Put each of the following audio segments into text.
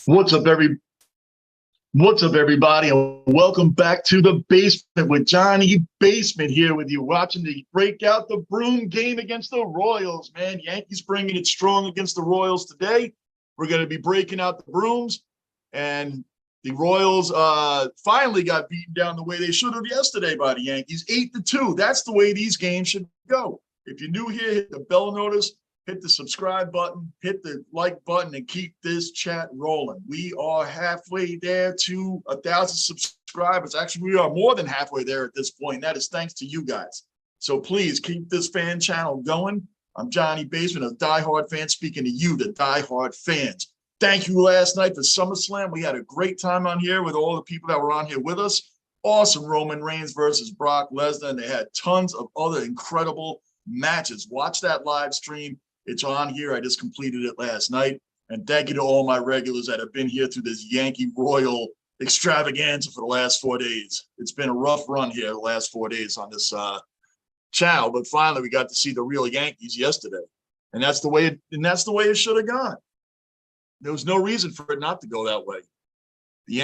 What's up, What's up, everybody, and welcome back to the basement with Johnny Basement here with you, watching the breakout the Broom game against the Royals. Man, Yankees bringing it strong against the Royals today. We're going to be breaking out the Brooms, and the Royals finally got beaten down the way they should have yesterday by the Yankees, 8-2. That's the way these games should go. If you're new here, hit the bell notice. Hit the subscribe button, hit the like button, and keep this chat rolling. We are halfway there to 1,000 subscribers. Actually, we are more than halfway there at this point. That is thanks to you guys. So please keep this fan channel going. I'm Johnny Basement, a diehard fan, speaking to you, the diehard fans. Thank you last night for SummerSlam. We had a great time on here with all the people that were on here with us. Awesome Roman Reigns versus Brock Lesnar, and they had tons of other incredible matches. Watch that live stream. It's on here. I just completed it last night. And thank you to all my regulars that have been here through this Yankee Royal extravaganza for the last 4 days. It's been a rough run here the last 4 days on this channel, but finally we got to see the real Yankees yesterday. And that's the way it should have gone. There was no reason for it not to go that way. The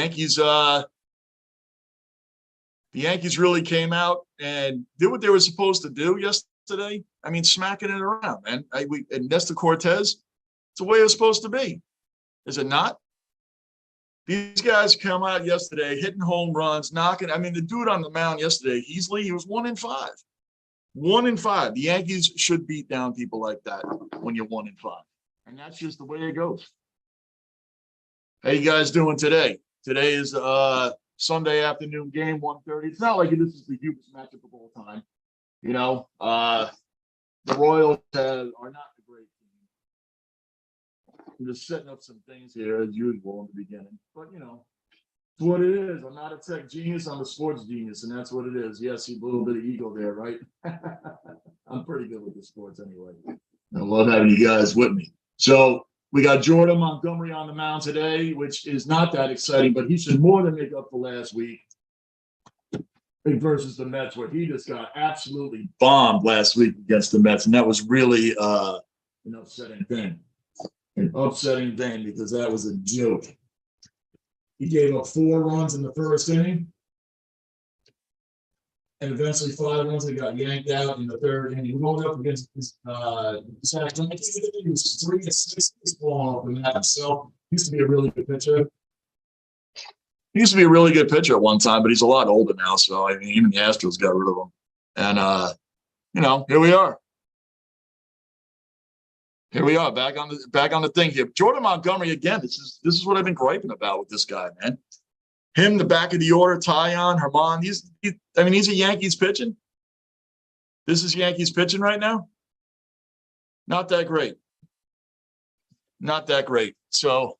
Yankees really came out and did what they were supposed to do yesterday. I mean, smacking it around, man. And Nestor Cortez, it's the way it's supposed to be. Is it not? These guys come out yesterday, hitting home runs, knocking. I mean, the dude on the mound yesterday, he was 1-5. 1-5. The Yankees should beat down people like that when you're 1-5. And that's just the way it goes. How you guys doing today? Today is Sunday afternoon game, 1:30. It's not like this is the hugest matchup of all time. You know, the Royals are not a great team. I'm just setting up some things here as usual in the beginning. But, you know, it's what it is. I'm not a tech genius. I'm a sports genius, and that's what it is. Yes, a little bit of ego there, right? I'm pretty good with the sports anyway. I love having you guys with me. So we got Jordan Montgomery on the mound today, which is not that exciting, but he should more than make up for last week versus the Mets, where he just got absolutely bombed last week against the Mets. And that was really an upsetting thing. An upsetting thing because that was a joke. He gave up 4 runs in the first inning. And eventually 5 runs that got yanked out in the third inning. He rolled up against his he was 3-6 ball off the mat. So he used to be a really good pitcher. He used to be a really good pitcher at one time, but he's a lot older now. So, I mean, even the Astros got rid of him. And, you know, here we are. Here we are, back on the thing here. Jordan Montgomery, again, this is what I've been griping about with this guy, man. Him, the back of the order, Tyon, Herman. He's a Yankees pitching. This is Yankees pitching right now. Not that great. Not that great. So,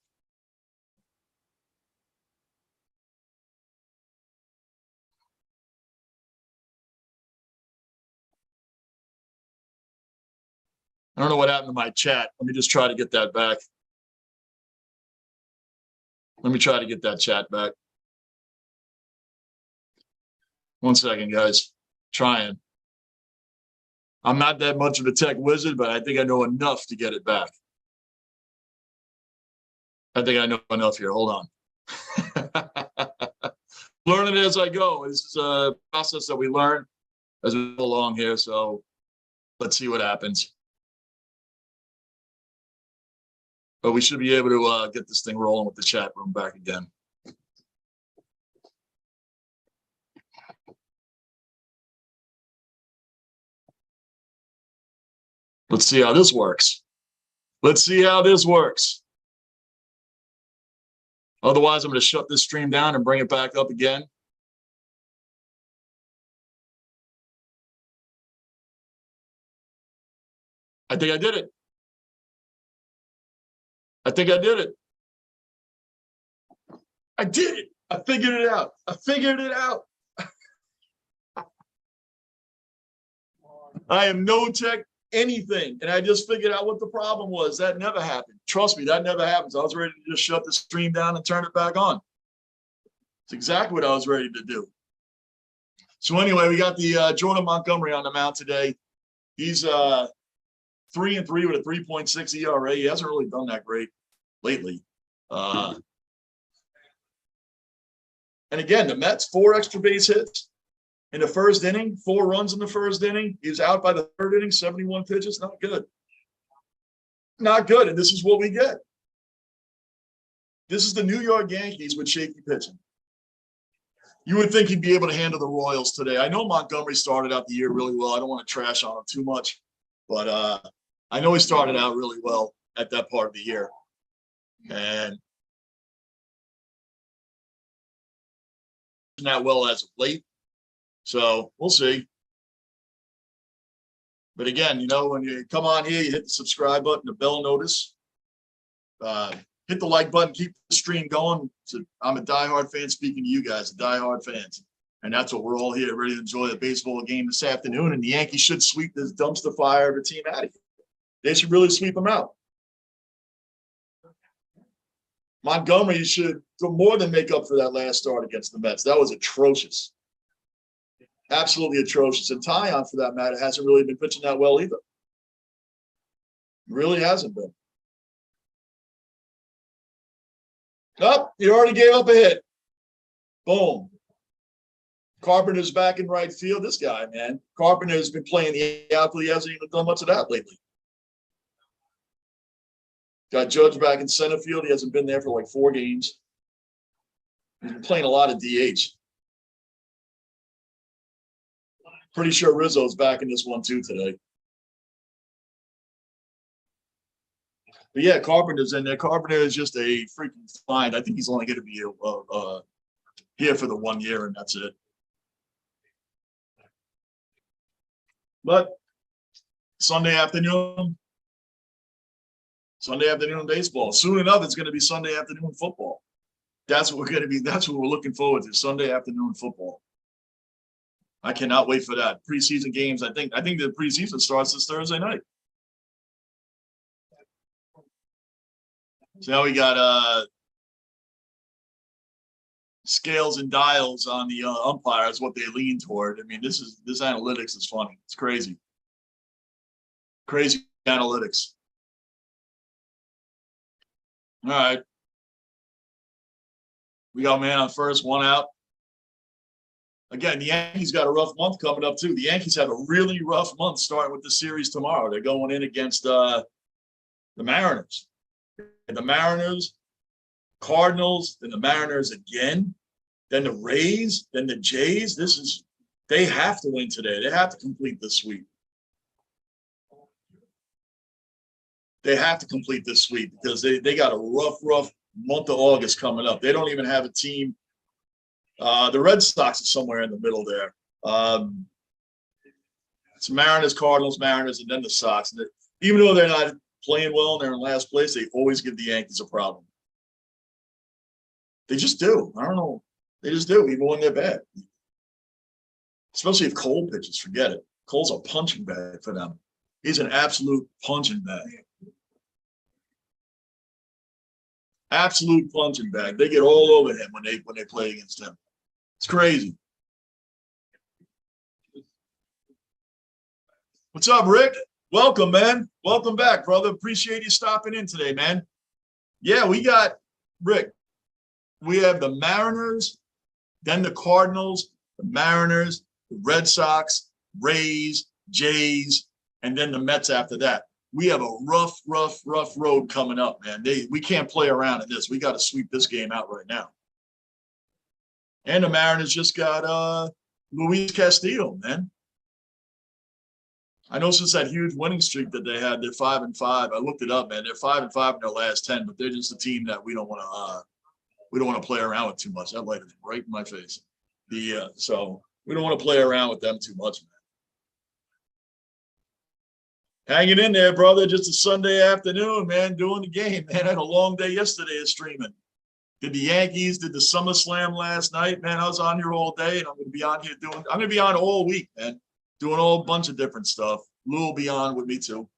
I don't know what happened to my chat. Let me just try to get that back. Let me try to get that chat back. 1 second, guys. Trying. I'm not that much of a tech wizard, but I think I know enough to get it back. I think I know enough here. Hold on. Learning as I go. This is a process that we learn as we go along here. So let's see what happens. But we should be able to get this thing rolling with the chat room back again. Let's see how this works. Let's see how this works. Otherwise, I'm going to shut this stream down and bring it back up again. I think I did it. I think I did it. I did it. I figured it out. I figured it out. I am no tech anything. And I just figured out what the problem was. That never happened. Trust me, that never happens. I was ready to just shut the stream down and turn it back on. It's exactly what I was ready to do. So anyway, we got the Jordan Montgomery on the mound today. He's 3-3 with a 3.6 ERA. He hasn't really done that great lately. And again, the Mets, 4 extra base hits in the first inning, 4 runs in the first inning. He was out by the third inning, 71 pitches. Not good. Not good. And this is what we get. This is the New York Yankees with shaky pitching. You would think he'd be able to handle the Royals today. I know Montgomery started out the year really well. I don't want to trash on him too much, but I know he started out really well at that part of the year. And not well as of late. So we'll see. But again, you know, when you come on here, you hit the subscribe button, the bell notice, hit the like button, keep the stream going. So I'm a diehard fan speaking to you guys, diehard fans. And that's what we're all here, ready to enjoy the baseball game this afternoon. And the Yankees should sweep this dumpster fire of a team out of here. They should really sweep them out. Montgomery should more than make up for that last start against the Mets. That was atrocious. Absolutely atrocious. And Tyon, for that matter, hasn't really been pitching that well either. Really hasn't been. Oh, he already gave up a hit. Boom. Carpenter's back in right field. This guy, man. Carpenter's been playing the outfield. He hasn't even done much of that lately. Got Judge back in center field. He hasn't been there for like 4 games. He's been playing a lot of DH. Pretty sure Rizzo's back in this one too today. But yeah, Carpenter's in there. Carpenter is just a freaking find. I think he's only going to be here for the 1 year, and that's it. But Sunday afternoon baseball. Soon enough, it's going to be Sunday afternoon football. That's what we're going to be. That's what we're looking forward to. Sunday afternoon football. I cannot wait for that. Preseason games. I think the preseason starts this Thursday night. So now we got scales and dials on the umpires, what they lean toward. I mean, this analytics is funny. It's crazy. Crazy analytics. All right. We got man on first, 1 out. Again, the Yankees got a rough month coming up, too. The Yankees have a really rough month starting with the series tomorrow. They're going in against the Mariners. And the Mariners, Cardinals, then the Mariners again, then the Rays, then the Jays. They have to win today. They have to complete this sweep. They have to complete this sweep because they got a rough month of August coming up. They don't even have a team. The Red Sox are somewhere in the middle there. It's Mariners, Cardinals, Mariners, and then the Sox. And even though they're not playing well and they're in last place, they always give the Yankees a problem. They just do. I don't know. They just do, even when they're bad. Especially if Cole pitches, forget it. Cole's a punching bag for them. He's an absolute punching bag. Absolute punching bag. They get all over him when they play against him. It's crazy. What's up, Rick? Welcome, man. Welcome back, brother. Appreciate you stopping in today, man. Yeah, we got Rick. We have the Mariners, then the Cardinals, the Mariners, the Red Sox, Rays, Jays, and then the Mets after that. We have a rough road coming up, man. We can't play around in this. We got to sweep this game out right now. And the Mariners just got Luis Castillo, man. I know since that huge winning streak that they had, they're 5-5. I looked it up, man. They're 5-5 in their last 10, but they're just a team that we don't want to play around with too much. That light is right in my face. So we don't want to play around with them too much, man. Hanging in there, brother. Just a Sunday afternoon, man, doing the game, man. I had a long day yesterday of streaming. Did the Yankees, did the SummerSlam last night, man. I was on here all day, and I'm going to be on here I'm going to be on all week, man, doing a whole bunch of different stuff. Lou will be on with me, too.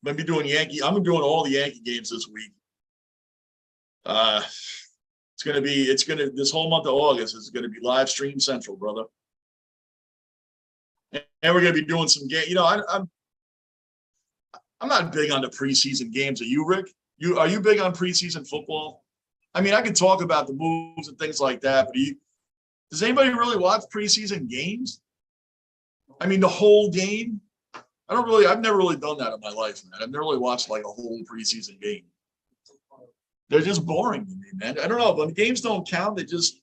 Maybe doing I'm doing all the Yankee games this week. This whole month of August is going to be live stream central, brother. And we're going to be doing some game. You know, I'm not big on the preseason games. Are you, Rick? Are you big on preseason football? I mean, I can talk about the moves and things like that, but does anybody really watch preseason games? I mean, the whole game? I've never really done that in my life, man. I've never really watched like a whole preseason game. They're just boring to me, man. I don't know. When the games don't count, they just,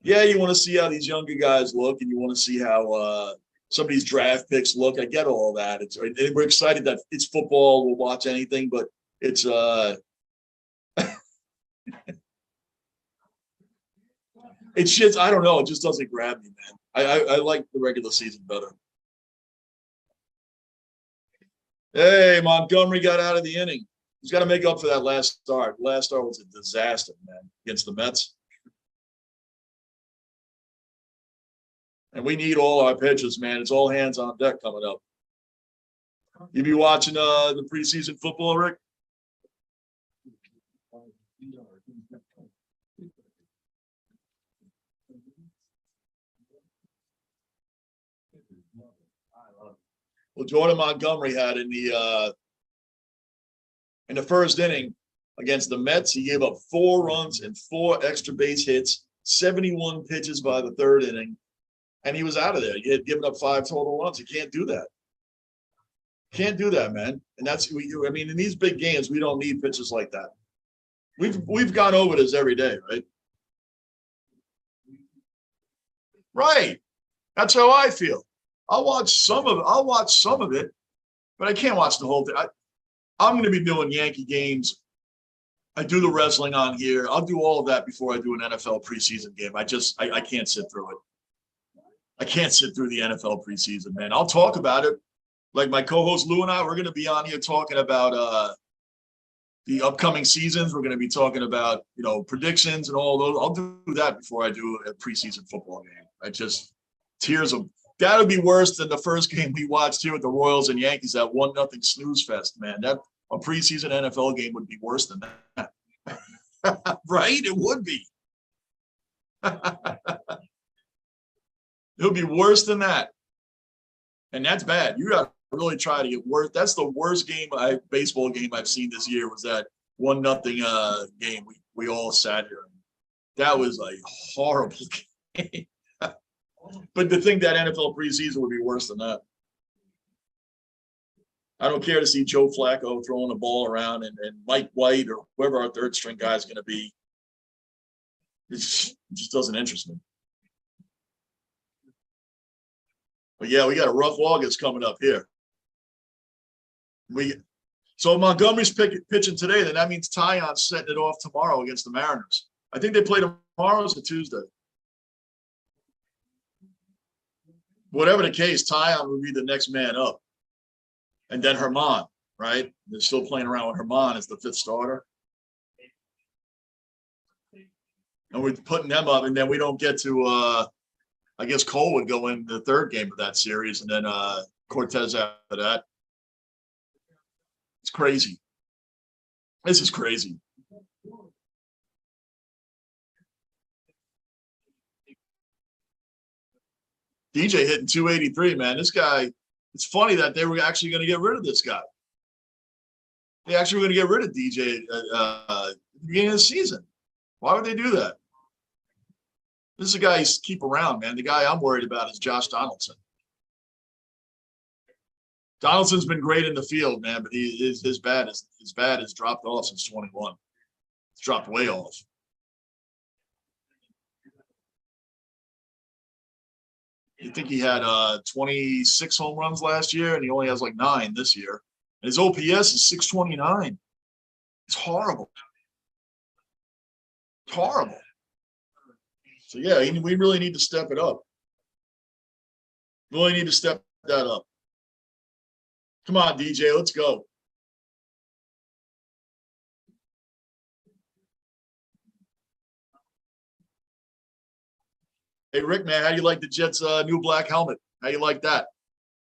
yeah, you want to see how these younger guys look and you want to see how some of these draft picks look. I get all that. We're excited that it's football. We'll watch anything, but it's it's just, I don't know. It just doesn't grab me, man. I like the regular season better. Hey, Montgomery got out of the inning. He's got to make up for that last start. The last start was a disaster, man, against the Mets. And we need all our pitchers, man. It's all hands on deck coming up. You be watching the preseason football, Rick? Well, Jordan Montgomery had in the first inning against the Mets, he gave up 4 runs and 4 extra base hits, 71 pitches by the third inning, and he was out of there. He had given up 5 total runs. You can't do that. Can't do that, man. And that's, I mean, in these big games, we don't need pitches like that. We've gone over this every day, right? Right. That's how I feel. I'll watch some of it, but I can't watch the whole thing. I'm going to be doing Yankee games. I do the wrestling on here. I'll do all of that before I do an NFL preseason game. I can't sit through it. I can't sit through the NFL preseason, man. I'll talk about it. Like my co-host Lou and I, we're going to be on here talking about the upcoming seasons. We're going to be talking about, predictions and all those. I'll do that before I do a preseason football game. That would be worse than the first game we watched here with the Royals and Yankees, that 1-0 snooze fest, man. That a preseason NFL game would be worse than that. Right? It would be. It would be worse than that. And that's bad. You got to really try to get worse. That's the worst baseball game I've seen this year, was that 1-0 game we all sat here. That was a horrible game. But to think that NFL preseason would be worse than that. I don't care to see Joe Flacco throwing the ball around and Mike White or whoever our third string guy is going to be. It just doesn't interest me. But yeah, we got a rough August coming up here. So Montgomery's pitching today, then that means Taillon's setting it off tomorrow against the Mariners. I think they play tomorrow or Tuesday. Whatever the case, Taillon would be the next man up. And then Herman, right? They're still playing around with Herman as the 5th starter. And we're putting them up, and then we don't get to I guess Cole would go in the 3rd game of that series, and then Cortez after that. It's crazy. This is crazy. DJ hitting 283, man. This guy, it's funny that they were actually going to get rid of this guy. They actually were going to get rid of DJ at the beginning of the season. Why would they do that? This is a guy you keep around, man. The guy I'm worried about is Josh Donaldson. Donaldson's been great in the field, man, but his bat has dropped off since 21. It's dropped way off. You think he had 26 home runs last year, and he only has like 9 this year. And his OPS is 629. It's horrible. It's horrible. So, yeah, we really need to step it up. Really need to step that up. Come on, DJ, let's go. Hey, Rick, man, how do you like the Jets' new black helmet? How do you like that?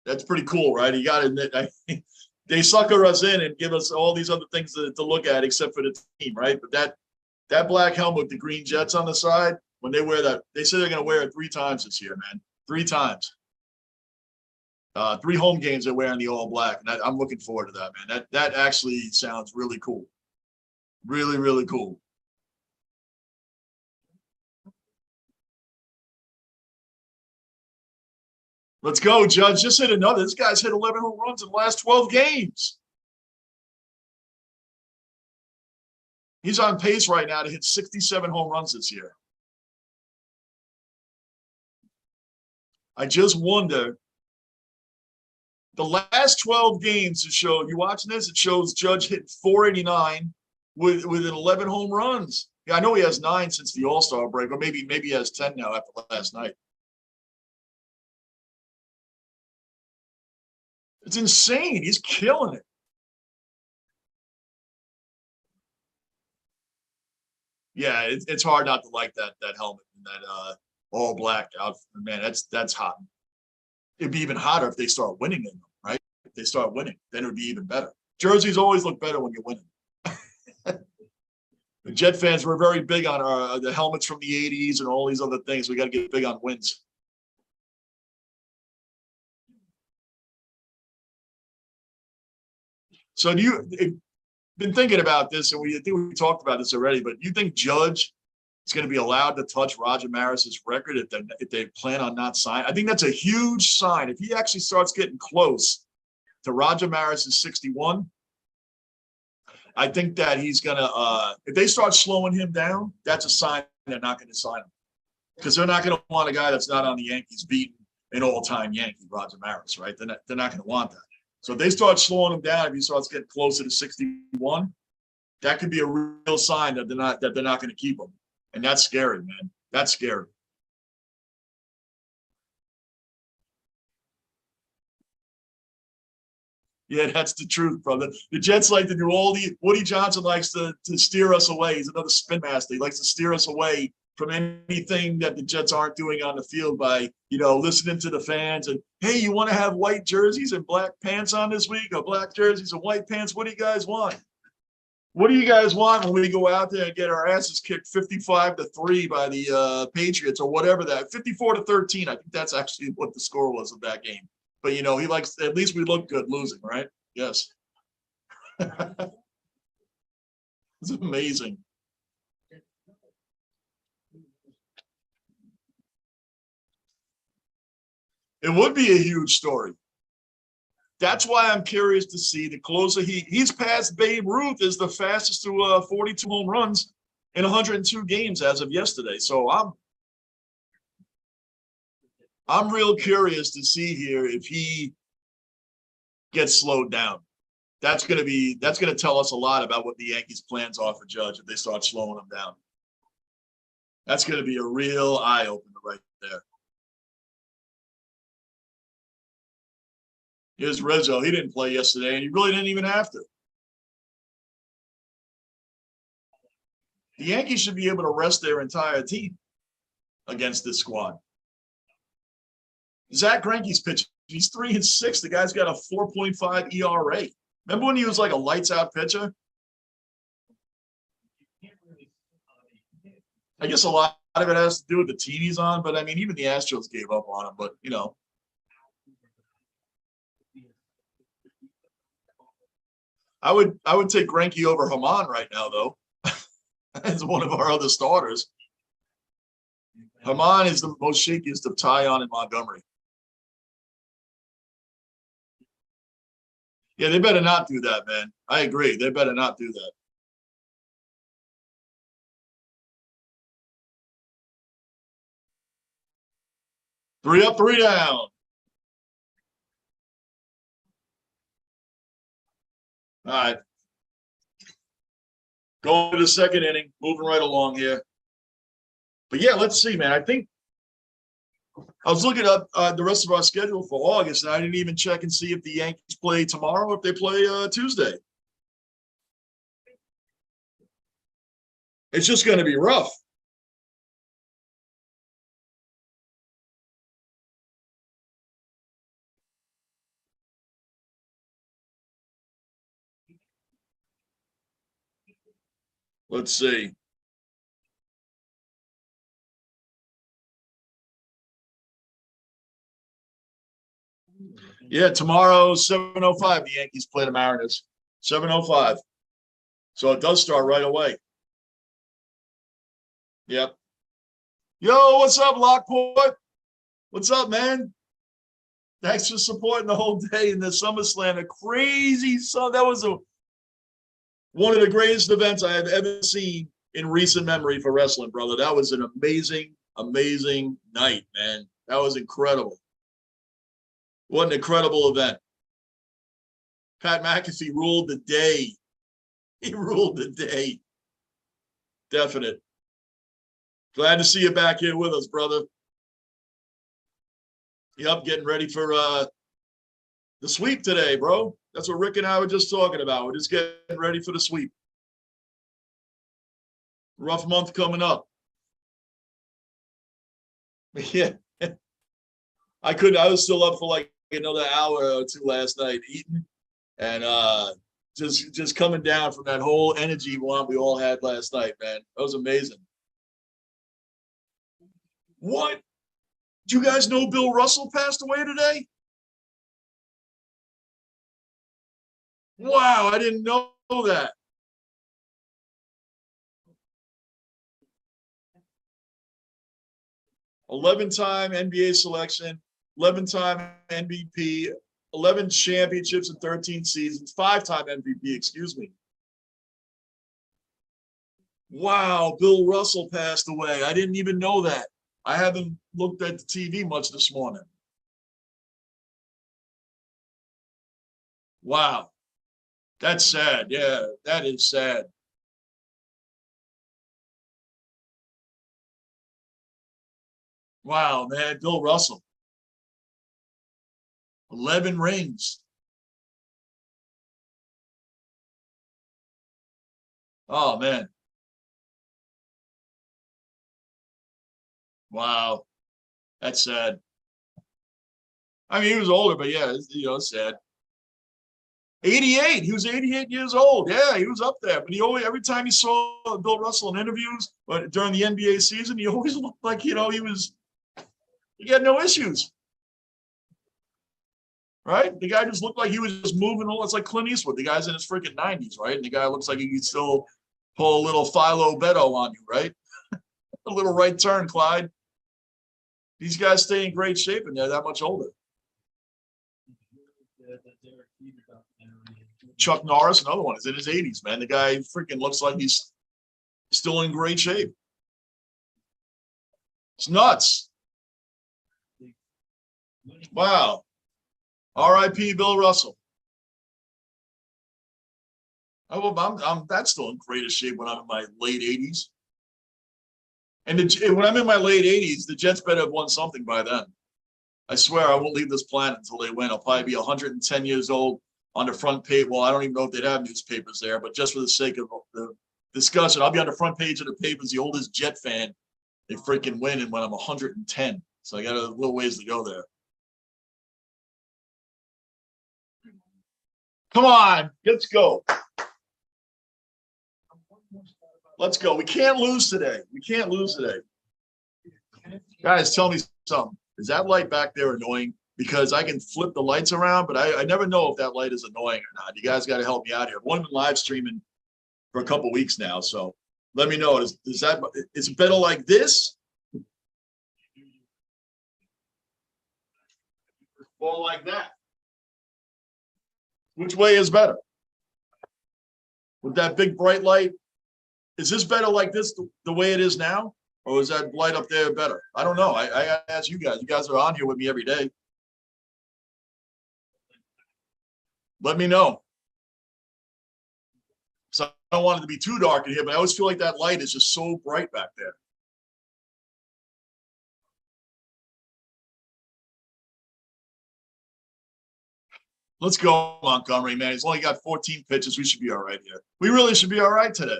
That's pretty cool, right? You got to admit, they sucker us in and give us all these other things to look at except for the team, right? But that black helmet with the green Jets on the side, when they wear that, they say they're going to wear it 3 times this year, man. 3 times. 3 home games they're wearing the all black, and I'm looking forward to that, man. That actually sounds really cool. Really, really cool. Let's go, Judge. Just hit another. This guy's hit 11 home runs in the last 12 games. He's on pace right now to hit 67 home runs this year. I just wonder, the last 12 games to show, you watching this, it shows Judge hit 489 with 11 home runs. Yeah, I know he has 9 since the All-Star break, but maybe he has 10 now after last night. It's insane. He's killing it. Yeah, it's hard not to like that helmet and that all black outfit. Man, that's hot. It'd be even hotter if they start winning in them, right? If they start winning, then it would be even better. Jerseys always look better when you're winning. The Jet fans were very big on the helmets from the 80s and all these other things. We got to get big on wins. So been thinking about this, and I think we talked about this already, but you think Judge is going to be allowed to touch Roger Maris's record if they plan on not signing? I think that's a huge sign. If he actually starts getting close to Roger Maris's 61, I think that he's going to if they start slowing him down, that's a sign they're not going to sign him, because they're not going to want a guy that's not on the Yankees beating an all-time Yankee, Roger Maris, right? They're not going to want that. So if they start slowing him down, if he starts getting closer to 61, that could be a real sign that they're not going to keep him. And that's scary, man. That's scary. Yeah, that's the truth, brother. The Jets like to do all the Woody Johnson likes to steer us away. He's another spin master. He likes to steer us away from anything that the Jets aren't doing on the field by, listening to the fans and, hey, you want to have white jerseys and black pants on this week, or black jerseys and white pants? What do you guys want? What do you guys want when we go out there and get our asses kicked 55-3 by the Patriots, or whatever that 54-13? I think that's actually what the score was of that game. But, he likes, at least we look good losing, right? Yes. It's amazing. It would be a huge story. That's why I'm curious to see the closer he's passed Babe Ruth as the fastest to 42 home runs in 102 games as of yesterday. So I'm real curious to see here if he gets slowed down. That's going to tell us a lot about what the Yankees' plans are for Judge if they start slowing him down. That's going to be a real eye opener right there. Here's Rizzo. He didn't play yesterday, and he really didn't even have to. The Yankees should be able to rest their entire team against this squad. Zach Greinke's pitching. He's 3-6. The guy's got a 4.5 ERA. Remember when he was like a lights-out pitcher? I guess a lot of it has to do with the team he's on, but I mean, even the Astros gave up on him. But I would take Greinke over Cmon right now, though, as one of our other starters. Cmon is the most shakiest of Tyon and Montgomery. Yeah, they better not do that, man. I agree. They better not do that. Three up, three down. All right. Going to the second inning, moving right along here. But yeah, let's see, man. I think I was looking up the rest of our schedule for August, and I didn't even check and see if the Yankees play tomorrow or if they play Tuesday. It's just going to be rough. Let's see. Yeah, tomorrow, 7:05, the Yankees play the Mariners. 7:05. So it does start right away. Yep. Yo, what's up, Lockport? What's up, man? Thanks for supporting the whole day in the SummerSlam. A crazy that was one of the greatest events I have ever seen in recent memory for wrestling, brother. That was an amazing, amazing night, man. That was incredible. What an incredible event. Pat McAfee ruled the day. He ruled the day. Definite. Glad to see you back here with us, brother. Yep, getting ready for the sweep today, bro. That's what Rick and I were just talking about. We're just getting ready for the sweep. Rough month coming up. Yeah. I was still up for like another hour or two last night eating and just coming down from that whole energy one we all had last night, man. That was amazing. What? Do you guys know Bill Russell passed away today? Wow, I didn't know that. "11-time NBA selection, 11-time MVP, 11 championships in 13 seasons, 5-time MVP, excuse me. Wow, Bill Russell passed away. I didn't even know that. I haven't looked at the TV much this morning. Wow. That's sad. Yeah, that is sad. Wow, man. Bill Russell. 11 rings. Oh, man. Wow. That's sad. I mean, he was older, but yeah, it's sad. 88. He was 88 years old. Yeah, he was up there. But he always, every time you saw Bill Russell in interviews during the NBA season, he always looked like, he had no issues. Right? The guy just looked like he was just moving. It's like Clint Eastwood. The guy's in his freaking 90s, right? And the guy looks like he could still pull a little Philo Beto on you, right? A little right turn, Clyde. These guys stay in great shape and they're that much older. Chuck Norris, another one, is in his 80s, man. The guy freaking looks like he's still in great shape. It's nuts. Wow. R.I.P. Bill Russell. I'm that's still in greatest shape when I'm in my late 80s. And when I'm in my late 80s, the Jets better have won something by then. I swear I won't leave this planet until they win. I'll probably be 110 years old on the front page. Well, I don't even know if they'd have newspapers there, but just for the sake of the discussion, I'll be on the front page of the papers, the oldest Jet fan. They freaking win, and when I'm 110. So I got a little ways to go there. Come on, let's go. Let's go. We can't lose today. We can't lose today. Guys, tell me something. Is that light back there annoying? Because I can flip the lights around, but I never know if that light is annoying or not. You guys got to help me out here. I've only been live streaming for a couple weeks now, so let me know. Is it better like this? Or like that? Which way is better? With that big bright light? Is this better like this the way it is now? Or is that light up there better? I don't know. I ask you guys. You guys are on here with me every day. Let me know. So I don't want it to be too dark in here, but I always feel like that light is just so bright back there. Let's go, Montgomery, man. He's only got 14 pitches. We should be all right here. We really should be all right today.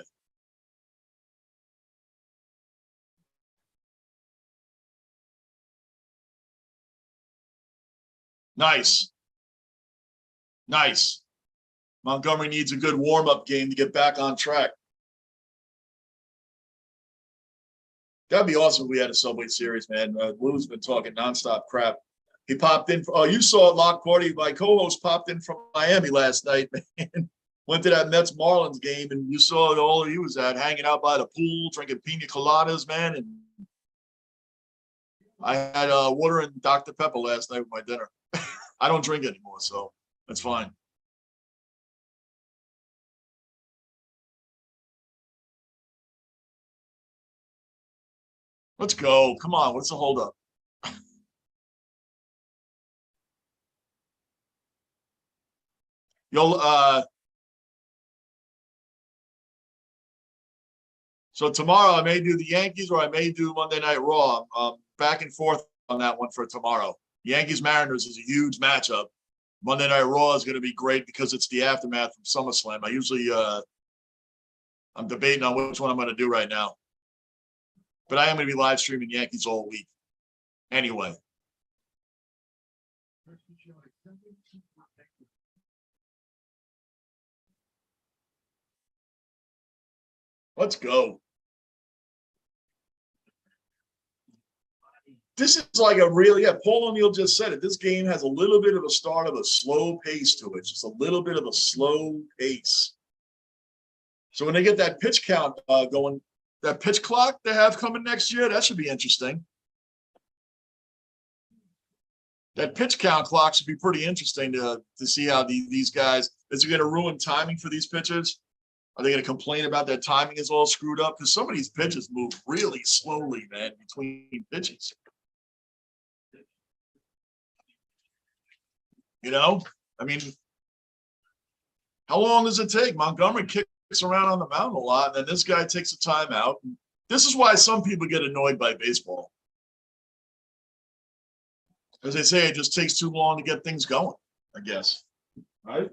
Nice. Nice. Montgomery needs a good warm-up game to get back on track. That'd be awesome if we had a Subway Series, man. Lou's been talking nonstop crap. He popped in. Oh, you saw it, Lock Party. My co-host popped in from Miami last night, man. Went to that Mets Marlins game, and you saw it all he was at, hanging out by the pool, drinking pina coladas, man. And I had water and Dr. Pepper last night with my dinner. I don't drink anymore, so that's fine. Let's go. Come on. What's the holdup? You'll so tomorrow I may do the Yankees or I may do Monday Night Raw. Back and forth on that one for tomorrow. Yankees Mariners is a huge matchup. Monday Night Raw is going to be great because it's the aftermath from SummerSlam. I usually I'm debating on which one I'm going to do right now. But I am going to be live streaming Yankees all week. Anyway. Let's go. This is like a really, yeah, Paul O'Neill just said it. This game has a little bit of a start of a slow pace to it. Just a little bit of a slow pace. So when they get that pitch count going, that pitch clock they have coming next year, that should be interesting. That pitch count clock should be pretty interesting to see how these guys, is it going to ruin timing for these pitchers? Are they going to complain about their timing is all screwed up? Because some of these pitches move really slowly, man, between pitches. You know, I mean, how long does it take? Montgomery kicks around on the mound a lot, and then this guy takes a timeout. This is why some people get annoyed by baseball. As they say, it just takes too long to get things going, I guess. Right?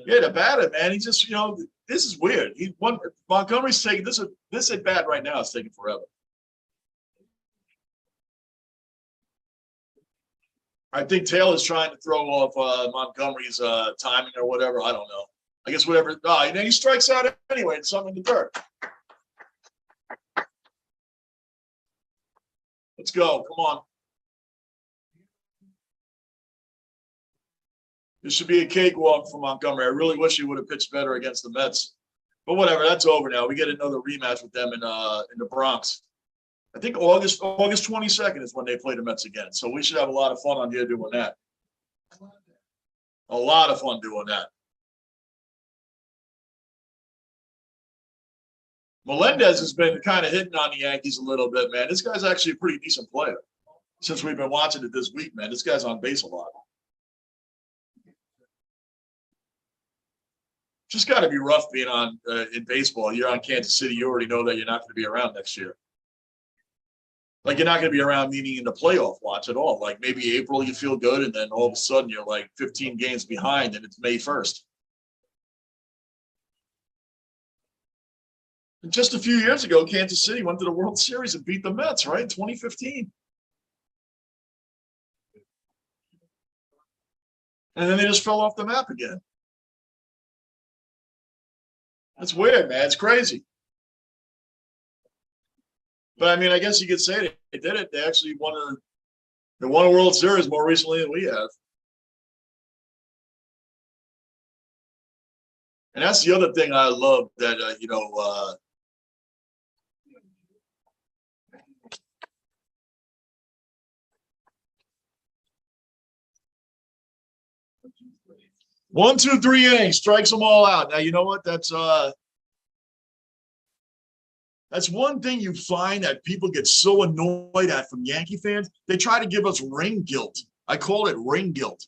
Yeah, the batter, man. He just, you know, this is weird. Montgomery's taking this at bat right now is taking forever. I think Taylor's trying to throw off Montgomery's timing or whatever. I don't know. I guess whatever. And then he strikes out anyway. It's something in the dirt. Let's go. Come on. This should be a cakewalk for Montgomery. I really wish he would have pitched better against the Mets. But whatever, that's over now. We get another rematch with them in the Bronx. I think August 22nd is when they play the Mets again. So we should have a lot of fun on here doing that. A lot of fun doing that. Melendez has been kind of hitting on the Yankees a little bit, man. This guy's actually a pretty decent player. Since we've been watching it this week, man, this guy's on base a lot. Just got to be rough being on in baseball. You're on Kansas City. You already know that you're not going to be around next year. Like, you're not going to be around meaning in the playoff watch at all. Like, maybe April you feel good, and then all of a sudden you're like 15 games behind, and it's May 1st. And just a few years ago, Kansas City went to the World Series and beat the Mets, right? 2015. And then they just fell off the map again. That's weird, man. It's crazy. But I mean, I guess you could say they did it. They actually won a World Series more recently than we have. And that's the other thing I love that you know. 1, 2, 3 innings, strikes them all out. Now you know what? That's one thing you find that people get so annoyed at from Yankee fans. They try to give us ring guilt. I call it ring guilt.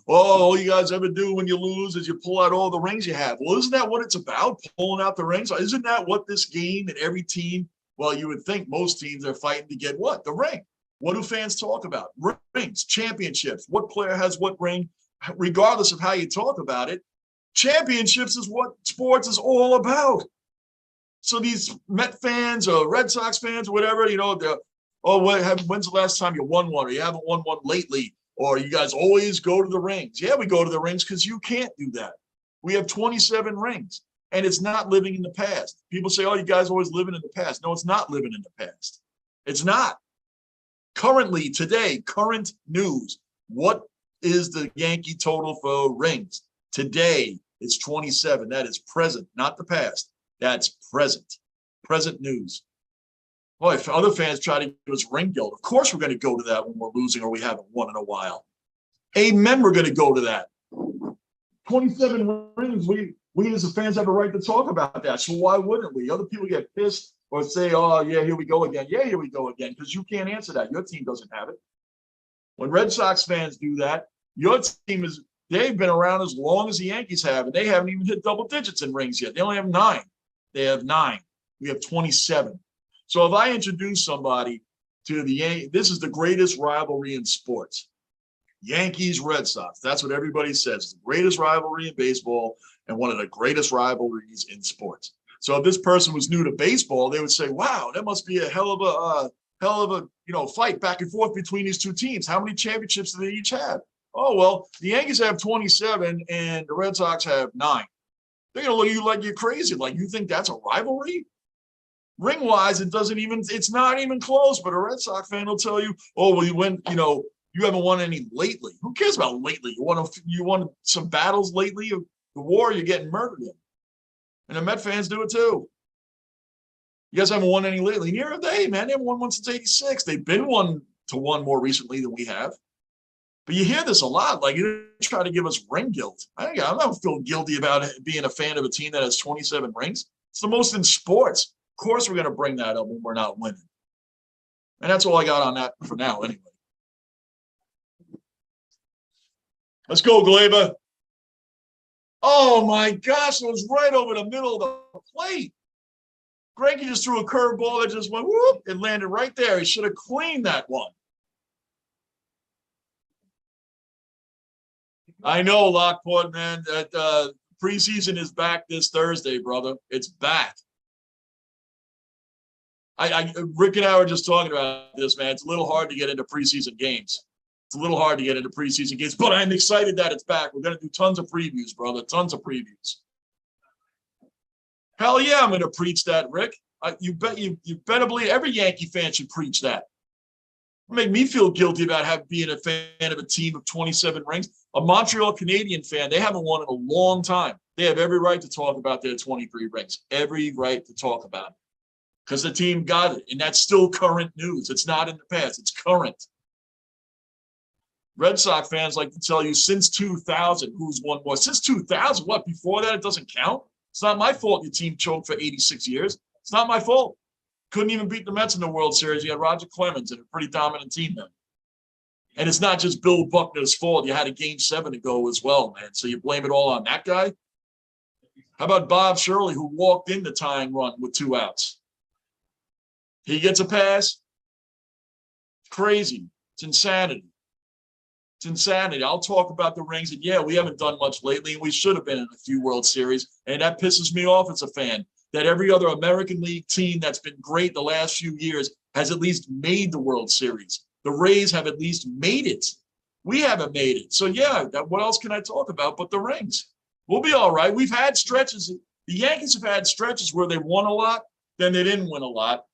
All you guys ever do when you lose is you pull out all the rings you have. Well, isn't that what it's about? Pulling out the rings? Isn't that what this game and every team, well, you would think most teams are fighting to get what? The ring. What do fans talk about? Rings, championships. What player has what ring? Regardless of how you talk about it, championships is what sports is all about. So these Met fans or Red Sox fans or whatever, you know, when's the last time you won one, or you haven't won one lately, or you guys always go to the rings? Yeah, we go to the rings because you can't do that. We have 27 rings, and it's not living in the past. People say, oh, you guys always living in the past. No, it's not living in the past. It's not. Currently, today, current news, what is the Yankee total for rings? Today, It's 27. That is present, not the past. That's present. Present news. Boy, if other fans try to give us ring guilt, of course we're going to go to that when we're losing or we haven't won in a while. Amen, we're going to go to that. 27 rings, we as the fans have a right to talk about that. So why wouldn't we? Other people get pissed or say, oh, yeah, here we go again. Yeah, here we go again, because you can't answer that. Your team doesn't have it. When Red Sox fans do that, your team they've been around as long as the Yankees have, and they haven't even hit double digits in rings yet. They only have 9. They have 9. We have 27. So if I introduce somebody to the Yankees, this is the greatest rivalry in sports. Yankees, Red Sox. That's what everybody says. It's the greatest rivalry in baseball and one of the greatest rivalries in sports. So if this person was new to baseball, they would say, wow, that must be a hell of a fight back and forth between these two teams. How many championships do they each have? Oh, well, the Yankees have 27 and the Red Sox have 9. They're going to look at you like you're crazy. Like, you think that's a rivalry? Ring-wise, it's not even close, but a Red Sox fan will tell you, oh, well, you haven't won any lately. Who cares about lately? You won some battles lately? The war, you're getting murdered in. And the Met fans do it too. You guys haven't won any lately. Neither have they, man. They haven't won one since 86. They've been 1-1 more recently than we have. But you hear this a lot. Like, you try to give us ring guilt. I don't feel guilty about being a fan of a team that has 27 rings. It's the most in sports. Of course we're going to bring that up when we're not winning. And that's all I got on that for now anyway. Let's go, Gleyber. Oh, my gosh. It was right over the middle of the plate. Greinke just threw a curveball that just went whoop and landed right there. He should have cleaned that one. I know, Lockport, man, that preseason is back this Thursday, brother. It's back. Rick and I were just talking about this, man. It's a little hard to get into preseason games. It's a little hard to get into preseason games, but I'm excited that it's back. We're going to do tons of previews, brother. Tons of previews. Hell yeah, I'm going to preach that, Rick. You better believe every Yankee fan should preach that. It'll make me feel guilty about being a fan of a team of 27 rings. A Montreal Canadian fan, they haven't won in a long time. They have every right to talk about their 23 rings. Every right to talk about it. Because the team got it, and that's still current news. It's not in the past. It's current. Red Sox fans like to tell you since 2000 who's won more. Since 2000, what? Before that, it doesn't count? It's not my fault your team choked for 86 years. It's not my fault. Couldn't even beat the Mets in the World Series. You had Roger Clemens and a pretty dominant team then. And it's not just Bill Buckner's fault. You had a Game 7 to go as well, man. So you blame it all on that guy? How about Bob Shirley, who walked in the tying run with 2 outs? He gets a pass? It's crazy. It's insanity. It's insanity. I'll talk about the rings, and yeah, we haven't done much lately, and we should have been in a few World Series, and that pisses me off as a fan, that every other American League team that's been great the last few years has at least made the World Series. The Rays have at least made it. We haven't made it. So, yeah, what else can I talk about but the rings? We'll be all right. We've had stretches. The Yankees have had stretches where they won a lot, then they didn't win a lot.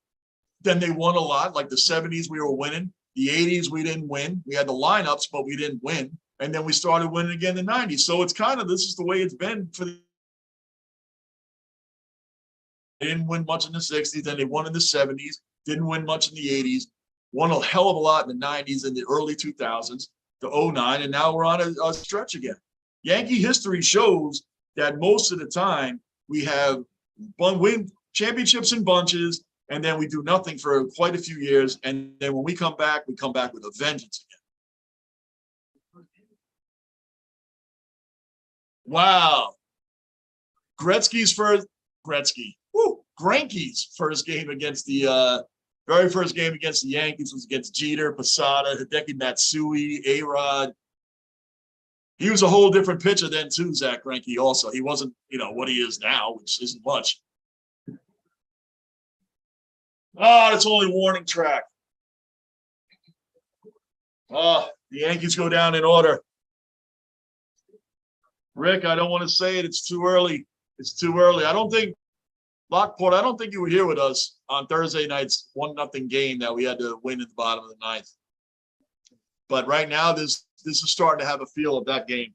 Then they won a lot, like the 70s we were winning. The 80s we didn't win. We had the lineups, but we didn't win. And then we started winning again in the 90s. So it's kind of, this is the way it's been for the. They didn't win much in the 60s. Then they won in the 70s. Didn't win much in the 80s. Won a hell of a lot in the 90s and the early 2000s, the 09, and now we're on a stretch again. Yankee history shows that most of the time we have win championships in bunches, and then we do nothing for quite a few years. And then when we come back with a vengeance again. Wow. Greinke's first game against the very first game against the Yankees was against Jeter, Posada, Hideki Matsui, A-Rod. He was a whole different pitcher then too, Zach Greinke also. He wasn't, what he is now, which isn't much. Oh, it's only warning track. Oh, the Yankees go down in order. Rick, I don't want to say it. It's too early. It's too early. Lockport, I don't think you were here with us on Thursday night's 1-0 game that we had to win at the bottom of the ninth. But right now, this is starting to have a feel of that game.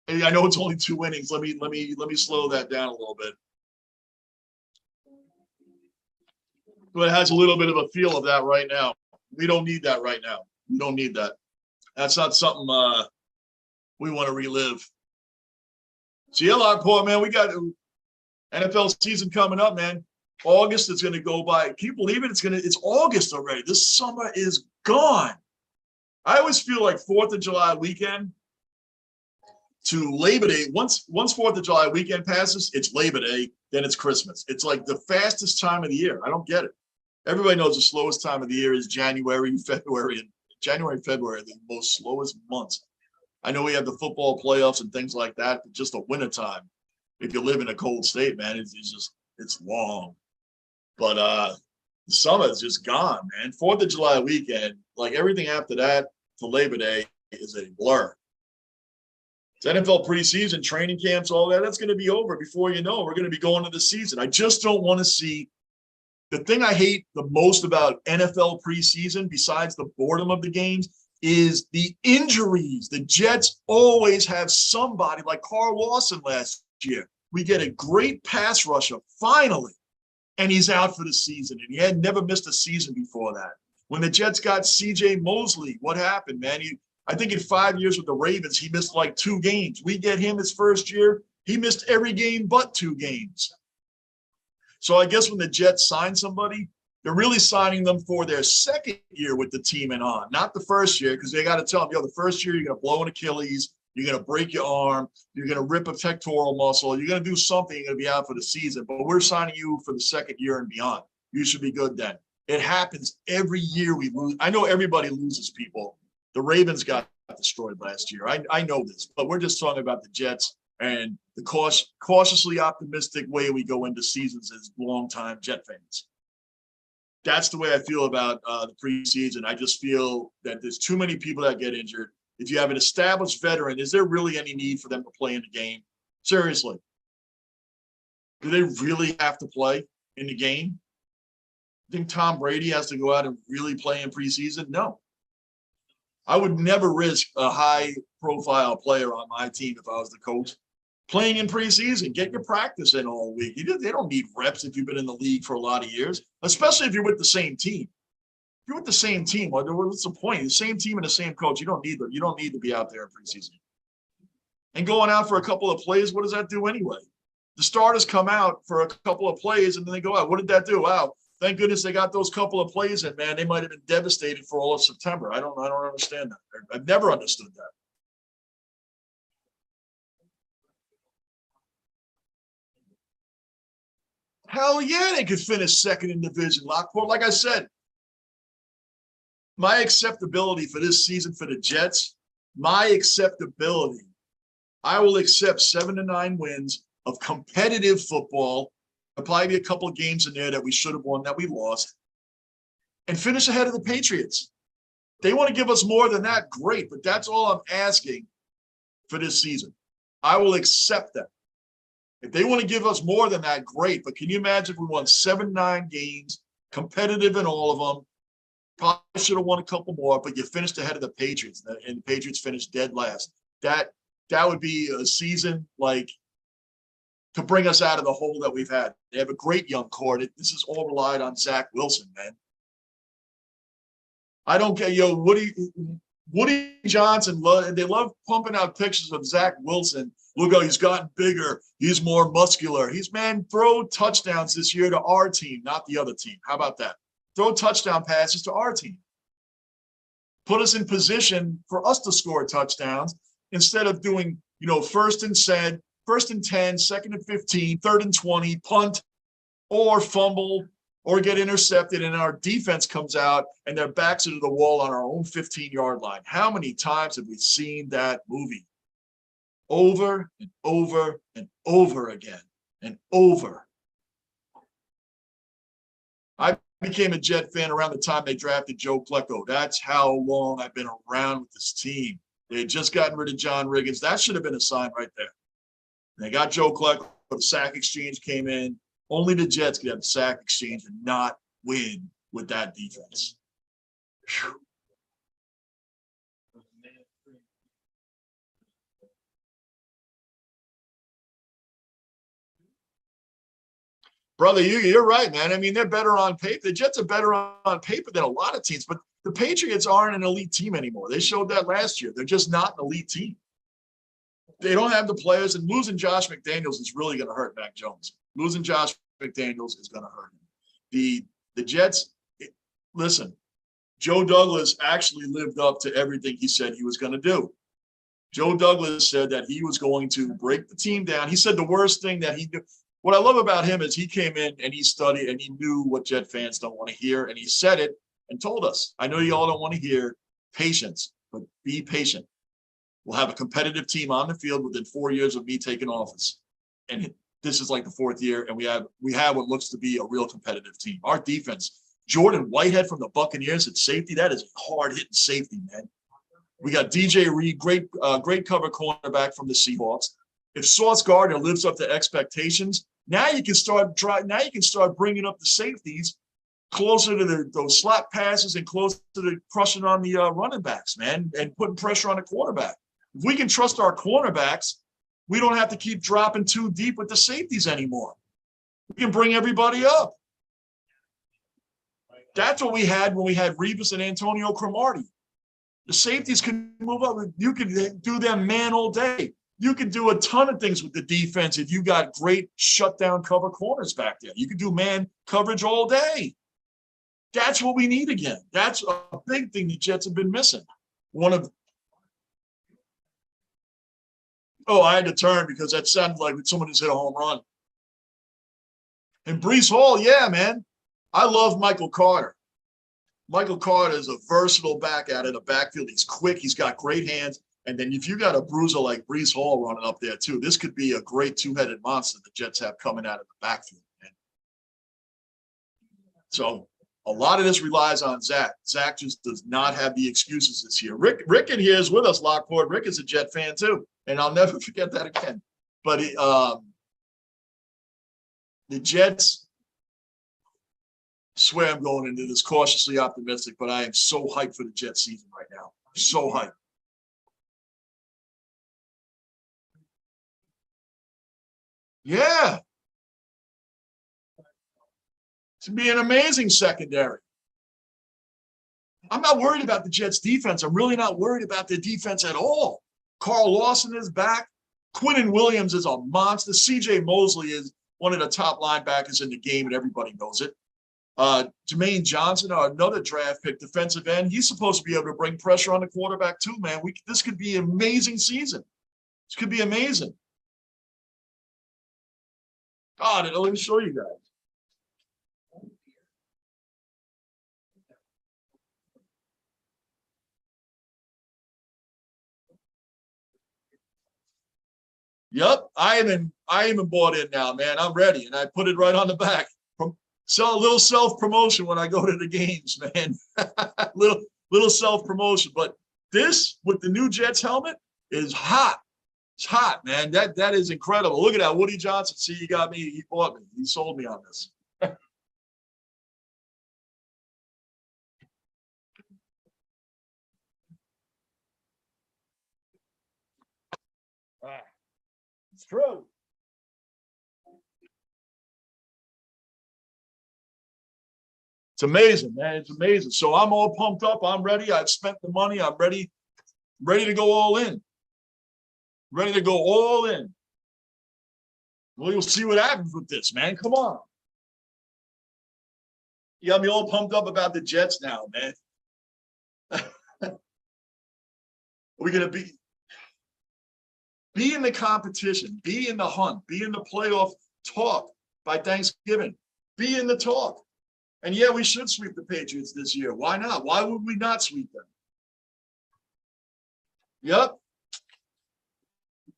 I know it's only 2 innings. Let me slow that down a little bit. But it has a little bit of a feel of that right now. We don't need that right now. We don't need that. That's not something we want to relive. CLR, man, we got NFL season coming up, man. August is going to go by. Can you believe it? It's August already. This summer is gone. I always feel like 4th of July weekend to Labor Day. Once 4th of July weekend passes, it's Labor Day, then it's Christmas. It's like the fastest time of the year. I don't get it. Everybody knows the slowest time of the year is January, February, and January, February are the most slowest months. I know we have the football playoffs and things like that, but just the winter time. If you live in a cold state, man, it's long. But the summer is just gone, man. 4th of July weekend, like everything after that to Labor Day is a blur. It's NFL preseason, training camps, all that. That's going to be over before you know. We're going to be going to the season. I just don't want to see. The thing I hate the most about NFL preseason, besides the boredom of the games, is the injuries. The Jets always have somebody like Carl Lawson last year. We get a great pass rusher, finally, and he's out for the season. And he had never missed a season before that. When the Jets got C.J. Mosley, what happened, man? I think in 5 years with the Ravens, he missed like 2 games. We get him his first year. He missed every game but 2 games. So I guess when the Jets sign somebody, they're really signing them for their second year with the team and on, not the first year, because they got to tell them, the first year you're going to blow an Achilles, you're going to break your arm, you're going to rip a pectoral muscle, you're going to do something, you're going to be out for the season. But we're signing you for the second year and beyond. You should be good then. It happens every year we lose. I know everybody loses people. The Ravens got destroyed last year. I know this, but we're just talking about the Jets and the cautiously optimistic way we go into seasons as longtime Jet fans. That's the way I feel about the preseason. I just feel that there's too many people that get injured. If you have an established veteran, is there really any need for them to play in the game? Seriously. Do they really have to play in the game? I think Tom Brady has to go out and really play in preseason? No. I would never risk a high-profile player on my team if I was the coach. Playing in preseason, get your practice in all week. They don't need reps if you've been in the league for a lot of years, especially if you're with the same team. If you're with the same team, what's the point? The same team and the same coach. You don't need to be out there in preseason. And going out for a couple of plays, what does that do anyway? The starters come out for a couple of plays and then they go out. What did that do? Wow. Thank goodness they got those couple of plays in, man. They might have been devastated for all of September. I don't understand that. I've never understood that. Hell yeah, they could finish second in division. Lockport, like I said, my acceptability for this season for the Jets, I will accept 7 to 9 wins of competitive football. There'll probably be a couple of games in there that we should have won that we lost, and finish ahead of the Patriots. They want to give us more than that, great, but that's all I'm asking for this season. I will accept that. If they want to give us more than that, great. But can you imagine if we won 7-9 games, competitive in all of them? Probably should have won a couple more, but you finished ahead of the Patriots, and the Patriots finished dead last. That would be a season like to bring us out of the hole that we've had. They have a great young core. This is all relied on Zach Wilson, man. I don't care, Woody Johnson, they love pumping out pictures of Zach Wilson. Look how he's gotten bigger. He's more muscular. Throw touchdowns this year to our team, not the other team. How about that? Throw touchdown passes to our team. Put us in position for us to score touchdowns instead of doing, first and 10, second and 15, third and 20, punt or fumble or get intercepted, and our defense comes out and their backs into the wall on our own 15-yard line. How many times have we seen that movie? Over and over and over again and over. I became a Jet fan around the time they drafted Joe Klecko. That's how long I've been around with this team. They had just gotten rid of John Riggins. That should have been a sign right there. They got Joe Klecko. The sack exchange came in. Only the Jets could have the sack exchange and not win with that defense. Whew. Brother, you're right, man. I mean, they're better on paper. The Jets are better on paper than a lot of teams, but the Patriots aren't an elite team anymore. They showed that last year. They're just not an elite team. They don't have the players, and losing Josh McDaniels is really going to hurt Mac Jones. Losing Josh McDaniels is going to hurt him. The Jets, listen, Joe Douglas actually lived up to everything he said he was going to do. Joe Douglas said that he was going to break the team down. He said the worst thing that he did. What I love about him is he came in and he studied and he knew what Jet fans don't want to hear. And he said it and told us, I know you all don't want to hear patience, but be patient. We'll have a competitive team on the field within 4 years of me taking office. And this is like the 4th year. And we have what looks to be a real competitive team. Our defense, Jordan Whitehead from the Buccaneers at safety, that is a hard-hitting safety, man. We got DJ Reed, great cover cornerback from the Seahawks. If Sauce Gardner lives up to expectations, now you can start bringing up the safeties closer to those slap passes and closer to crushing on the running backs, man, and putting pressure on the quarterback. If we can trust our cornerbacks, we don't have to keep dropping too deep with the safeties anymore. We can bring everybody up. That's what we had when we had Revis and Antonio Cromartie. The safeties can move up. You can do them man all day. You can do a ton of things with the defense if you got great shutdown cover corners back there. You can do man coverage all day. That's what we need again. That's a big thing the Jets have been missing. I had to turn because that sounded like someone just hit a home run. And Breece Hall, yeah, man. I love Michael Carter. Michael Carter is a versatile back out of the backfield. He's quick. He's got great hands. And then if you got a bruiser like Breece Hall running up there too, this could be a great two-headed monster the Jets have coming out of the backfield, man. So a lot of this relies on Zach. Zach just does not have the excuses this year. Rick in here is with us, Lockport. Rick is a Jet fan too, and I'll never forget that again. But the Jets, swear I'm going into this cautiously optimistic, but I am so hyped for the Jets season right now. So hyped. Yeah. To be an amazing secondary. I'm not worried about the Jets defense. I'm really not worried about their defense at all. Carl Lawson is back. Quinnen Williams is a monster. CJ Mosley is one of the top linebackers in the game, and everybody knows it. Jermaine Johnson, another draft pick, defensive end. He's supposed to be able to bring pressure on the quarterback too, man. This could be an amazing season. This could be amazing. God, let me show you guys. Yep, I am bought in now, man. I'm ready, and I put it right on the back. So a little self-promotion when I go to the games, man. little self-promotion. But this with the new Jets helmet is hot. It's hot, man. That is incredible. Look at that. Woody Johnson. See, he got me. He bought me. He sold me on this. It's true. It's amazing, man. It's amazing. So I'm all pumped up. I'm ready. I've spent the money. I'm ready to go all in. Ready to go all in. Well, you'll see what happens with this, man. Come on. You got me all pumped up about the Jets now, man. We're going to be in the competition, be in the hunt, be in the playoff talk by Thanksgiving. Be in the talk. And yeah, we should sweep the Patriots this year. Why not? Why would we not sweep them? Yep.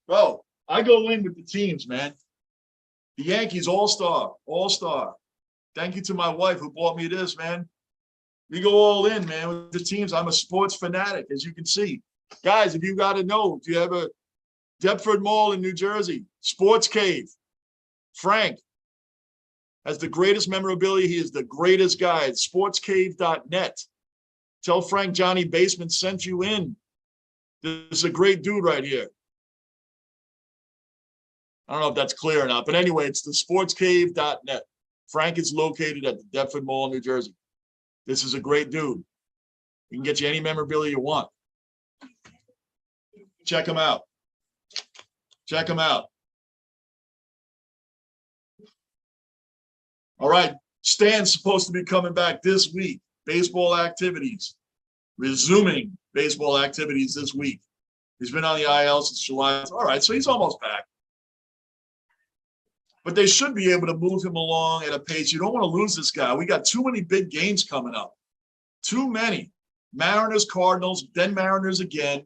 Bro, I go in with the teams, man. The Yankees, all-star. Thank you to my wife who bought me this, man. We go all in, man, with the teams. I'm a sports fanatic, as you can see. Guys, if you got to know, if you have a Deptford Mall in New Jersey, Sports Cave, Frank has the greatest memorabilia. He is the greatest guy. Sportscave.net. Tell Frank Johnny Basement sent you in. This is a great dude right here. I don't know if that's clear or not, but anyway, it's the sportscave.net. Frank is located at the Deptford Mall, New Jersey. This is a great dude. He can get you any memorabilia you want. Check him out. Check him out. All right. Stan's supposed to be coming back this week. Baseball activities. Resuming baseball activities this week. He's been on the IL since July. All right, so he's almost back. But they should be able to move him along at a pace. You don't want to lose this guy. We got too many big games coming up. Too many. Mariners, Cardinals, then Mariners again,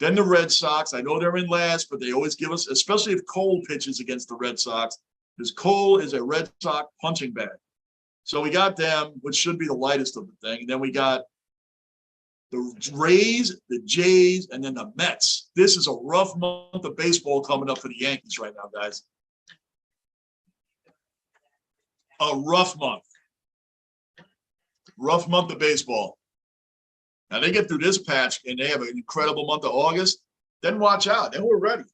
then the Red Sox. I know they're in last, but they always give us, especially if Cole pitches against the Red Sox, because Cole is a Red Sox punching bag. So we got them, which should be the lightest of the thing. And then we got the Rays, the Jays, and then the Mets. This is a rough month of baseball coming up for the Yankees right now, guys. A rough month. Rough month of baseball. Now they get through this patch and they have an incredible month of August. Then watch out. Then we're ready.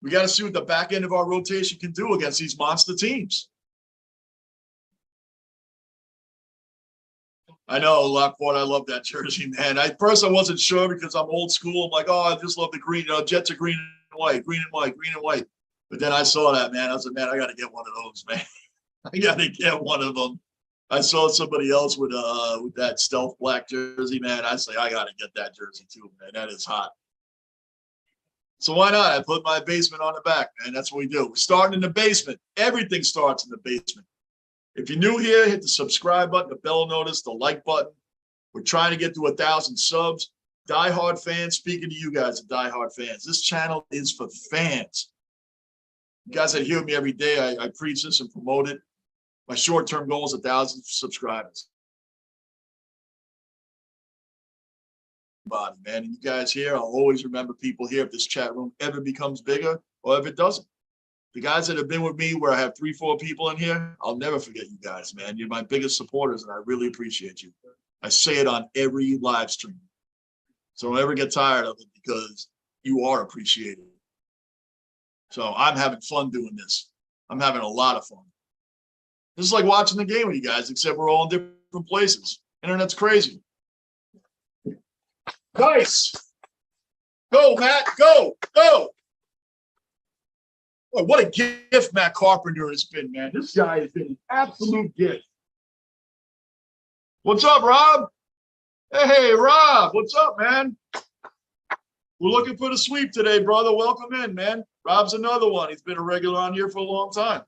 We got to see what the back end of our rotation can do against these monster teams. I know, Lockport, I love that jersey, man. At first, I wasn't sure because I'm old school. I'm like, oh, I just love the green. Jets are green and white, green and white, green and white. But then I saw that, man. I was like, man, I got to get one of those, man. I got to get one of them. I saw somebody else with that stealth black jersey, man. I say, I got to get that jersey too, man. That is hot. So why not? I put my basement on the back, man. That's what we do. We're starting in the basement. Everything starts in the basement. If you're new here, hit the subscribe button, the bell notice, the like button. We're trying to get to 1,000 subs. Diehard fans, speaking to you guys, diehard fans, this channel is for fans. You guys that hear me every day, I preach this and promote it. My short-term goal is 1,000 subscribers. Body, man. And you guys here, I'll always remember people here if this chat room ever becomes bigger or if it doesn't. The guys that have been with me where I have 3-4 people in here, I'll never forget you guys, man. You're my biggest supporters, and I really appreciate you. I say it on every live stream. So don't ever get tired of it because you are appreciated. So I'm having fun doing this. I'm having a lot of fun. This is like watching the game with you guys, except we're all in different places. Internet's crazy. Nice. Go, Matt. Go. Go. Boy, what a gift Matt Carpenter has been, man. This guy has been an absolute gift. What's up, Rob? Hey, Rob. What's up, man? We're looking for the sweep today, brother. Welcome in, man. Rob's another one. He's been a regular on here for a long time.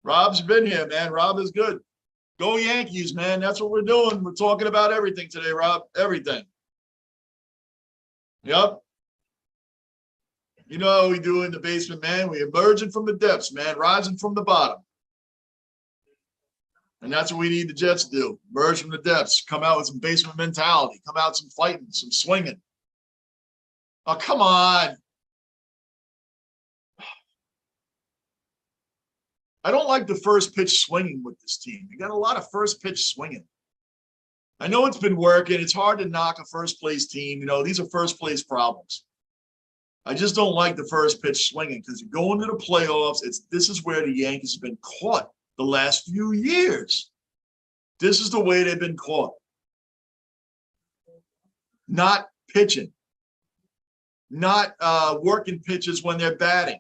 Rob's been here, man. Rob is good. Go Yankees, man. That's what we're doing. We're talking about everything today, Rob. Everything. Yep. You know how we do in the basement, man. We emerging from the depths, man. Rising from the bottom. And that's what we need the Jets to do. Emerge from the depths. Come out with some basement mentality. Come out some fighting, some swinging. Oh, come on. I don't like the first pitch swinging with this team. You got a lot of first pitch swinging. I know it's been working. It's hard to knock a first place team. You know, these are first place problems. I just don't like the first pitch swinging because you go into the playoffs. This is where the Yankees have been caught the last few years. This is the way they've been caught. Not pitching. Not working pitches when they're batting.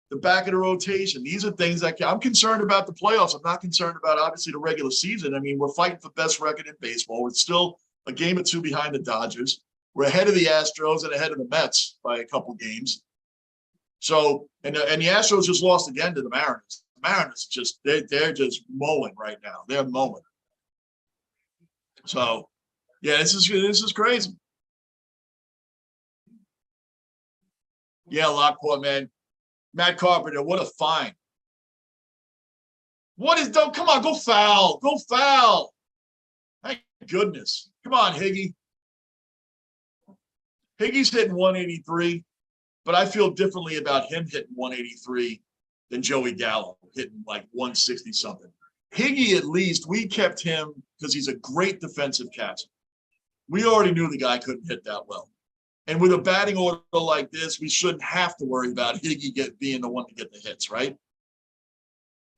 The back of the rotation. These are things that I'm concerned about the playoffs. I'm not concerned about, obviously, the regular season. I mean, we're fighting for best record in baseball. We're still a game or two behind the Dodgers. We're ahead of the Astros and ahead of the Mets by a couple games. So, and the Astros just lost again to the Mariners. The Mariners just, they're just mowing right now. They're mowing. So, yeah, this is crazy. Yeah, Lockport, man. Matt Carpenter, what a find. What is, don't, come on, go foul. Go foul. Thank goodness. Come on, Higgy. Higgy's hitting 183, but I feel differently about him hitting 183 than Joey Gallo hitting like 160 something. Higgy, at least, we kept him because he's a great defensive catcher. We already knew the guy couldn't hit that well. And with a batting order like this, we shouldn't have to worry about Higgy being the one to get the hits, right?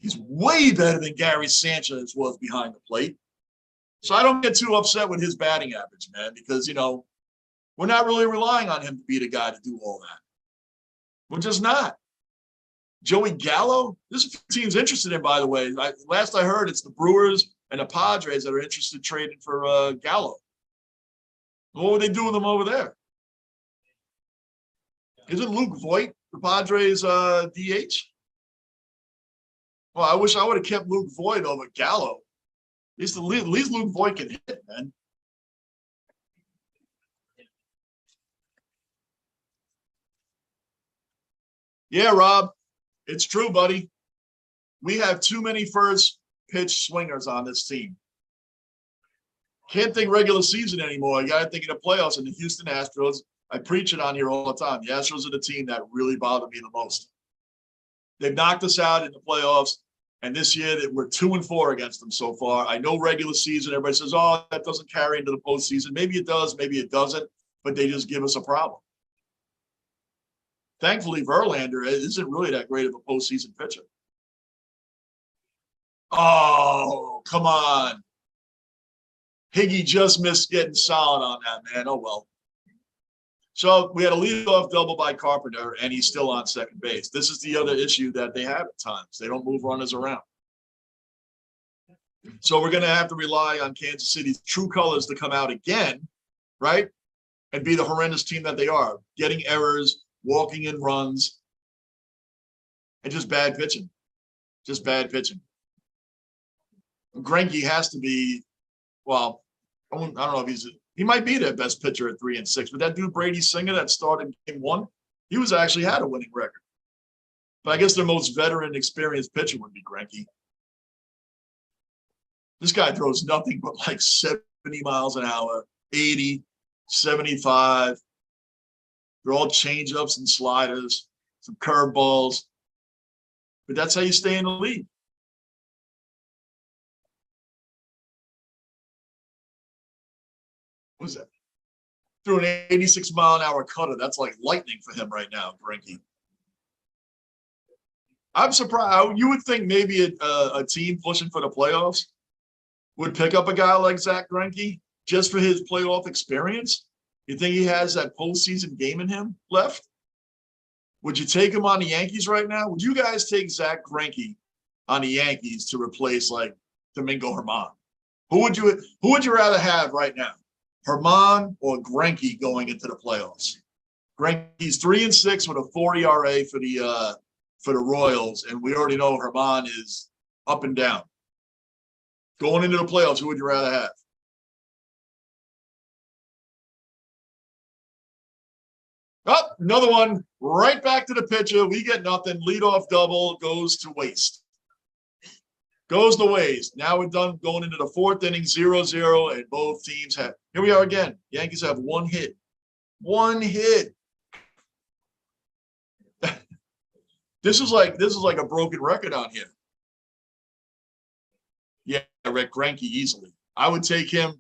He's way better than Gary Sanchez was behind the plate. So I don't get too upset with his batting average, man, because, you know, we're not really relying on him to be the guy to do all that. We're just not. Joey Gallo, there's a few teams interested in, by the way. Last I heard, it's the Brewers and the Padres that are interested in trading for Gallo. What would they do with him over there? Isn't Luke Voit the Padres DH? Well, I wish I would have kept Luke Voit over Gallo. At least Luke Voit can hit, man. Yeah, Rob, it's true, buddy. We have too many first pitch swingers on this team. Can't think regular season anymore. You got to think of the playoffs and the Houston Astros. I preach it on here all the time. The Astros are the team that really bother me the most. They've knocked us out in the playoffs, and this year we're 2-4 against them so far. I know regular season, everybody says, oh, that doesn't carry into the postseason. Maybe it does, maybe it doesn't, but they just give us a problem. Thankfully, Verlander isn't really that great of a postseason pitcher. Oh, come on. Higgy just missed getting solid on that, man. Oh, well. So we had a leadoff double by Carpenter, and he's still on second base. This is the other issue that they have at times. They don't move runners around. So we're going to have to rely on Kansas City's true colors to come out again, right, and be the horrendous team that they are, getting errors, walking in runs, and just bad pitching. Just bad pitching. Greinke has to be, well, I don't know if he might be their best pitcher at 3-6, but that dude Brady Singer that started game one, he was actually had a winning record. But I guess their most veteran, experienced pitcher would be Greinke. This guy throws nothing but like 70 miles an hour, 80, 75. They're all changeups and sliders, some curveballs. But that's how you stay in the league. What was that? Threw an 86-mile-an-hour cutter. That's like lightning for him right now, Greinke. I'm surprised. You would think maybe a team pushing for the playoffs would pick up a guy like Zach Greinke just for his playoff experience. You think he has that postseason game in him left? Would you take him on the Yankees right now? Would you guys take Zach Greinke on the Yankees to replace like Domingo Germán? Who would you rather have right now? Germán or Greinke going into the playoffs? Greinke's 3-6 with a 4 ERA for the Royals, and we already know Germán is up and down. Going into the playoffs, who would you rather have? Oh, another one right back to the pitcher. We get nothing. Leadoff double goes to waste. Goes to waste. Now we're done going into the fourth inning, 0-0, and both teams have. Here we are again. Yankees have one hit. One hit. This is like a broken record on here. Yeah, Rick Greinke easily. I would take him.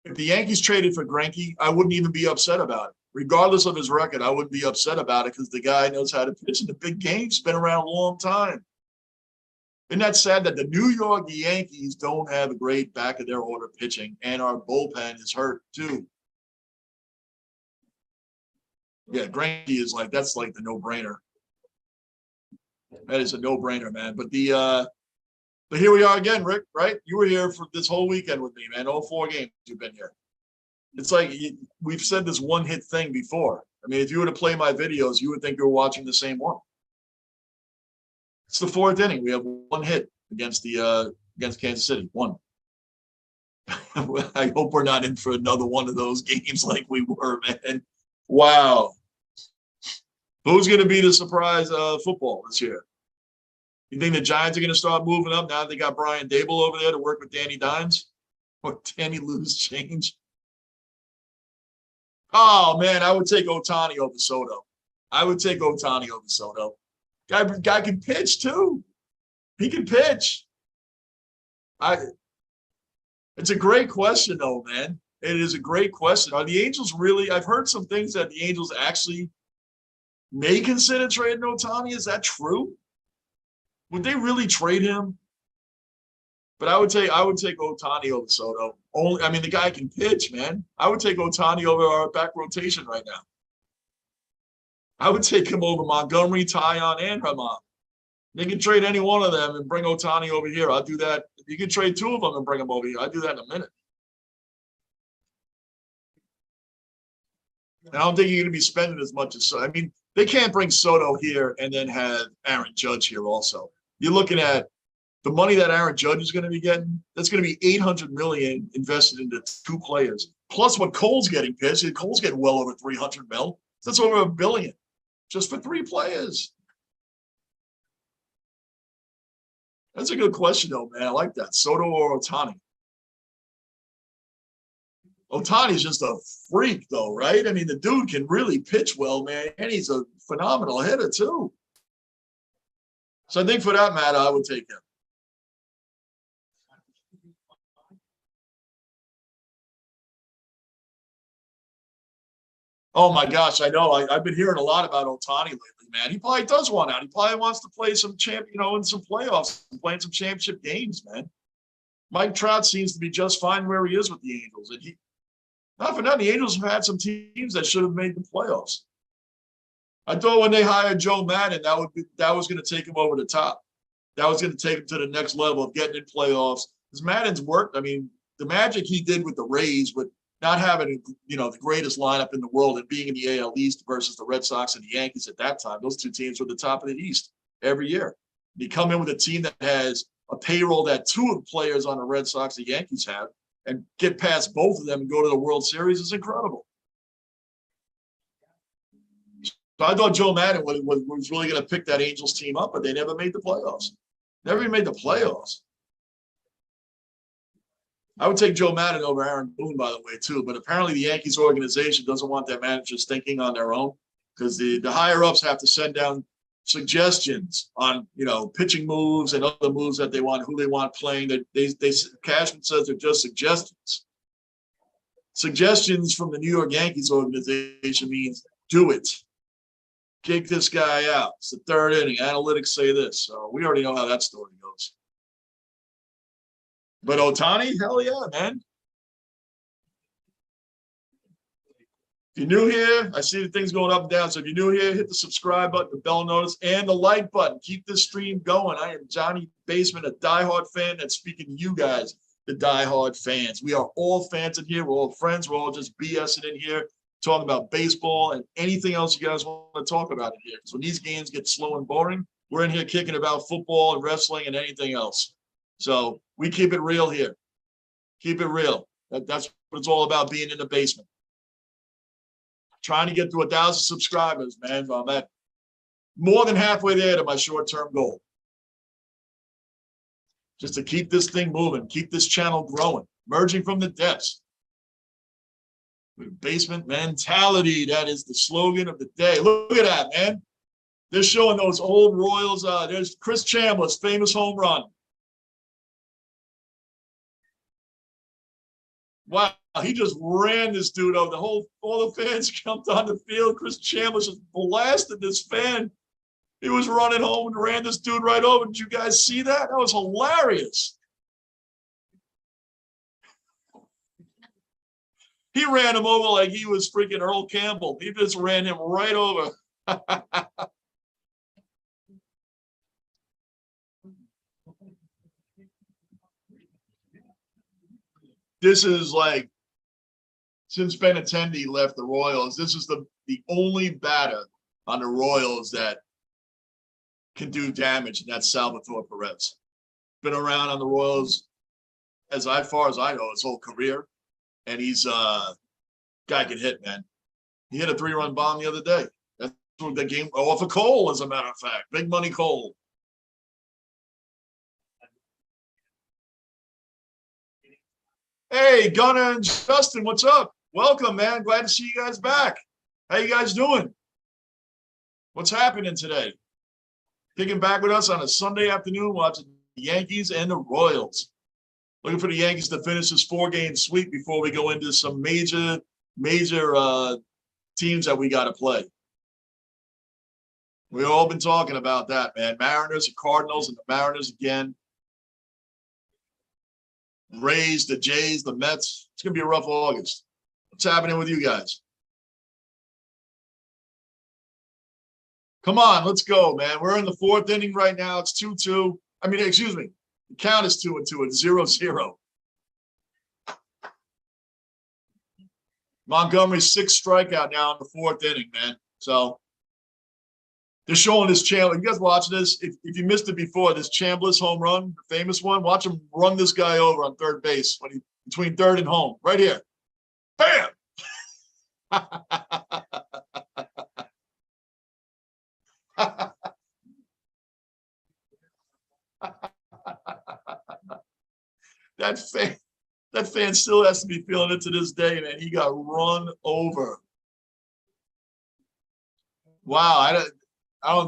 If the Yankees traded for Greinke, I wouldn't even be upset about it. Regardless of his record, I wouldn't be upset about it because the guy knows how to pitch in the big games. Been around a long time. Isn't that sad that the New York Yankees don't have a great back of their order pitching, and our bullpen is hurt too? Yeah, Greinke is like, that's like the no-brainer. That is a no-brainer, man. But here we are again, Rick, right? You were here for this whole weekend with me, man. All 4 games you've been here. It's like we've said this one-hit thing before. I mean, if you were to play my videos, you would think you were watching the same one. It's the 4th inning. We have one hit against Kansas City. One. I hope we're not in for another one of those games like we were, man. Wow. Who's going to be the surprise football this year? You think the Giants are going to start moving up now that they got Brian Dable over there to work with Danny Dimes? Or Danny Lose change? Oh, man, I would take Ohtani over Soto. I would take Ohtani over Soto. Guy can pitch, too. He can pitch. It's a great question, though, man. It is a great question. Are the Angels really – I've heard some things that the Angels actually may consider trading Ohtani. Is that true? Would they really trade him? But I would take Ohtani over Soto. Only, I mean, the guy can pitch, man. I would take Ohtani over our back rotation right now. I would take him over Montgomery, Tyon, and Ramon. They can trade any one of them and bring Ohtani over here. I'll do that. You can trade two of them and bring them over here. I'll do that in a minute. And I don't think you're going to be spending as much as I mean, they can't bring Soto here and then have Aaron Judge here also. You're looking at the money that Aaron Judge is going to be getting. That's going to be $800 million invested into two players, plus what Cole's getting pitched. Cole's getting well over $300 million. That's over $1 billion just for three players. That's a good question, though, man. I like that. Soto or Ohtani? Ohtani's just a freak, though, right? I mean, the dude can really pitch well, man, and he's a phenomenal hitter, too. So I think for that matter, I would take him. Oh, my gosh, I know. I've been hearing a lot about Ohtani lately, man. He probably does want out. He probably wants to play some in some playoffs, playing some championship games, man. Mike Trout seems to be just fine where he is with the Angels. And not for nothing, the Angels have had some teams that should have made the playoffs. I thought when they hired Joe Madden, that was going to take him over the top. That was going to take him to the next level of getting in playoffs. Because Madden's worked. I mean, the magic he did with the Rays, with not having the greatest lineup in the world and being in the AL East versus the Red Sox and the Yankees at that time, those two teams were the top of the East every year. You come in with a team that has a payroll that two of the players on the Red Sox, the Yankees have, and get past both of them and go to the World Series is incredible. So I thought Joe Madden was really going to pick that Angels team up, but they never made the playoffs. Never even made the playoffs. I would take Joe Madden over Aaron Boone, by the way, too. But apparently the Yankees organization doesn't want their managers thinking on their own because the higher-ups have to send down suggestions on, pitching moves and other moves that they want, who they want playing. Cashman says they're just suggestions. Suggestions from the New York Yankees organization means do it. Kick this guy out. It's the third inning. Analytics say this. So we already know how that story goes. But Ohtani, hell yeah, man. If you're new here, I see the things going up and down. So if you're new here, hit the subscribe button, the bell notice, and the like button. Keep this stream going. I am Johnny Basement, a diehard fan that's speaking to you guys, the diehard fans. We are all fans in here. We're all friends. We're all just BSing in here, talking about baseball and anything else you guys want to talk about in here. Because when these games get slow and boring, we're in here kicking about football and wrestling and anything else. So we keep it real here. Keep it real. That's what it's all about, being in the basement. Trying to get to 1,000 subscribers, man. I'm at more than halfway there to my short-term goal. Just to keep this thing moving, keep this channel growing, merging from the depths. Basement mentality, that is the slogan of the day. Look at that, man. They're showing those old Royals. There's Chris Chandler's famous home run. Wow, he just ran this dude over. All the fans jumped on the field. Chris Chandler just blasted this fan. He was running home and ran this dude right over. Did you guys see that? That was hilarious. He ran him over like he was freaking Earl Campbell. He just ran him right over. This is like, since Benintendi left the Royals, this is the only batter on the Royals that can do damage, and that's Salvatore Perez. Been around on the Royals as far as I know his whole career, and he's guy can hit, man. He hit a 3-run bomb the other day. That's the game off of Cole, as a matter of fact. Big money Cole. Hey, Gunnar and Justin, what's up? Welcome, man. Glad to see you guys back. How you guys doing? What's happening today? Kicking back with us on a Sunday afternoon, watching the Yankees and the Royals. Looking for the Yankees to finish this 4-game sweep before we go into some major teams that we got to play. We've all been talking about that, man. Mariners, the Cardinals, and the Mariners again. Rays, the Jays, the Mets. It's going to be a rough August. What's happening with you guys? Come on, let's go, man. We're in the fourth inning right now. It's 2-2. I mean, excuse me. The count is 2-2. It's 0-0. Montgomery's sixth strikeout now in the fourth inning, man. So they're showing this Chambliss. You guys watching this? If you missed it before, this Chambliss home run, the famous one, watch him run this guy over on third base when he between third and home. Right here. Bam! That fan still has to be feeling it to this day, man. He got run over. Wow, I don't.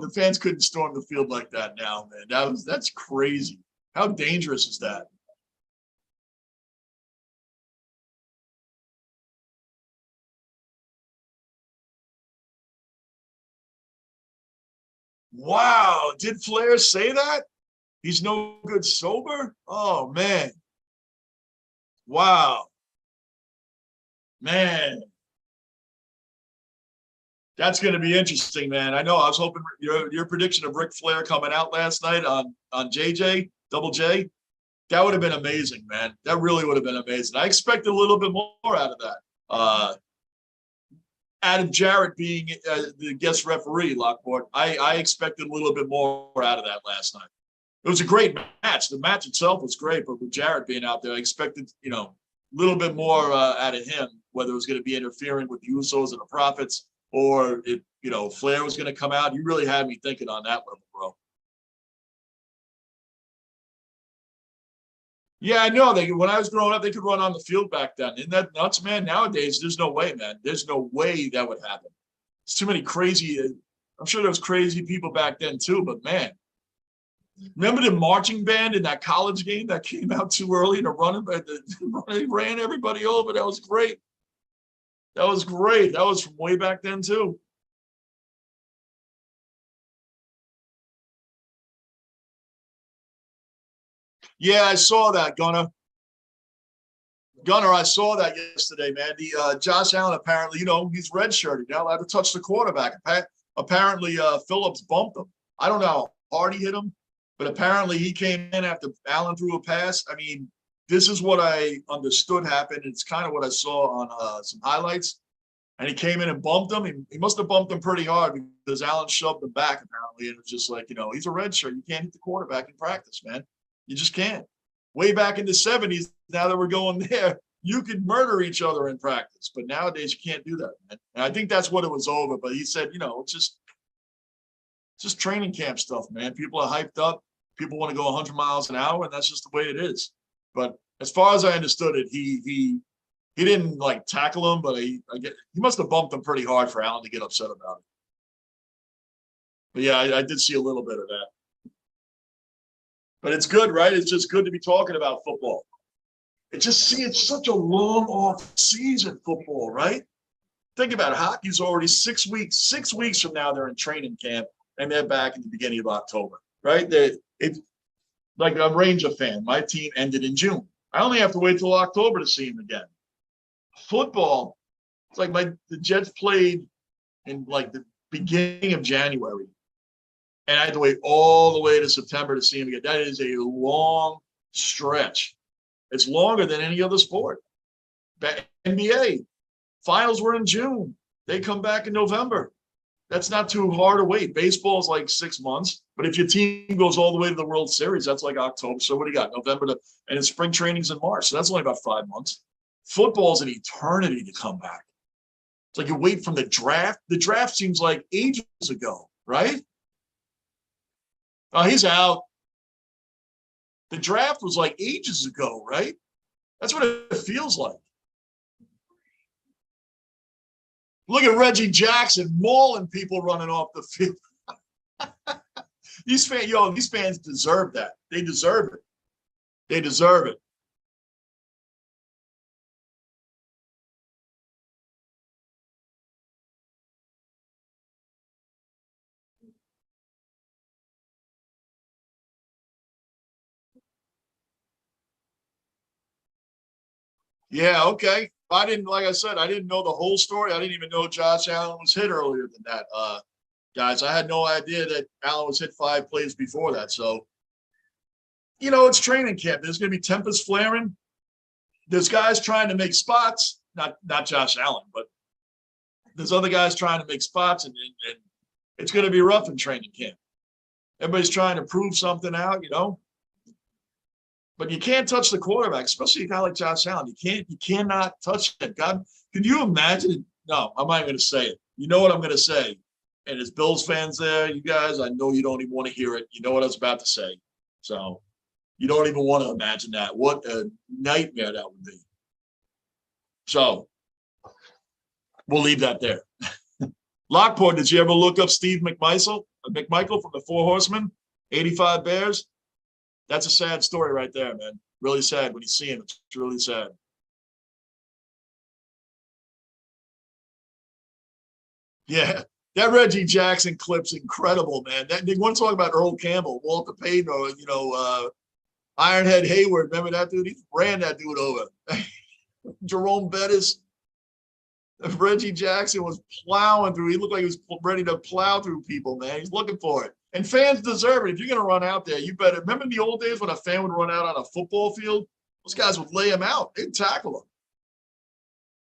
The fans couldn't storm the field like that now, man. That's crazy. How dangerous is that? Wow, did Flair say that? He's no good sober? Oh man. Wow. Man. That's going to be interesting, man. I know I was hoping your prediction of Ric Flair coming out last night on JJ, Double J, that would have been amazing, man. That really would have been amazing. I expected a little bit more out of that. Adam Jarrett being the guest referee, Lockport, I expected a little bit more out of that last night. It was a great match. The match itself was great, but with Jarrett being out there, I expected, a little bit more out of him, whether it was going to be interfering with the Usos and the Prophets or if, Flair was going to come out. You really had me thinking on that level, bro. Yeah, I know. When I was growing up, they could run on the field back then. Isn't that nuts, man? Nowadays, there's no way, man. There's no way that would happen. It's too many crazy. I'm sure there was crazy people back then too, but man, remember the marching band in that college game that came out too early and they ran everybody over? That was great. That was great. That was from way back then too. Yeah, I saw that, Gunner. Gunner, I saw that yesterday, man. The Josh Allen apparently, he's redshirted. Now allowed to touch the quarterback. Apparently, Phillips bumped him. I don't know how hard he hit him, but apparently he came in after Allen threw a pass. I mean, this is what I understood happened. It's kind of what I saw on some highlights. And he came in and bumped him. He must have bumped him pretty hard because Allen shoved him back apparently. And it was just like, he's a redshirt. You can't hit the quarterback in practice, man. You just can't. Way back in the 70s, now that we're going there, you could murder each other in practice. But nowadays you can't do that, man. And I think that's what it was over. But he said, it's just training camp stuff, man. People are hyped up. People want to go 100 miles an hour, and that's just the way it is. But as far as I understood it, he didn't like tackle him, but he must have bumped him pretty hard for Allen to get upset about it. But yeah, I did see a little bit of that. But it's good, right? It's just good to be talking about football. It's such a long off season football, right? Think about it. Hockey's already 6 weeks. 6 weeks from now, they're in training camp and they're back in the beginning of October, right? It's like a Ranger fan. My team ended in June. I only have to wait till October to see him again. Football, it's like the Jets played in like the beginning of January, and I had to wait all the way to September to see him again. That is a long stretch. It's longer than any other sport. NBA finals were in June. They come back in November. That's not too hard to wait. Baseball is like 6 months, but if your team goes all the way to the World Series, that's like October. So what do you got? And spring training's in March. So that's only about 5 months. Football's an eternity to come back. It's like you wait from the draft. The draft seems like ages ago, right? Oh, he's out. The draft was like ages ago, right? That's what it feels like. Look at Reggie Jackson mauling people running off the field. These fans deserve that. They deserve it. They deserve it. Yeah, okay. I didn't, like I said, I didn't know the whole story. I didn't even know Josh Allen was hit earlier than that. Guys, I had no idea that Allen was hit 5 plays before that. So, it's training camp. There's going to be tempers flaring. There's guys trying to make spots. Not Josh Allen, but there's other guys trying to make spots, and it's going to be rough in training camp. Everybody's trying to prove something out, But you can't touch the quarterback, especially a guy like Josh Allen. You cannot touch it. God, can you imagine? No, I'm not going to say it. You know what I'm going to say. And as Bills fans there, you guys, I know you don't even want to hear it. You know what I was about to say. So you don't even want to imagine that. What a nightmare that would be. So we'll leave that there. Lockport, did you ever look up Steve McMichael from the Four Horsemen, 85 Bears? That's a sad story right there, man. Really sad when you see him. It's really sad. Yeah, that Reggie Jackson clip's incredible, man. They want to talk about Earl Campbell, Walter Payton, or Ironhead Hayward. Remember that dude? He ran that dude over. Jerome Bettis. Reggie Jackson was plowing through. He looked like he was ready to plow through people, man. He's looking for it. And fans deserve it. If you're going to run out there, you better. Remember in the old days when a fan would run out on a football field? Those guys would lay him out. They'd tackle him.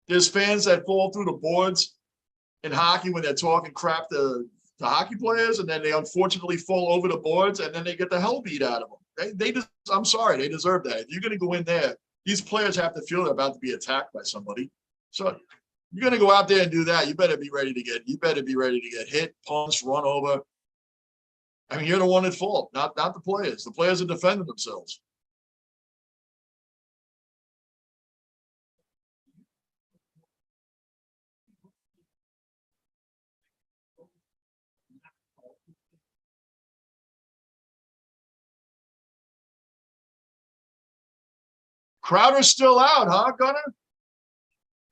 There's fans that fall through the boards in hockey when they're talking crap to hockey players, and then they unfortunately fall over the boards, and then they get the hell beat out of them. I'm sorry, they deserve that. If you're going to go in there, these players have to feel they're about to be attacked by somebody. So you're going to go out there and do that. You better be ready to get hit, punched, run over. I mean, you're the one at fault, not the players. The players are defending themselves. Crowder's still out, huh, Gunner?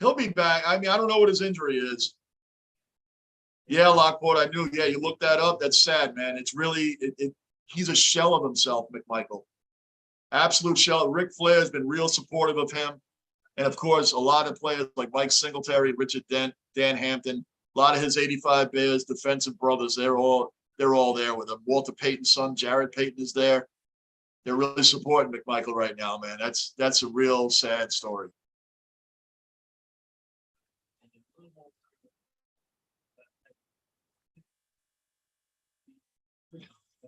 He'll be back. I mean, I don't know what his injury is. Yeah, Lockport, I knew. Yeah, you looked that up. That's sad, man. It's really he's a shell of himself, McMichael. Absolute shell. Ric Flair has been real supportive of him. And of course, a lot of players like Mike Singletary, Richard Dent, Dan Hampton, a lot of his 85 Bears defensive brothers, they're all there with him. Walter Payton's son, Jared Payton, is there. They're really supporting McMichael right now, man. That's a real sad story.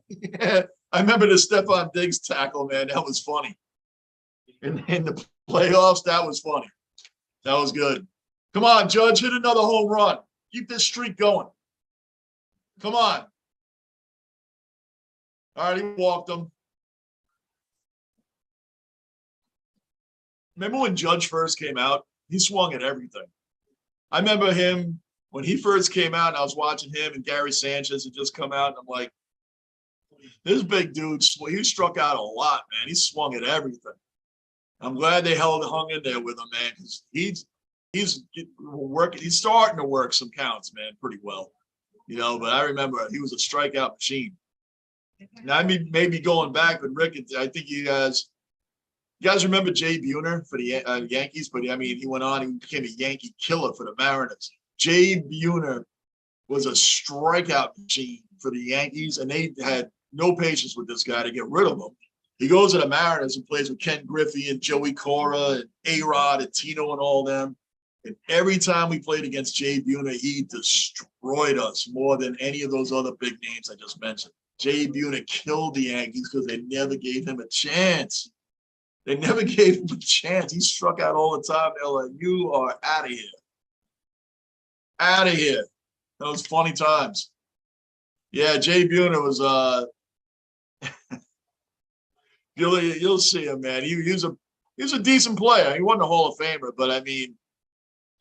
Yeah, I remember the Stephon Diggs tackle, man. That was funny. In the playoffs, that was funny. That was good. Come on, Judge, hit another home run. Keep this streak going. Come on. All right, he walked him. Remember when Judge first came out? He swung at everything. I remember him when he first came out, and I was watching him and Gary Sanchez had just come out, and I'm like, this big dude, he struck out a lot, man. He swung at everything. I'm glad they hung in there with him, man, because he's working. He's starting to work some counts, man, pretty well. But I remember he was a strikeout machine. Now, I mean, maybe going back with Rick, I think you guys remember Jay Buhner for the Yankees, but I mean, he went on, he became a Yankee killer for the Mariners. Jay Buhner was a strikeout machine for the Yankees, and they had no patience with this guy to get rid of him. He goes to the Mariners and plays with Ken Griffey and Joey Cora and A-Rod and Tino and all them. And every time we played against Jay Buhner, he destroyed us more than any of those other big names I just mentioned. Jay Buhner killed the Yankees because they never gave him a chance. They never gave him a chance. He struck out all the time. They're like, you are out of here. Out of here. Those funny times. Yeah, Jay Buhner was you'll see him, man. He was a decent player. He wasn't a Hall of Famer, but I mean,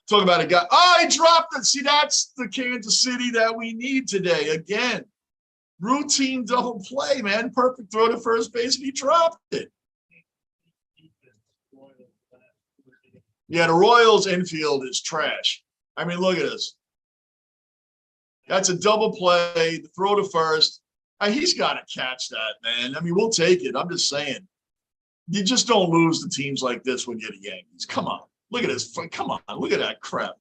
talk about a guy. Oh, he dropped it. See, that's the Kansas City that we need today. Again, routine double play, man. Perfect throw to first base, and he dropped it. Yeah, the Royals infield is trash. I mean, look at this. That's a double play, the throw to first. He's got to catch that, man. I mean, we'll take it. I'm just saying. You just don't lose to teams like this when you're the Yankees. Come on. Look at this. Come on. Look at that crap.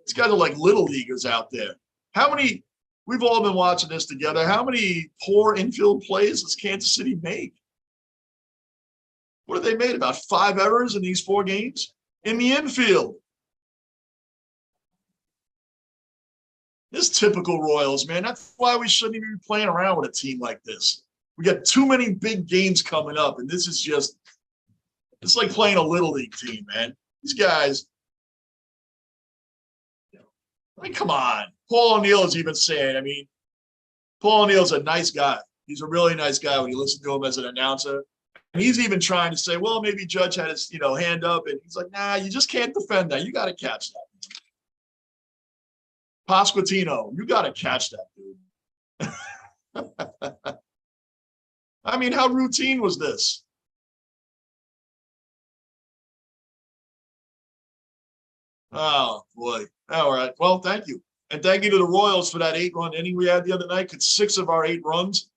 These guys are like little leaguers out there. How many, we've all been watching this together. How many poor infield plays does Kansas City make? What have they made? About 5 errors in these 4 games in the infield. This typical Royals, man. That's why we shouldn't even be playing around with a team like this. We got too many big games coming up, and this is just, it's like playing a little league team, man. These guys, I mean, come on. Paul O'Neill is even saying, I mean, Paul O'Neill's a nice guy. He's a really nice guy when you listen to him as an announcer. And he's even trying to say, well, maybe Judge had his, hand up. And he's like, nah, you just can't defend that. You got to catch that. Pasquantino, you got to catch that, dude. I mean, how routine was this? Oh, boy. All right. Well, thank you. And thank you to the Royals for that 8-run inning we had the other night. Because 6 of our 8 runs,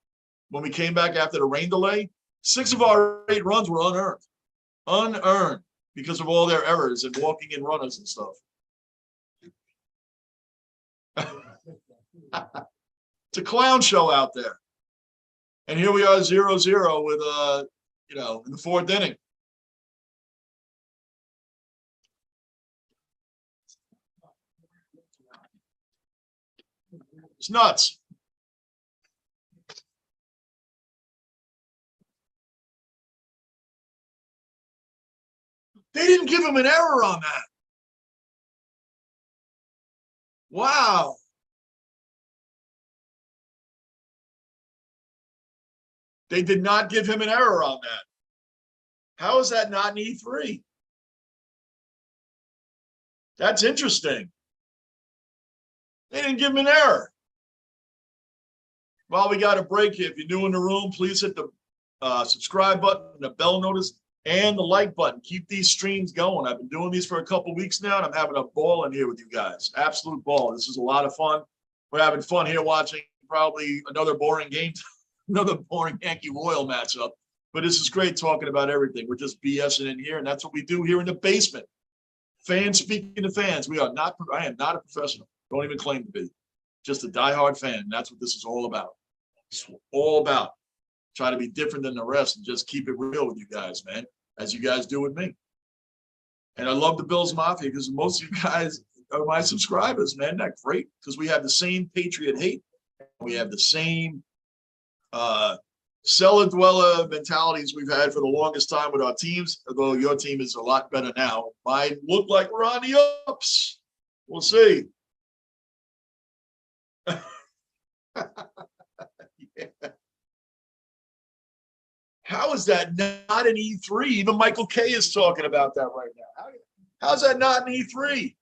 when we came back after the rain delay, 6 of our 8 runs were unearned. Unearned because of all their errors and walking in runners and stuff. It's a clown show out there. And here we are 0-0 with, in the 4th inning. It's nuts. They didn't give him an error on that. Wow. They did not give him an error on that. How is that not an E3? That's interesting. They didn't give him an error. Well, we got a break here. If you're new in the room, please hit the subscribe button, the bell notice, and the like button. Keep these streams going. I've been doing these for a couple weeks now, and I'm having a ball in here with you guys. Absolute ball. This is a lot of fun. We're having fun here watching probably another boring game, another boring Yankee Royal matchup. But this is great talking about everything. We're just BSing in here, and that's what we do here in the basement. Fans speaking to fans. I am not a professional. Don't even claim to be. Just a diehard fan. That's what this is all about. It's all about. Try to be different than the rest and just keep it real with you guys, man, as you guys do with me. And I love the Bills Mafia because most of you guys are my subscribers, man. That's great because we have the same Patriot hate. We have the same cellar dweller mentalities we've had for the longest time with our teams, although your team is a lot better now. Mine look like we're on the ups. We'll see. Yeah. How is that not an E3? Even Michael K is talking about that right now. How's that not an E3?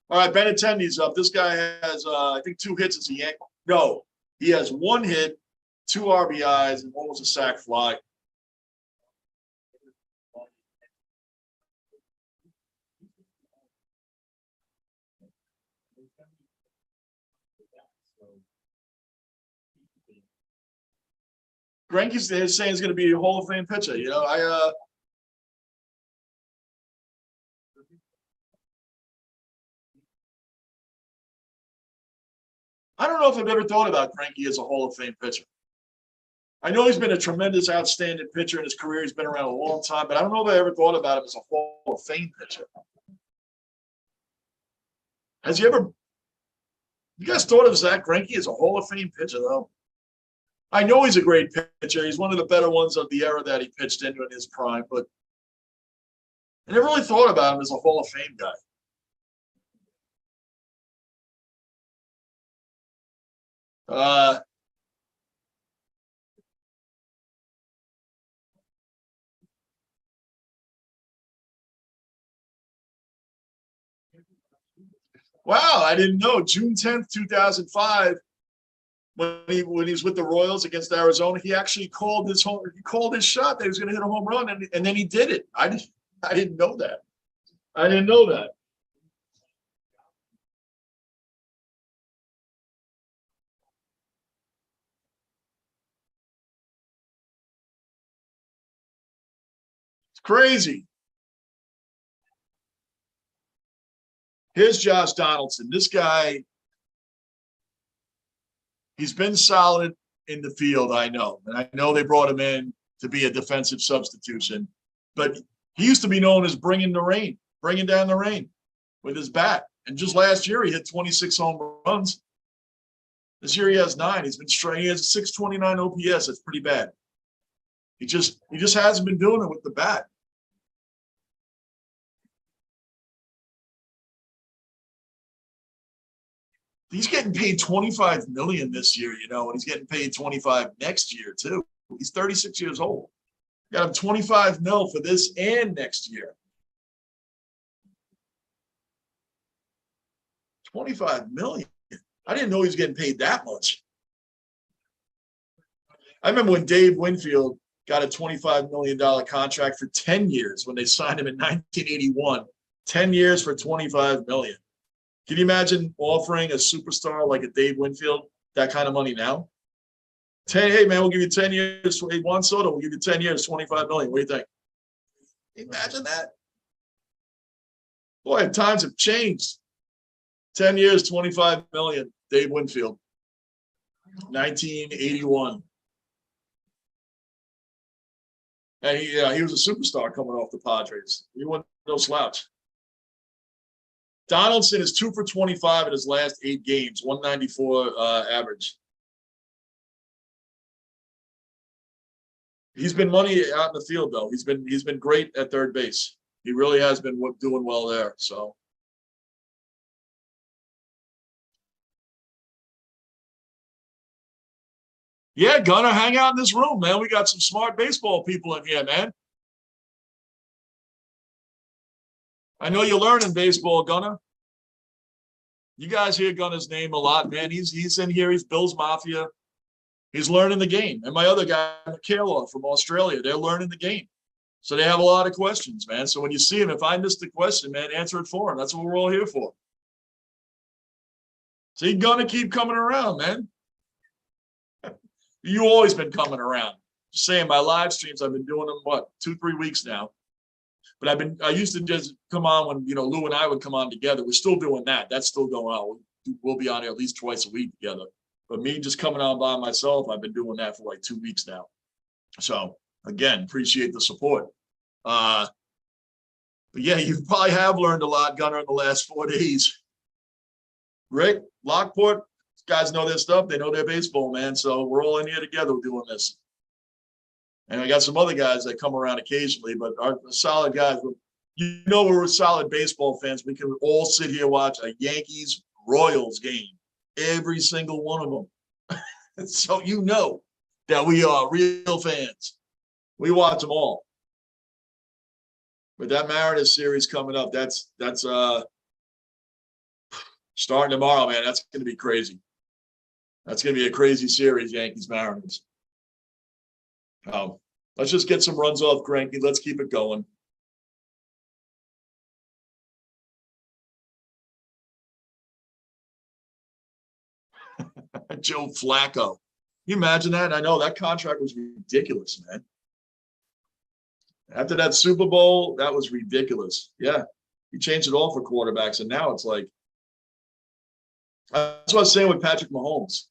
All right, Benintendi's up. This guy has, I think, 2 hits as a Yankee. No, he has 1 hit, 2 RBIs, and 1 was a sac fly. Greinke's saying he's going to be a Hall of Fame pitcher. I don't know if I've ever thought about Greinke as a Hall of Fame pitcher. I know he's been a tremendous, outstanding pitcher in his career. He's been around a long time, but I don't know if I ever thought about him as a Hall of Fame pitcher. You guys thought of Zach Greinke as a Hall of Fame pitcher, though? I know he's a great pitcher. He's one of the better ones of the era that he pitched into in his prime, but I never really thought about him as a Hall of Fame guy. Wow, I didn't know. June 10th, 2005, when he was with the Royals against Arizona, he actually called his shot that he was going to hit a home run, and then he did it. I didn't know that. I didn't know that. It's crazy. Here's Josh Donaldson. This guy, he's been solid in the field, I know. And I know they brought him in to be a defensive substitution. But he used to be known as bringing down the rain with his bat. And just last year, he hit 26 home runs. This year, he has 9. He's been straight. He has a 629 OPS. That's pretty bad. He just hasn't been doing it with the bat. He's getting paid $25 million this year, you know, and he's getting paid $25 next year too. He's 36 years old. Got him $25 million for this and next year. $25 million. I didn't know he was getting paid that much. I remember when Dave Winfield got a $25 million contract for 10 years when they signed him in 1981. 10 years for $25 million. Can you imagine offering a superstar like a Dave Winfield that kind of money now? Hey, man, we'll give you 10 years. Juan Soto, we'll give you 10 years, $25 million. What do you think? Imagine that. Boy, times have changed. 10 years, $25 million. Dave Winfield, 1981. And he was a superstar coming off the Padres. He wasn't no slouch. Donaldson is 2 for 25 in his last 8 games, 194 average. He's been money out in the field, though. He's been great at third base. He really has been doing well there. So, yeah, Gunner, hang out in this room, man. We got some smart baseball people in here, man. I know you're learning baseball, Gunner. You guys hear Gunner's name a lot, man. He's in here. He's Bill's Mafia. He's learning the game. And my other guy, Mikhailov from Australia, they're learning the game. So they have a lot of questions, man. So when you see him, if I missed the question, man, answer it for him. That's what we're all here for. So you're going to keep coming around, man. You've always been coming around. Just saying, my live streams, I've been doing them, 2-3 weeks now. But I used to just come on when, Lou and I would come on together. We're still doing that. That's still going on. We'll be on here at least twice a week together. But me just coming on by myself, I've been doing that for like 2 weeks now. So, again, appreciate the support. But, yeah, you probably have learned a lot, Gunner, in the last 4 days. Rick, Lockport, guys know their stuff. They know their baseball, man. So we're all in here together doing this. And I got some other guys that come around occasionally, but our solid guys. We're solid baseball fans. We can all sit here watch a Yankees-Royals game, every single one of them. So that we are real fans. We watch them all. But that Mariners series coming up, that's starting tomorrow, man. That's going to be crazy. That's going to be a crazy series, Yankees-Mariners. Let's just get some runs off Greinke. Let's keep it going. Joe Flacco. Can you imagine that? I know that contract was ridiculous, man. After that Super Bowl, that was ridiculous. Yeah. He changed it all for quarterbacks, and now it's like that's what I was saying with Patrick Mahomes.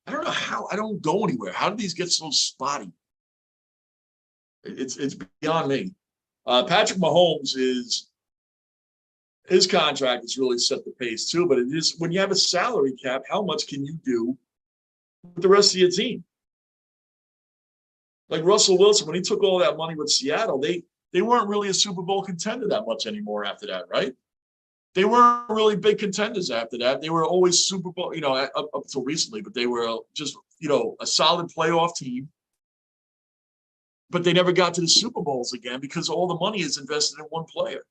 I don't know how. I don't go anywhere. How did these get so spotty? It's beyond me. Patrick Mahomes his contract has really set the pace too. But it is when you have a salary cap, how much can you do with the rest of your team? Like Russell Wilson, when he took all that money with Seattle, they weren't really a Super Bowl contender that much anymore after that, right? They weren't really big contenders after that. They were always Super Bowl, up until recently, but they were just, a solid playoff team. But they never got to the Super Bowls again because all the money is invested in one player.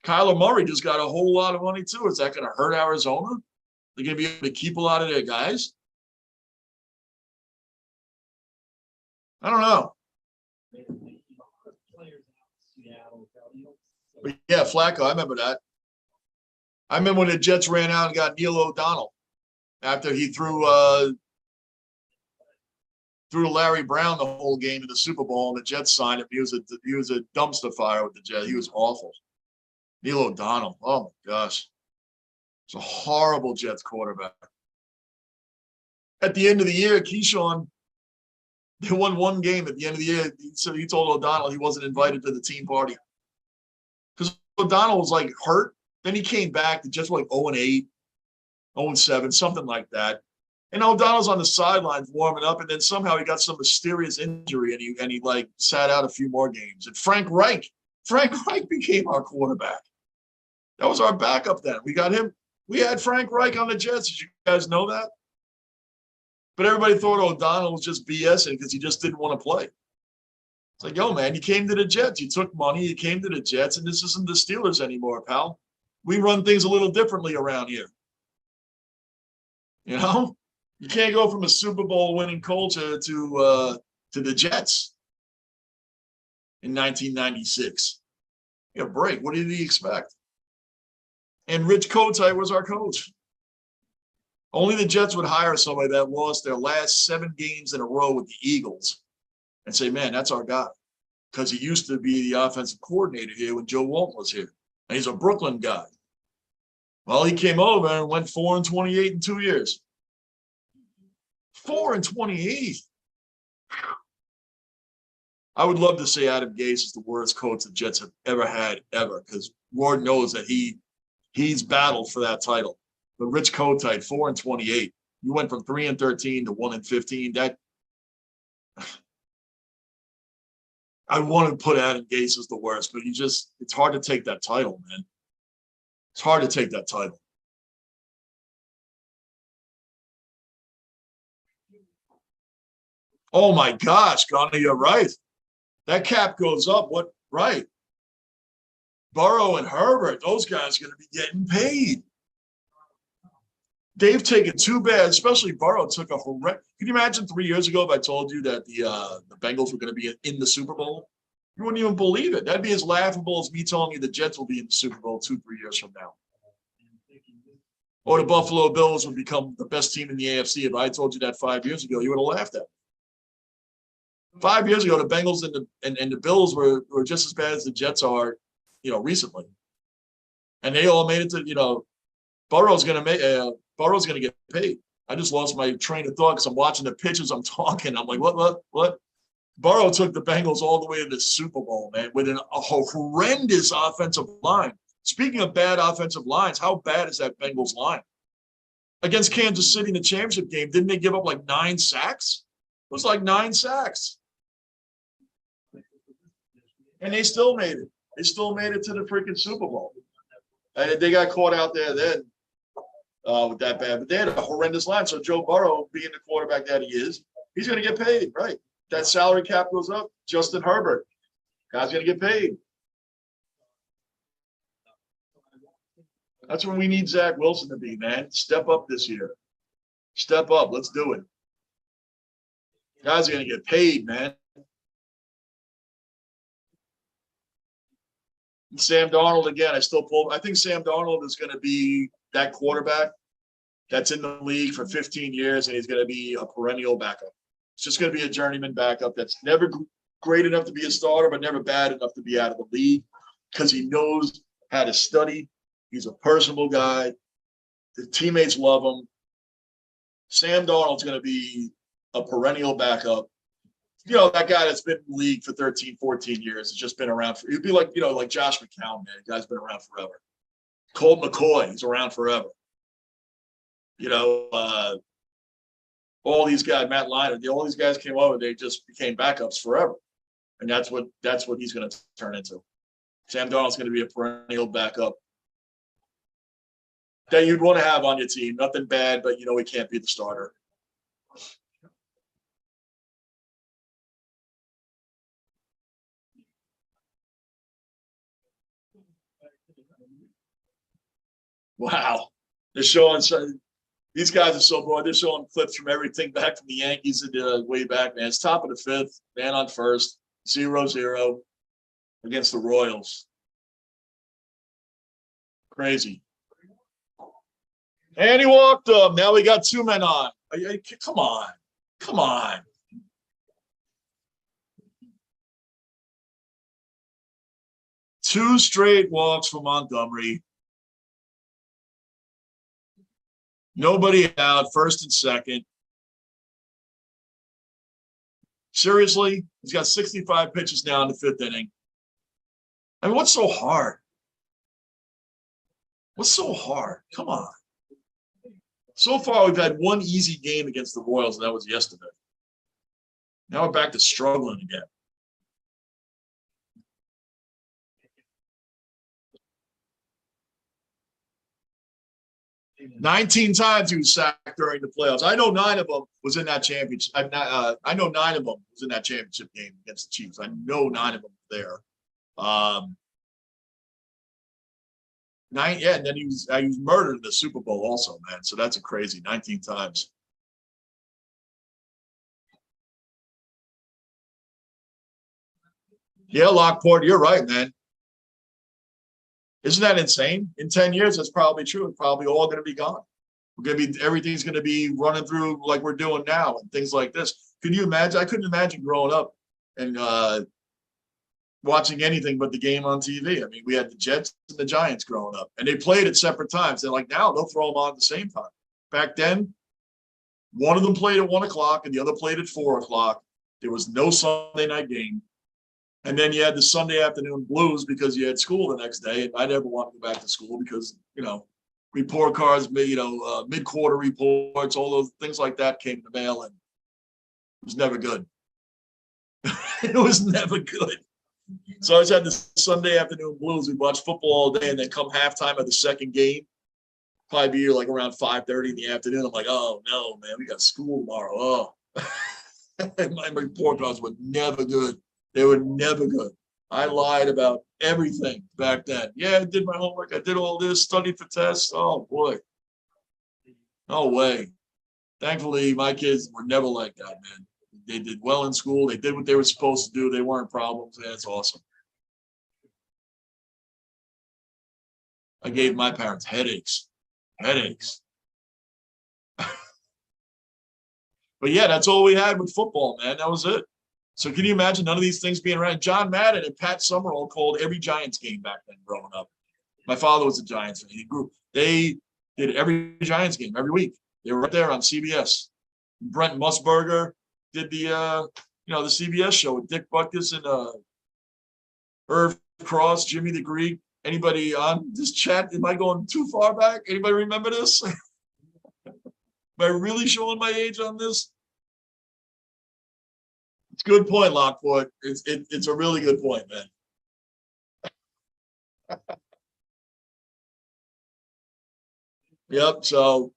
Kyler Murray just got a whole lot of money too. Is that going to hurt Arizona? They're going to be able to keep a lot of their guys? I don't know. But yeah, Flacco, I remember that. I remember when the Jets ran out and got Neil O'Donnell after he threw threw to Larry Brown the whole game in the Super Bowl, and the Jets signed him. He was a dumpster fire with the Jets. He was awful. Neil O'Donnell. Oh my gosh. It's a horrible Jets quarterback. At the end of the year, Keyshawn, they won one game at the end of the year. So he told O'Donnell he wasn't invited to the team party. Because O'Donnell was like hurt. Then he came back. The Jets were like 0-8, 0-7, something like that. And O'Donnell's on the sidelines warming up, and then somehow he got some mysterious injury, and he like sat out a few more games. And Frank Reich became our quarterback. That was our backup then. We got him. We had Frank Reich on the Jets. Did you guys know that? But everybody thought O'Donnell was just BSing because he just didn't want to play. It's like, yo, man, you came to the Jets. You took money. You came to the Jets, and this isn't the Steelers anymore, pal. We run things a little differently around here. You know? You can't go from a Super Bowl winning culture to the Jets in 1996. Yeah, break. What did he expect? And Rich Kotite was our coach. Only the Jets would hire somebody that lost their last 7 games in a row with the Eagles and say, man, that's our guy. Because he used to be the offensive coordinator here when Joe Walton was here. And he's a Brooklyn guy. Well, he came over and went 4-28 in 2 years. 4-28. I would love to say Adam Gase is the worst coach the Jets have ever had, because Lord knows that he's battled for that title. But Rich Kotite, 4-28. You went from 3-13 to 1-15. That I want to put Adam Gase as the worst, but it's hard to take that title, man. It's hard to take that title. Oh my gosh, Gunnar, you're right. That cap goes up. What? Right. Burrow and Herbert, those guys are going to be getting paid. They've taken too bad, especially Burrow took a horrendous. Can you imagine 3 years ago if I told you that the Bengals were going to be in the Super Bowl? You wouldn't even believe it. That'd be as laughable as me telling you the Jets will be in the Super Bowl 2-3 years from now. Or the Buffalo Bills would become the best team in the AFC. If I told you that 5 years ago, you would have laughed at me. 5 years ago, the Bengals and the Bills were just as bad as the Jets are, recently. And they all made it to, Burrow's going to get paid. I just lost my train of thought because I'm watching the pitches. I'm talking. I'm like, what? Burrow took the Bengals all the way to the Super Bowl, man, with a horrendous offensive line. Speaking of bad offensive lines, how bad is that Bengals line? Against Kansas City in the championship game, didn't they give up like 9 sacks? It was like 9 sacks. And they still made it. They still made it to the freaking Super Bowl. And they got caught out there then with that bad. But they had a horrendous line. So Joe Burrow, being the quarterback that he is, he's going to get paid, right? That salary cap goes up. Justin Herbert, guy's going to get paid. That's where we need Zach Wilson to be, man. Step up this year. Step up. Let's do it. Guys are going to get paid, man. And Sam Darnold, again, I think Sam Darnold is going to be that quarterback that's in the league for 15 years, and he's going to be a perennial backup. It's just going to be a journeyman backup that's never great enough to be a starter, but never bad enough to be out of the league because he knows how to study. He's a personable guy. The teammates love him. Sam Darnold's going to be a perennial backup. That guy that's been in the league for 13, 14 years has just been around. He'd be like, like Josh McCown, man. The guy's been around forever. Colt McCoy, he's around forever. All these guys, Matt Leinart, all these guys came over. They just became backups forever. And that's what he's going to turn into. Sam Darnold's going to be a perennial backup that you'd want to have on your team. Nothing bad, but he can't be the starter. Wow. They're showing these guys are so bored. They're showing clips from everything back from the Yankees and way back, man. It's top of the 5th, man on first, 0-0 against the Royals. Crazy. And he walked up. Now we got 2 men on. Come on. 2 straight walks for Montgomery. Nobody out, first and second. Seriously, he's got 65 pitches now in the 5th inning. I mean, what's so hard? What's so hard? Come on. So far, we've had one easy game against the Royals, and that was yesterday. Now we're back to struggling again. "19 times he was sacked during the playoffs. I know 9 of them was in that championship. I know 9 of them was in that championship game against the Chiefs. I know 9 of them were there. 9, yeah, and then he was murdered in the Super Bowl also, man. So that's a crazy 19 times. Yeah, Lockport, you're right, man. Isn't that insane? In 10 years, that's probably true. It's probably all going to be gone. Everything's going to be running through like we're doing now and things like this. Can you imagine? I couldn't imagine growing up and watching anything but the game on TV. I mean, we had the Jets and the Giants growing up, and they played at separate times. They're like, now they'll throw them on at the same time. Back then, one of them played at 1 o'clock and the other played at 4 o'clock. There was no Sunday night game. And then you had the Sunday afternoon blues because you had school the next day. And I never wanted to go back to school because, report cards, mid-quarter reports, all those things like that came in the mail, and it was never good. It was never good. So I just had the Sunday afternoon blues. We'd watch football all day, and then come halftime of the second game, probably be like around 5:30 in the afternoon. I'm like, oh, no, man, we got school tomorrow. Oh. My report cards were never good. They were never good. I lied about everything back then. Yeah, I did my homework. I did all this, studied for tests. Oh, boy. No way. Thankfully, my kids were never like that, man. They did well in school. They did what they were supposed to do. They weren't problems. That's awesome. I gave my parents headaches. Headaches. But, yeah, that's all we had with football, man. That was it. So can you imagine none of these things being around? John Madden and Pat Summerall called every Giants game back then growing up. My father was a Giants fan. They did every Giants game every week. They were right there on CBS. Brent Musburger did the CBS show with Dick Butkus and Irv Cross, Jimmy the Greek. Anybody on this chat? Am I going too far back? Anybody remember this? Am I really showing my age on this? It's a good point, Lockport. It's a really good point, man. Yep. So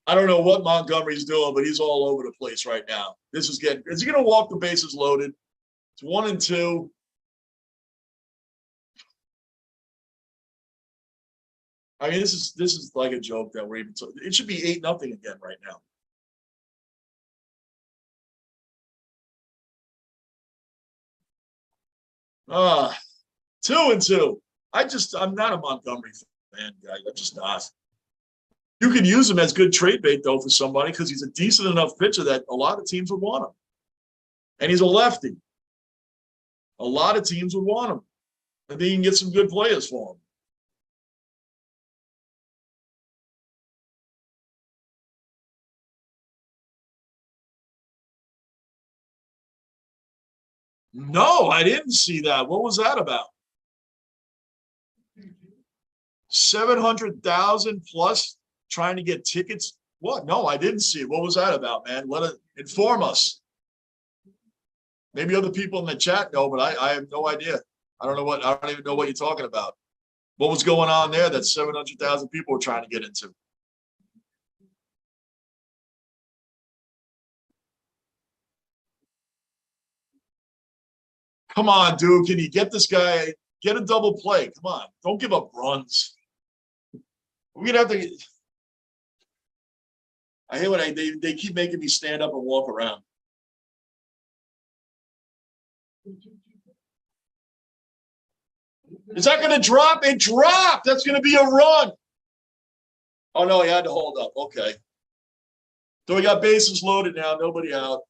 I don't know what Montgomery's doing, but he's all over the place right now. Is he going to walk the bases loaded? It's 1-2. I mean, this is like a joke that we're even. It should be 8-0 again right now. Ah, 2-2. I'm not a Montgomery fan, guy. I'm just not. You can use him as good trade bait, though, for somebody because he's a decent enough pitcher that a lot of teams would want him. And he's a lefty. A lot of teams would want him. And then you can get some good players for him. No, I didn't see that. What was that about? 700,000 plus trying to get tickets. What? No, I didn't see it. What was that about, man? Inform us. Maybe other people in the chat know, but I have no idea. I don't even know what you're talking about. What was going on there that 700,000 people were trying to get into? Come on, dude. Can you get this guy? Get a double play. Come on. Don't give up runs. We're going to have to. I hear what they keep making me stand up and walk around. Is that going to drop? It dropped. That's going to be a run. Oh, no, he had to hold up. Okay. So we got bases loaded now. Nobody out.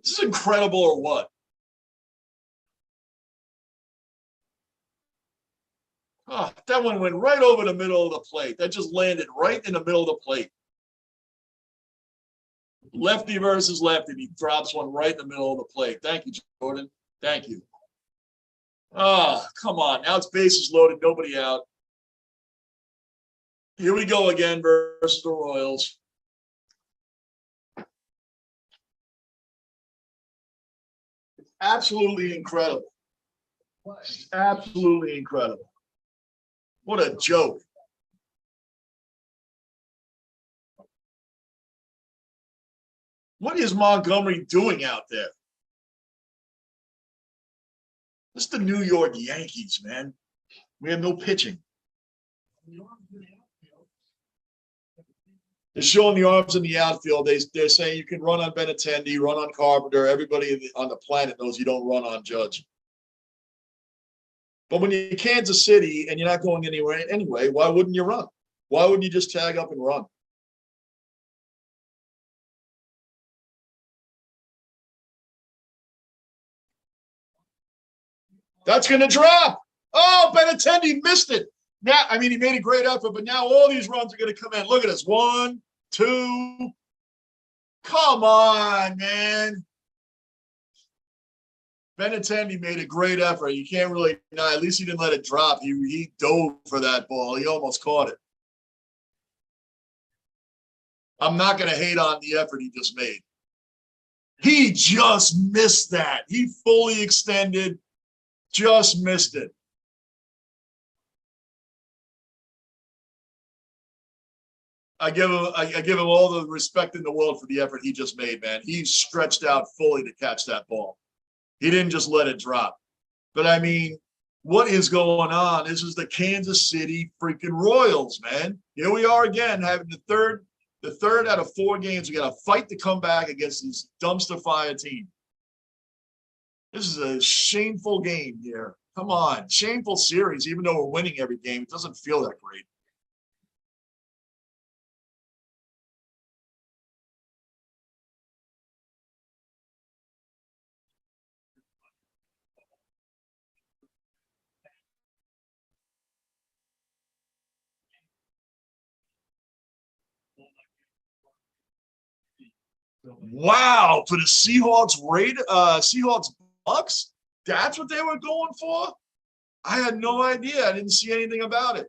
This is incredible or what? Oh, that one went right over the middle of the plate. That just landed right in the middle of the plate. Lefty versus lefty. He drops one right in the middle of the plate. Thank you, Jordan. Thank you. Oh, come on. Now it's bases loaded, nobody out. Here we go again versus the Royals. Absolutely incredible. Absolutely incredible. What a joke. What is Montgomery doing out there? This is the New York Yankees, man. We have no pitching. They're showing the arms in the outfield. They're saying you can run on Benintendi, run on Carpenter. Everybody on the planet knows you don't run on Judge. But when you're in Kansas City and you're not going anywhere anyway, why wouldn't you run? Why wouldn't you just tag up and run? That's going to drop. Oh, Benintendi missed it. Now, I mean, he made a great effort, but now all these runs are going to come in. Look at this. 1, 2. Come on, man. Benintendi made a great effort. You can't really, no, at least he didn't let it drop. He dove for that ball. He almost caught it. I'm not going to hate on the effort he just made. He just missed that. He fully extended, just missed it. I give him all the respect in the world for the effort he just made, man. He stretched out fully to catch that ball. He didn't just let it drop. But I mean, what is going on? This is the Kansas City freaking Royals, man. Here we are again, having the third out of 4 games. We got to fight to come back against this dumpster fire team. This is a shameful game here. Come on, shameful series. Even though we're winning every game, it doesn't feel that great. Wow, for the Seahawks Bucks, that's what they were going for? I had no idea. I didn't see anything about it.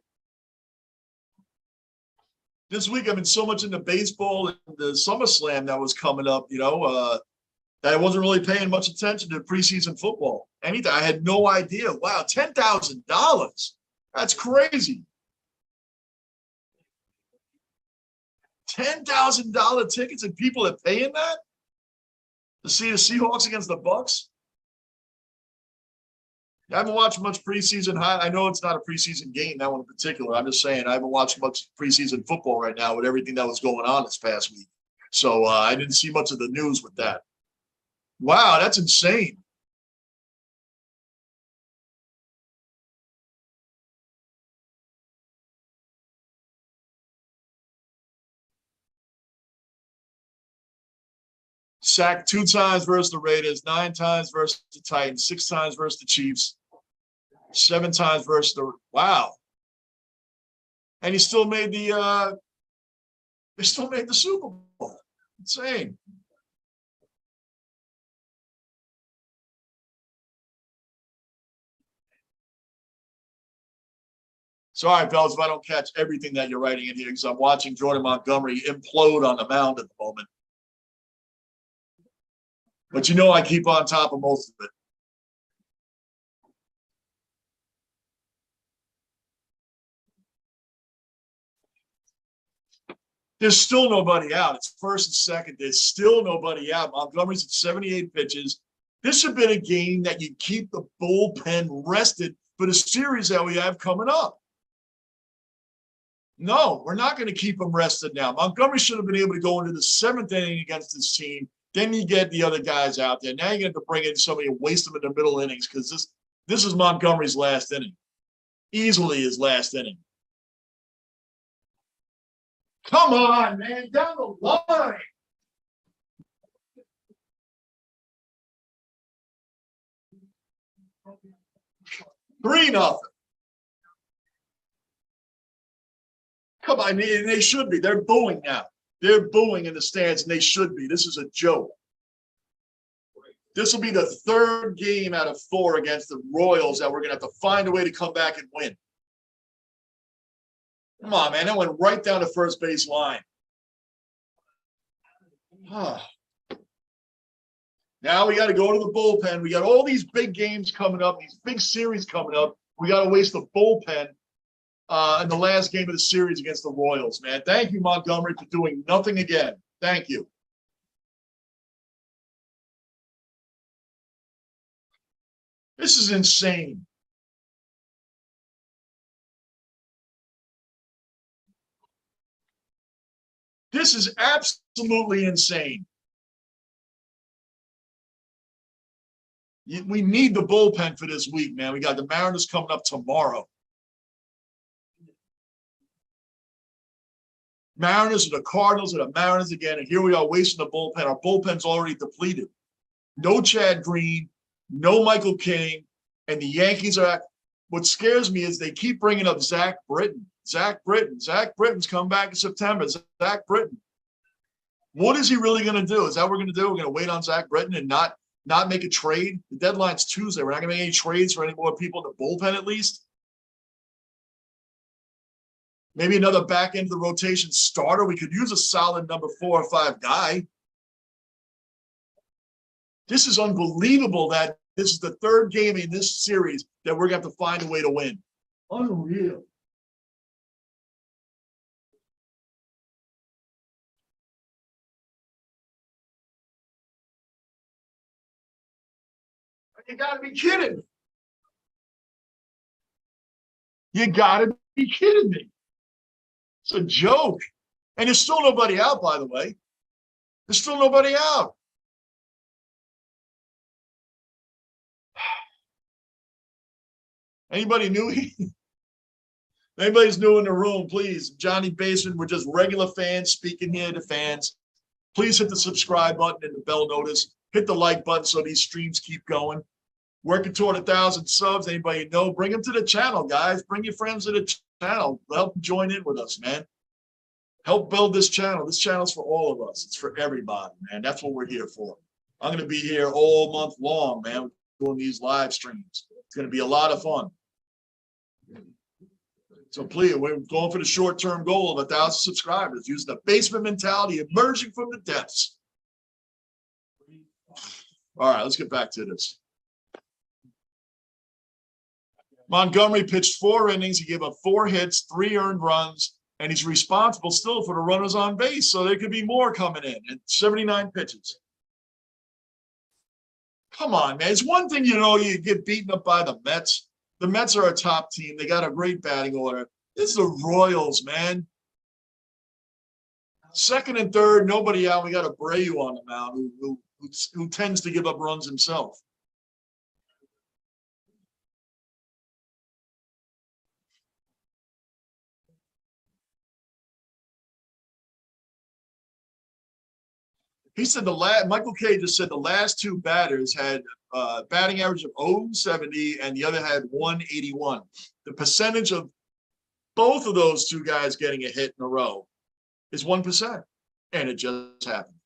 This week I've been so much into baseball and the SummerSlam that was coming up, that I wasn't really paying much attention to preseason football. Anything. I had no idea. Wow, $10,000. That's crazy. $10,000 tickets and people are paying that to see the Seahawks against the Bucks. I haven't watched much preseason. I know it's not a preseason game, that one in particular. I'm just saying I haven't watched much preseason football right now with everything that was going on this past week. So I didn't see much of the news with that. Wow, that's insane. Sacked 2 times versus the Raiders, 9 times versus the Titans, 6 times versus the Chiefs, 7 times versus the wow. And he still made the Super Bowl. Insane. Sorry, fellas, if I don't catch everything that you're writing in here because I'm watching Jordan Montgomery implode on the mound at the moment. But I keep on top of most of it. There's still nobody out. It's first and second. There's still nobody out. Montgomery's at 78 pitches. This should have been a game that you keep the bullpen rested for the series that we have coming up. No, we're not going to keep them rested now. Montgomery should have been able to go into the 7th inning against this team. Then you get the other guys out there. Now you have to bring in somebody and waste them in the middle innings because this is Montgomery's last inning. Easily his last inning. Come on, man. Down the line. 3-0. Come on, they should be. They're booing now. They're booing in the stands, and they should be. This is a joke. This will be the third game out of 4 against the Royals that we're going to have to find a way to come back and win. Come on, man. That went right down the first base line. Now we got to go to the bullpen. We got all these big games coming up, these big series coming up. We got to waste the bullpen in the last game of the series against the Royals, man. Thank you, Montgomery, for doing nothing again. Thank you. This is insane. This is absolutely insane. We need the bullpen for this week, man. We got the Mariners coming up tomorrow. Mariners are the Cardinals and the Mariners again, and here we are wasting the bullpen. Our bullpen's already depleted. No Chad Green, no Michael King, and the Yankees are. What scares me is they keep bringing up Zach Britton. Zach Britton's come back in September. Zach Britton. What is he really going to do? Is that what we're going to do? We're going to wait on Zach Britton and not make a trade? The deadline's Tuesday. We're not going to make any trades for any more people in the bullpen at least. Maybe another back end of the rotation starter. We could use a solid number 4 or 5 guy. This is unbelievable that this is the third game in this series that we're going to have to find a way to win. Unreal. You got to be kidding me. You got to be kidding me. It's a joke. And there's still nobody out, by the way. There's still nobody out. Anybody new? Anybody's new in the room, please. Johnny Basement, we're just regular fans speaking here to fans. Please hit the subscribe button and the bell notice. Hit the like button so these streams keep going. Working toward 1,000 subs. Anybody you know, bring them to the channel, guys. Bring your friends to the channel. Help them join in with us, man. Help build this channel. This channel's for all of us. It's for everybody, man. That's what we're here for. I'm going to be here all month long, man, doing these live streams. It's going to be a lot of fun. So please, we're going for the short-term goal of 1,000 subscribers, using the basement mentality, emerging from the depths. All right, let's get back to this. Montgomery pitched 4 innings. He gave up 4 hits, 3 earned runs, and he's responsible still for the runners on base. So there could be more coming in at 79 pitches. Come on, man. It's one thing, you get beaten up by the Mets. The Mets are a top team. They got a great batting order. This is the Royals, man. Second and third, nobody out. We got Abreu on the mound who tends to give up runs himself. He said Michael K just said the last 2 batters had batting average of 0.70 and the other had 181. The percentage of both of those 2 guys getting a hit in a row is 1%. And it just happened.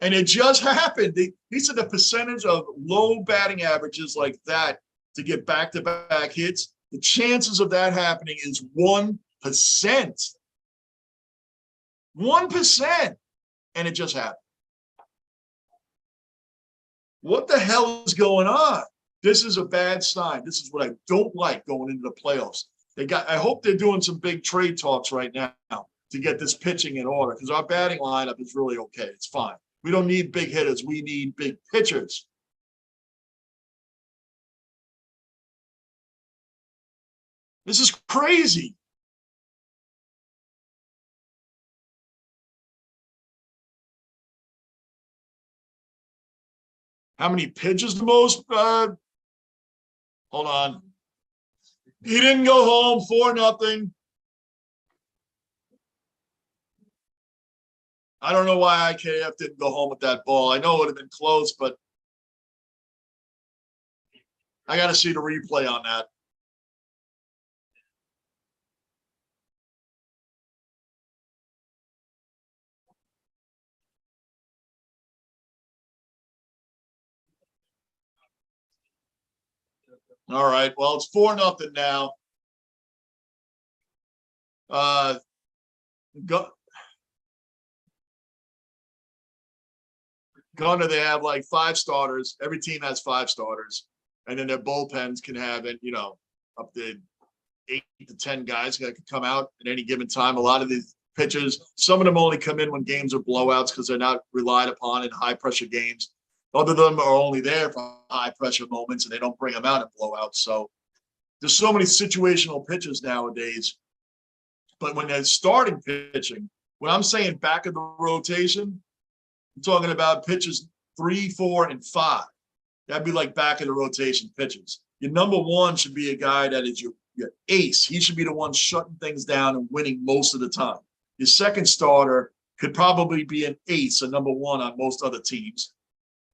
And it just happened. He said the percentage of low batting averages like that to get back-to-back hits, the chances of that happening is 1%. 1%. And it just happened. What the hell is going on? This is a bad sign. This is what I don't like going into the playoffs. I hope they're doing some big trade talks right now to get this pitching in order, because our batting lineup is really okay. It's fine. We don't need big hitters. We need big pitchers. This is crazy. How many pitches the most? Hold on. He didn't go home 4-0. I don't know why IKF didn't go home with that ball. I know it would have been close, but I got to see the replay on that. All right. Well, it's 4-0 now. Gunner, they have like 5 starters. Every team has 5 starters. And then their bullpens can have it, up to 8 to 10 guys that could come out at any given time. A lot of these pitchers, some of them only come in when games are blowouts because they're not relied upon in high pressure games. Other of them are only there for high pressure moments and they don't bring them out in blowouts. So there's so many situational pitchers nowadays. But when they're starting pitching, when I'm saying back of the rotation, I'm talking about pitches 3, 4, and 5. That'd be like back of the rotation pitches. Your number one should be a guy that is your ace. He should be the one shutting things down and winning most of the time. Your second starter could probably be an ace, a number one on most other teams.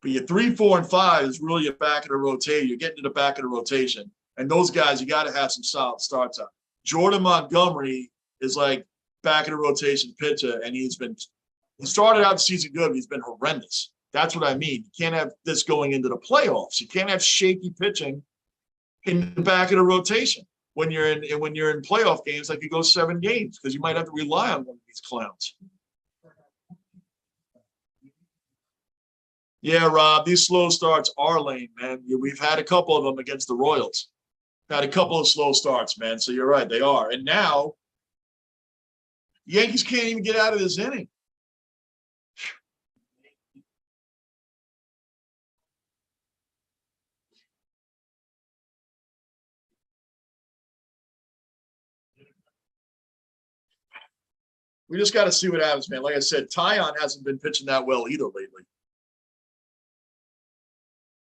But your 3, 4, and 5 is really your back of the rotation. You're getting to the back of the rotation. And those guys, you got to have some solid starts on. Jordan Montgomery is like back of the rotation pitcher, and he started out the season good, but he's been horrendous. That's what I mean. You can't have this going into the playoffs. You can't have shaky pitching in the back of the rotation when you're in playoff games, like you go 7 games, because you might have to rely on one of these clowns. Yeah, Rob, these slow starts are lame, man. We've had a couple of them against the Royals. Had a couple of slow starts, man. So you're right, they are. And now the Yankees can't even get out of this inning. We just got to see what happens, man. Like I said, Tyon hasn't been pitching that well either lately.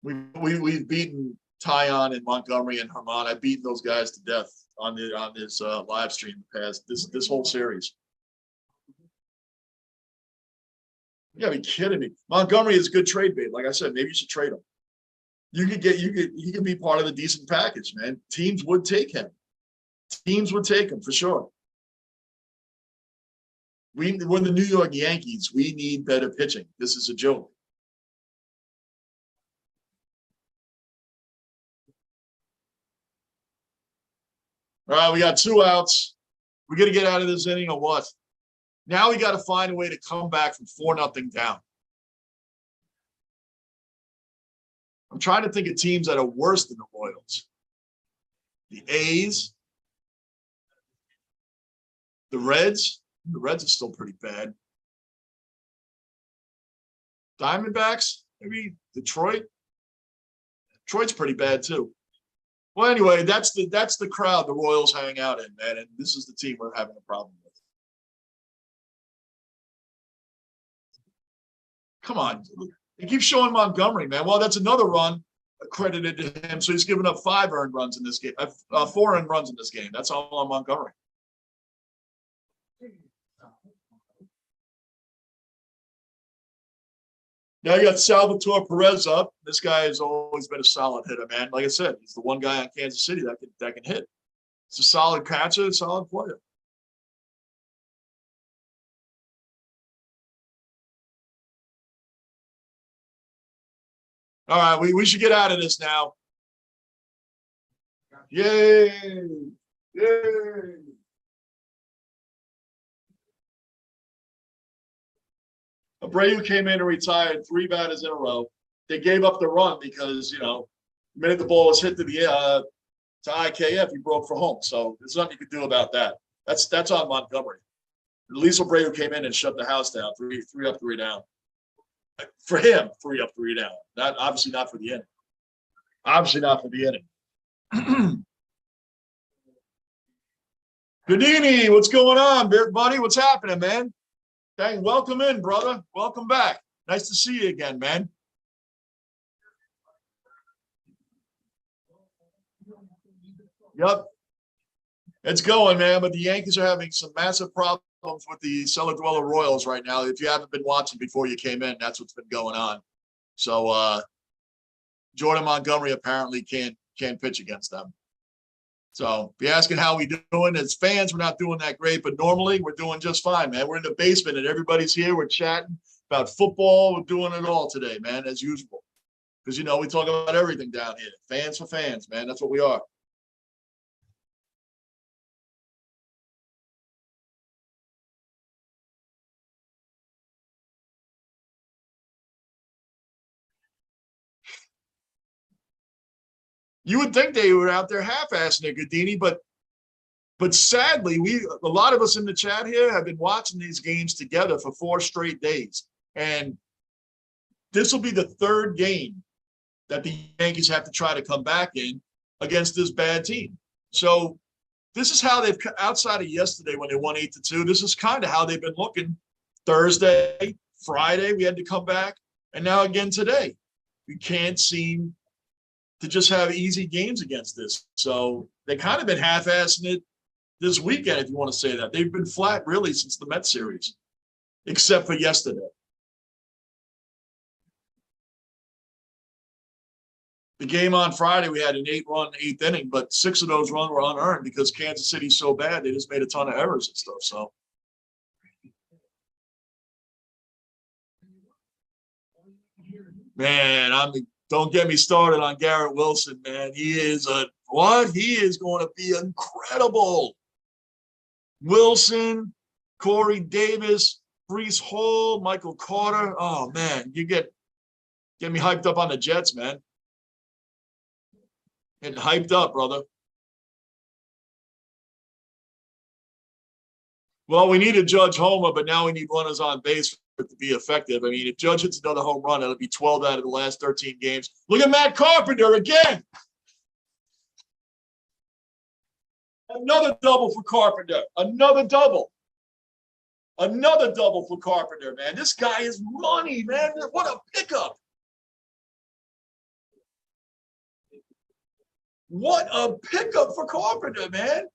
We've beaten Tyon and Montgomery and Herman. I've beaten those guys to death on this live stream past this whole series. You gotta be kidding me. Montgomery is a good trade bait. Like I said, maybe you should trade him. He could be part of the decent package, man. Teams would take him. Teams would take him for sure. We're the New York Yankees. We need better pitching. This is a joke. All right, we got 2 outs. We got to get out of this inning or what? Now we got to find a way to come back from 4-0 down. I'm trying to think of teams that are worse than the Royals. The A's. The Reds. The Reds are still pretty bad. Diamondbacks, maybe Detroit. Detroit's pretty bad too. Well, anyway, that's the crowd the Royals hang out in, man, and this is the team we're having a problem with. Come on, they keep showing Montgomery, man. Well, that's another run accredited to him, so he's given up 5 earned runs in this game, 4 earned runs in this game. That's all on Montgomery. Now you got Salvatore Perez up. This guy has always been a solid hitter, man. Like I said, he's the one guy on Kansas City that can hit. It's a solid catcher, a solid player. All right, we should get out of this now. Yay! Yay! Abreu came in and retired 3 batters in a row. They gave up the run because, the minute the ball was hit to IKF, he broke for home. So there's nothing you could do about that. That's on Montgomery. At least Abreu came in and shut the house down, 3 up, 3 down. For him, 3 up, 3 down. Obviously not for the inning. Obviously not for the inning. Godini, what's going on, buddy? What's happening, man? Dang, welcome in, brother. Welcome back. Nice to see you again, man. Yep. It's going, man, but the Yankees are having some massive problems with the cellar dweller Royals right now. If you haven't been watching before you came in, that's what's been going on. So Jordan Montgomery apparently can't can't pitch against them. So be asking how we doing. As fans, we're not doing that great, but normally we're doing just fine, man. We're in the basement and everybody's here. We're chatting about football. We're doing it all today, man, as usual. Because, you know, we talk about everything down here. Fans for fans, man. That's what we are. You would think they were out there half-assing it, Godini, but sadly, a lot of us in the chat here have been watching these games together for 4 straight days. And this will be the 3rd game that the Yankees have to try to come back in against this bad team. So this is how they've, outside of yesterday when they won 8-2, this is kind of how they've been looking. Thursday, Friday, we had to come back, and now again today. We can't seem to just have easy games against this. So they kind of been half-assing it this weekend, if you want to say that. They've been flat, really, since the Mets series, except for yesterday. The game on Friday, we had an 8-run 8th inning, but 6 of those runs were unearned because Kansas City's so bad, they just made a ton of errors and stuff. So, man, don't get me started on Garrett Wilson, man. He is going to be incredible. Wilson, Corey Davis, Brees Hall, Michael Carter. Oh, man, you get me hyped up on the Jets, man. Getting hyped up, brother. Well, we need a Judge homer, but now we need runners on base for it to be effective. I mean, if Judge hits another home run, it'll be 12 out of the last 13 games. Look at Matt Carpenter again. Another double for Carpenter. Another double. Another double for Carpenter, man. This guy is money, man. What a pickup. What a pickup for Carpenter, man.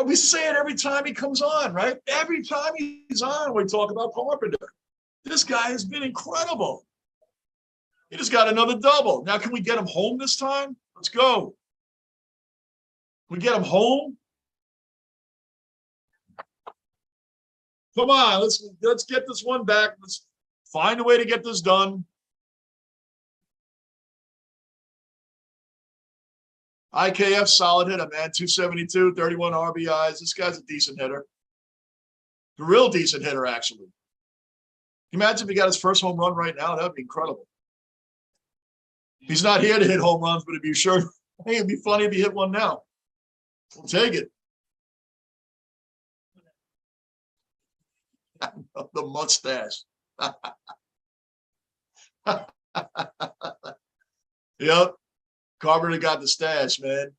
We say it every time he comes on, right? Every time he's on, we talk about Carpenter. This guy has been incredible. He just got another double. Now, can we get him home this time? Let's go. Can we get him home? Come on, let's get this one back. Let's find a way to get this done. IKF solid hitter, man. 272, 31 RBIs. This guy's a decent hitter. A real decent hitter, actually. Can you imagine if he got his first home run right now? That would be incredible. He's not here to hit home runs, but it'd be sure. I think it'd be funny if he hit one now. We'll take it. The mustache. Yep. Carpenter got the stash, man.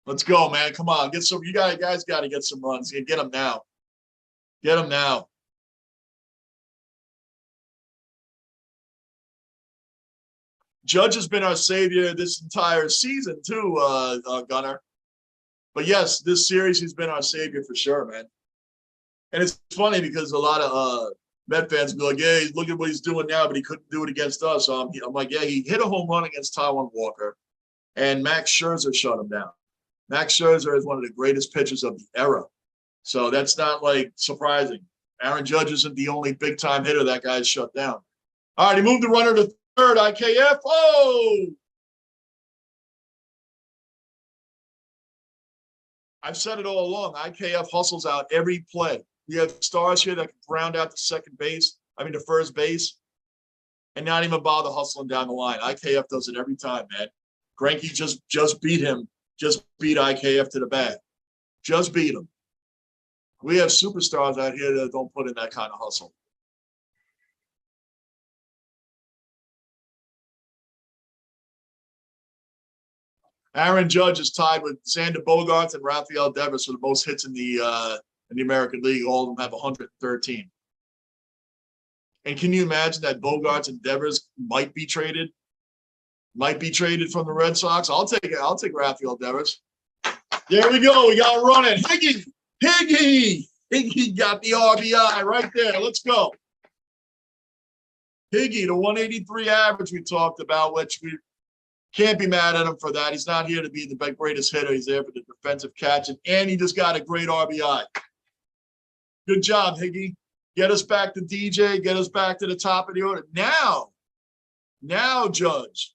Let's go, man. Come on. Get some. You guys got to get some runs. Get them now. Get them now. Judge has been our savior this entire season, too, Gunner. But yes, this series, he's been our savior for sure, man. And it's funny because a lot of Met fans be like, yeah, look at what he's doing now, but he couldn't do it against us. So I'm like, yeah, he hit a home run against Taijuan Walker, and Max Scherzer shut him down. Max Scherzer is one of the greatest pitchers of the era. So that's not, like, surprising. Aaron Judge isn't the only big-time hitter that guy's shut down. All right, he moved the runner to third, IKF. Oh! I've said it all along. IKF hustles out every play. We have stars here that can ground out to first base, and not even bother hustling down the line. IKF does it every time, man. Greinke just beat him. Just beat IKF to the bat. Just beat him. We have superstars out here that don't put in that kind of hustle. Aaron Judge is tied with Xander Bogaerts and Rafael Devers for the most hits in the American League. All of them have 113. And can you imagine that Bogaerts and Devers might be traded? Might be traded from the Red Sox. I'll take Rafael Devers. There we go. We got running. Higgy. Higgy got the RBI right there. Let's go. Higgy, the 183 average we talked about, which we can't be mad at him for that. He's not here to be the greatest hitter. He's there for the defensive catch, and he just got a great RBI. Good job, Higgy. Get us back to DJ. Get us back to the top of the order. Now, Judge.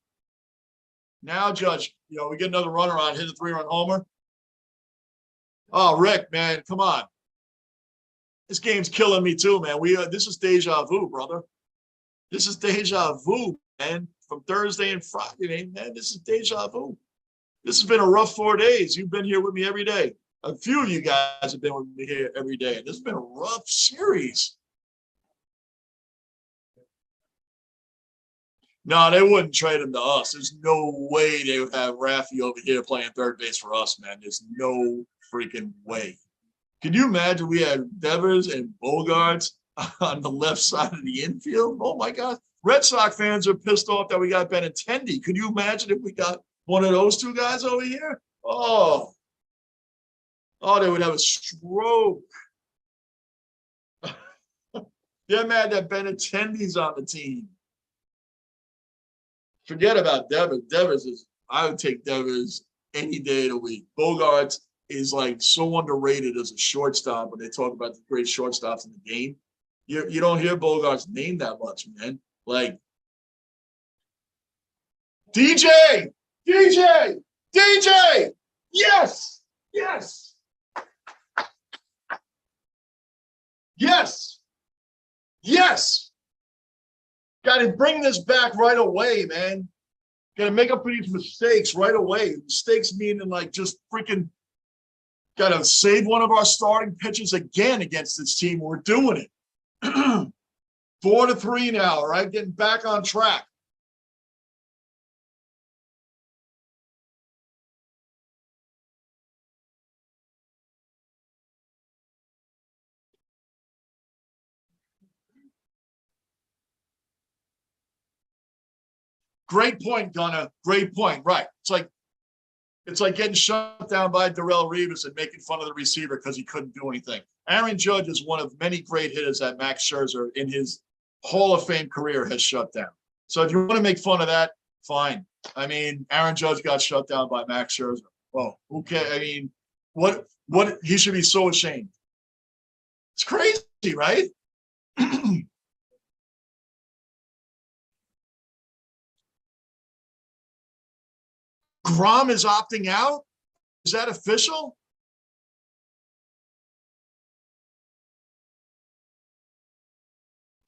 Now, Judge, we get another runner on, hit a 3-run homer. Oh, Rick, man, come on. This game's killing me too, man. This is deja vu, brother. This is deja vu, man. From Thursday and Friday, man. This is deja vu. This has been a rough 4 days. You've been here with me every day. A few of you guys have been with me here every day. This has been a rough series. No, they wouldn't trade him to us. There's no way they would have Raffy over here playing third base for us, man. There's no freaking way. Can you imagine we had Devers and Bogarts on the left side of the infield? Oh, my God. Red Sox fans are pissed off that we got Benintendi. Could you imagine if we got one of those two guys over here? Oh, they would have a stroke. They're mad that Benintendi's on the team. Forget about Devers. I would take Devers any day of the week. Bogarts is like so underrated as a shortstop when they talk about the great shortstops in the game. You don't hear Bogarts' name that much, man. Like DJ, yes. Got to bring this back right away, man. Got to make up for these mistakes right away. Mistakes meaning like just freaking got to save one of our starting pitchers again against this team. We're doing it. 4-3 now, all right? Getting back on track. Great point, Gunnar. Great point. Right. It's like getting shut down by Darrell Revis and making fun of the receiver because he couldn't do anything. Aaron Judge is one of many great hitters that Max Scherzer in his Hall of Fame career has shut down. So if you want to make fun of that, fine. I mean, Aaron Judge got shut down by Max Scherzer. Well, okay. I mean, what he should be so ashamed. It's crazy, right? Grom is opting out? Is that official?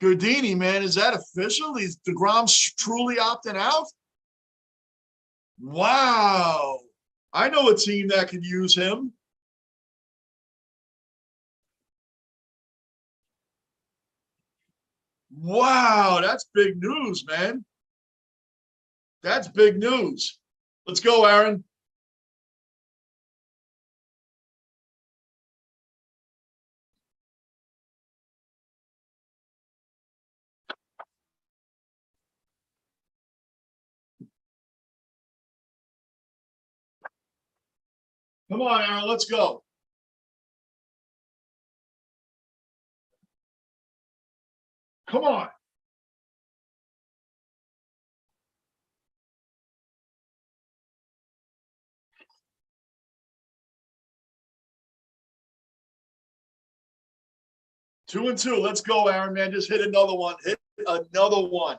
Gardini, man, is that official? DeGrom's truly opting out? Wow. I know a team that could use him. Wow, that's big news, man. That's big news. Let's go, Aaron. Come on, Aaron, let's go. Come on. Two and two. Let's go, Aaron, man. Just hit another one. Hit another one.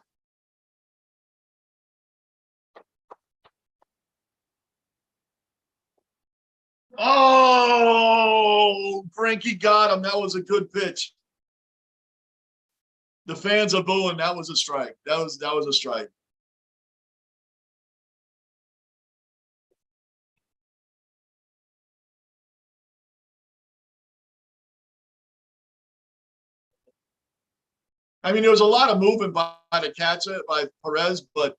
Oh, Frankie got him. That was a good pitch. The fans are booing. That was a strike. That was a strike. I mean, there was a lot of movement by the catcher, by Perez, but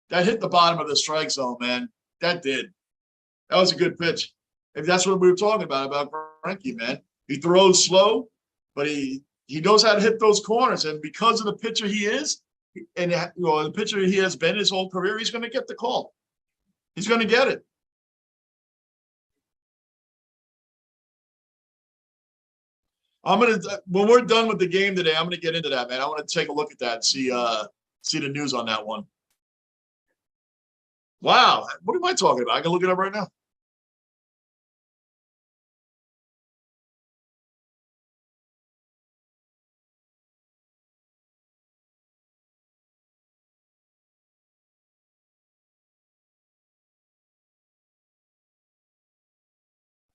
that hit the bottom of the strike zone, man. That did. That was a good pitch. And that's what we were talking about Frankie, man. He throws slow, but he knows how to hit those corners. And because of the pitcher he is, and the pitcher he has been his whole career, he's going to get the call. He's going to get it. I'm gonna when we're done with the game today, I'm gonna get into that, man. I want to take a look at that and see the news on that one. Wow, what am I talking about? I can look it up right now.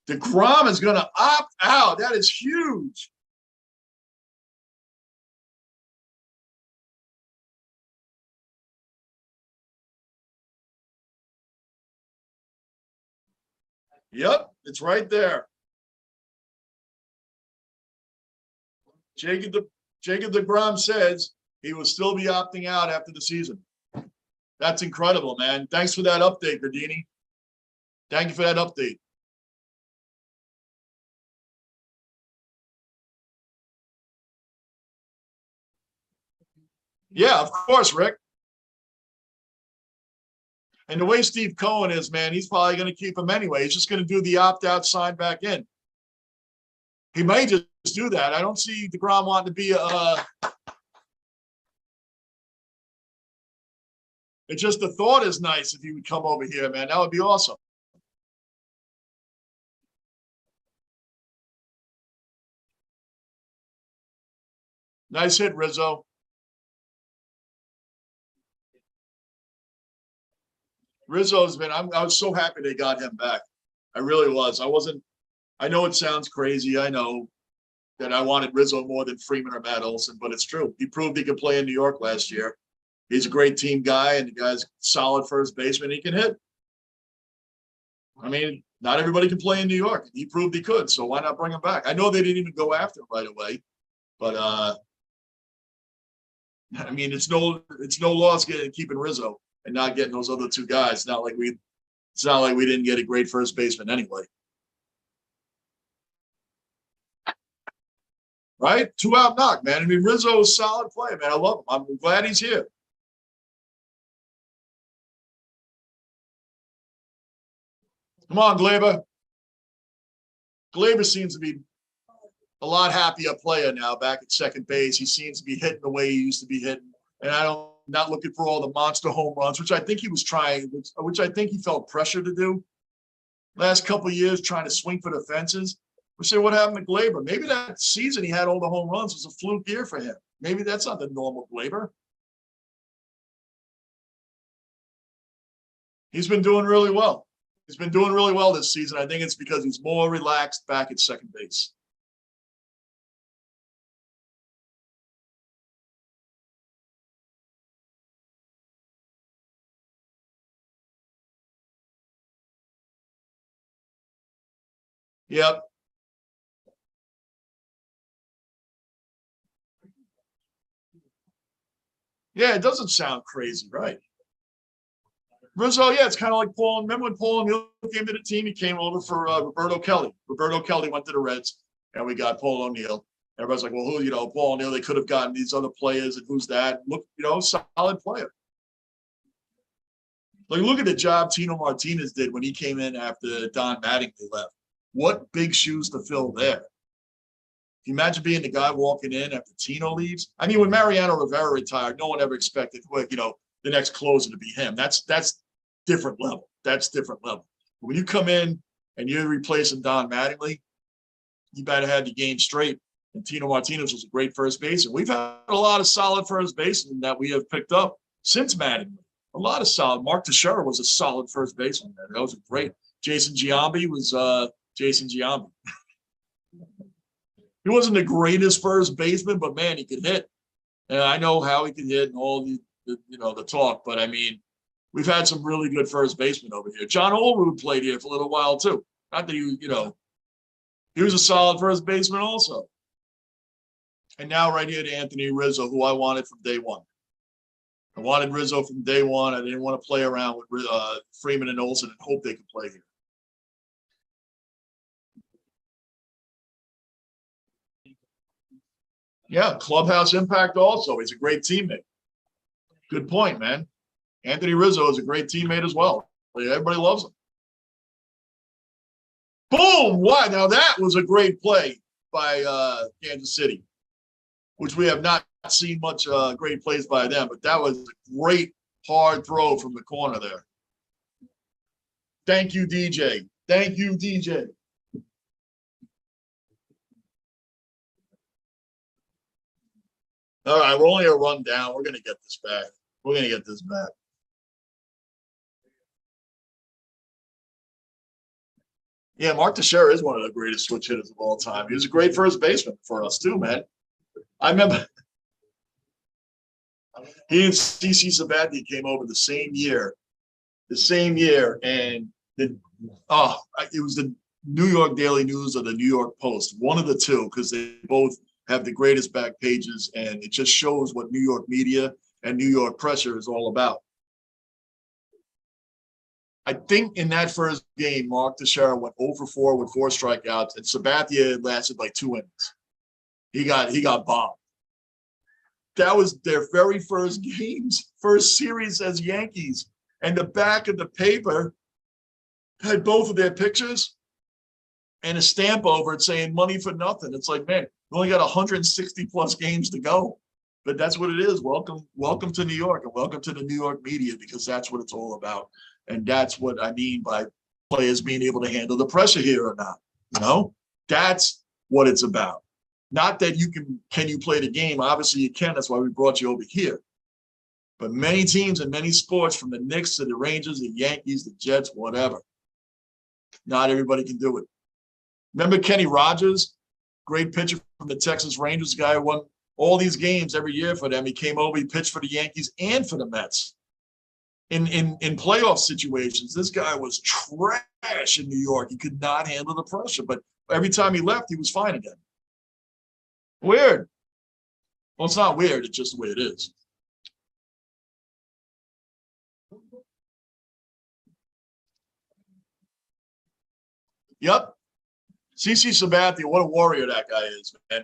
DeGrom is going to opt out. That is huge. Yep, it's right there. Jacob DeGrom says he will still be opting out after the season. That's incredible, man. Thanks for that update, Gardini. Thank you for that update. Yeah, of course, Rick. And the way Steve Cohen is, man, he's probably going to keep him anyway. He's just going to do the opt-out, sign back in. He may just do that. I don't see DeGrom wanting to be it's just the thought is nice if he would come over here, man. That would be awesome. Nice hit, Rizzo. Rizzo's been, I was so happy they got him back. I really was. I know it sounds crazy. I know that I wanted Rizzo more than Freeman or Matt Olson, but it's true. He proved he could play in New York last year. He's a great team guy, and the guy's solid first baseman. He can hit. I mean, not everybody can play in New York. He proved he could, so why not bring him back? I know they didn't even go after him right away, but I mean, it's no loss keeping Rizzo and not getting those other two guys. It's not like we didn't get a great first baseman anyway. Right? 2-out knock, man. I mean, Rizzo is a solid player, man. I love him. I'm glad he's here. Come on, Glaber. Glaber seems to be a lot happier player now back at second base. He seems to be hitting the way he used to be hitting. And not looking for all the monster home runs, which I think he was trying, which I think he felt pressure to do. Last couple of years trying to swing for the fences. We say, what happened to Glaber? Maybe that season he had all the home runs was a fluke year for him. Maybe that's not the normal Glaber. He's been doing really well. He's been doing really well this season. I think it's because he's more relaxed back at second base. Yep. Yeah, it doesn't sound crazy, right? Rizzo, yeah, it's kind of like Paul. Remember when Paul O'Neill came to the team? He came over for Roberto Kelly. Roberto Kelly went to the Reds, and we got Paul O'Neill. Everybody's like, well, who, Paul O'Neill, they could have gotten these other players, and who's that? Look, solid player. Like, look at the job Tino Martinez did when he came in after Don Mattingly left. What big shoes to fill there. Can you imagine being the guy walking in after Tino leaves? I mean, when Mariano Rivera retired, no one ever expected, the next closer to be him. That's different level. That's different level. But when you come in and you're replacing Don Mattingly, you better have the game straight. And Tino Martinez was a great first baseman. We've had a lot of solid first basemen that we have picked up since Mattingly. A lot of solid. Mark Teixeira was a solid first baseman. That was great. Jason Giambi was Jason Giambi. He wasn't the greatest first baseman, but man, he could hit. And I know how he could hit and all the talk. But I mean, we've had some really good first basemen over here. John Olerud played here for a little while too. Not that he was a solid first baseman also. And now right here to Anthony Rizzo, who I wanted from day one. I wanted Rizzo from day one. I didn't want to play around with Freeman and Olsen and hope they could play here. Yeah, clubhouse impact also. He's a great teammate. Good point, man. Anthony Rizzo is a great teammate as well. Everybody loves him. Boom! What? Now that was a great play. by Kansas City, which we have not seen much great plays by them, but that was a great hard throw from the corner there. Thank you, DJ. Thank you, DJ. All right, we're only a run down. We're going to get this back. We're going to get this back. Yeah, Mark Teixeira is one of the greatest switch hitters of all time. He was a great first baseman for us too, man. I remember he and CC Sabathia came over the same year, and it was the New York Daily News or the New York Post, one of the two, because they both have the greatest back pages, and it just shows what New York media and New York pressure is all about. I think in that first game, Mark Teixeira went 0 for 4 with 4 strikeouts, and Sabathia lasted like 2 innings. He got bombed. That was their very first series as Yankees, and the back of the paper had both of their pictures and a stamp over it saying "money for nothing." It's like, man, we only got 160 plus games to go, but that's what it is. Welcome to New York, and welcome to the New York media, because that's what it's all about. And that's what I mean by players being able to handle the pressure here or not. You know, that's what it's about. Not that can you play the game? Obviously you can. That's why we brought you over here. But many teams and many sports, from the Knicks to the Rangers, the Yankees, the Jets, whatever, not everybody can do it. Remember Kenny Rogers, great pitcher from the Texas Rangers, guy who won all these games every year for them. He came over, he pitched for the Yankees and for the Mets. In playoff situations, this guy was trash in New York. He could not handle the pressure, but every time he left, he was fine again. Weird. Well, it's not weird. It's just the way it is. Yep. CC Sabathia, what a warrior that guy is, man.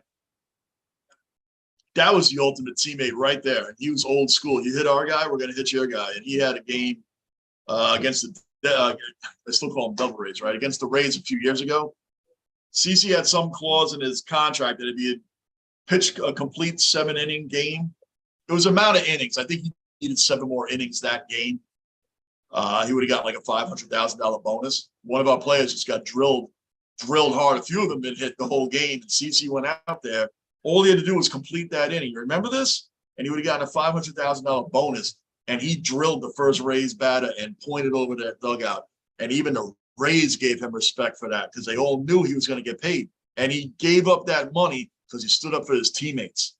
That was the ultimate teammate right there. And he was old school. You hit our guy, we're going to hit your guy. And he had a game against I still call him Double Rays, right? Against the Rays a few years ago. CC had some clause in his contract that if he had pitched a complete 7-inning game, it was amount of innings. I think he needed 7 more innings that game. He would have got like a $500,000 bonus. One of our players just got drilled hard. A few of them didn't hit the whole game. And CC went out there. All he had to do was complete that inning. You remember this? And he would have gotten a $500,000 bonus. And he drilled the first Rays batter and pointed over that dugout. And even the Rays gave him respect for that, because they all knew he was going to get paid. And he gave up that money because he stood up for his teammates.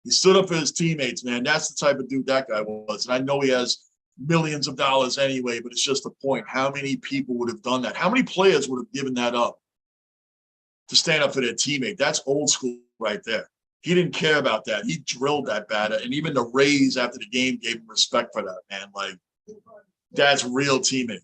He stood up for his teammates, man. That's the type of dude that guy was. And I know he has millions of dollars anyway, but it's just the point. How many people would have done that? How many players would have given that up to stand up for their teammate? That's old school right there. He didn't care about that. He drilled that batter. And even the Rays after the game gave him respect for that, man. Like, that's real teammate.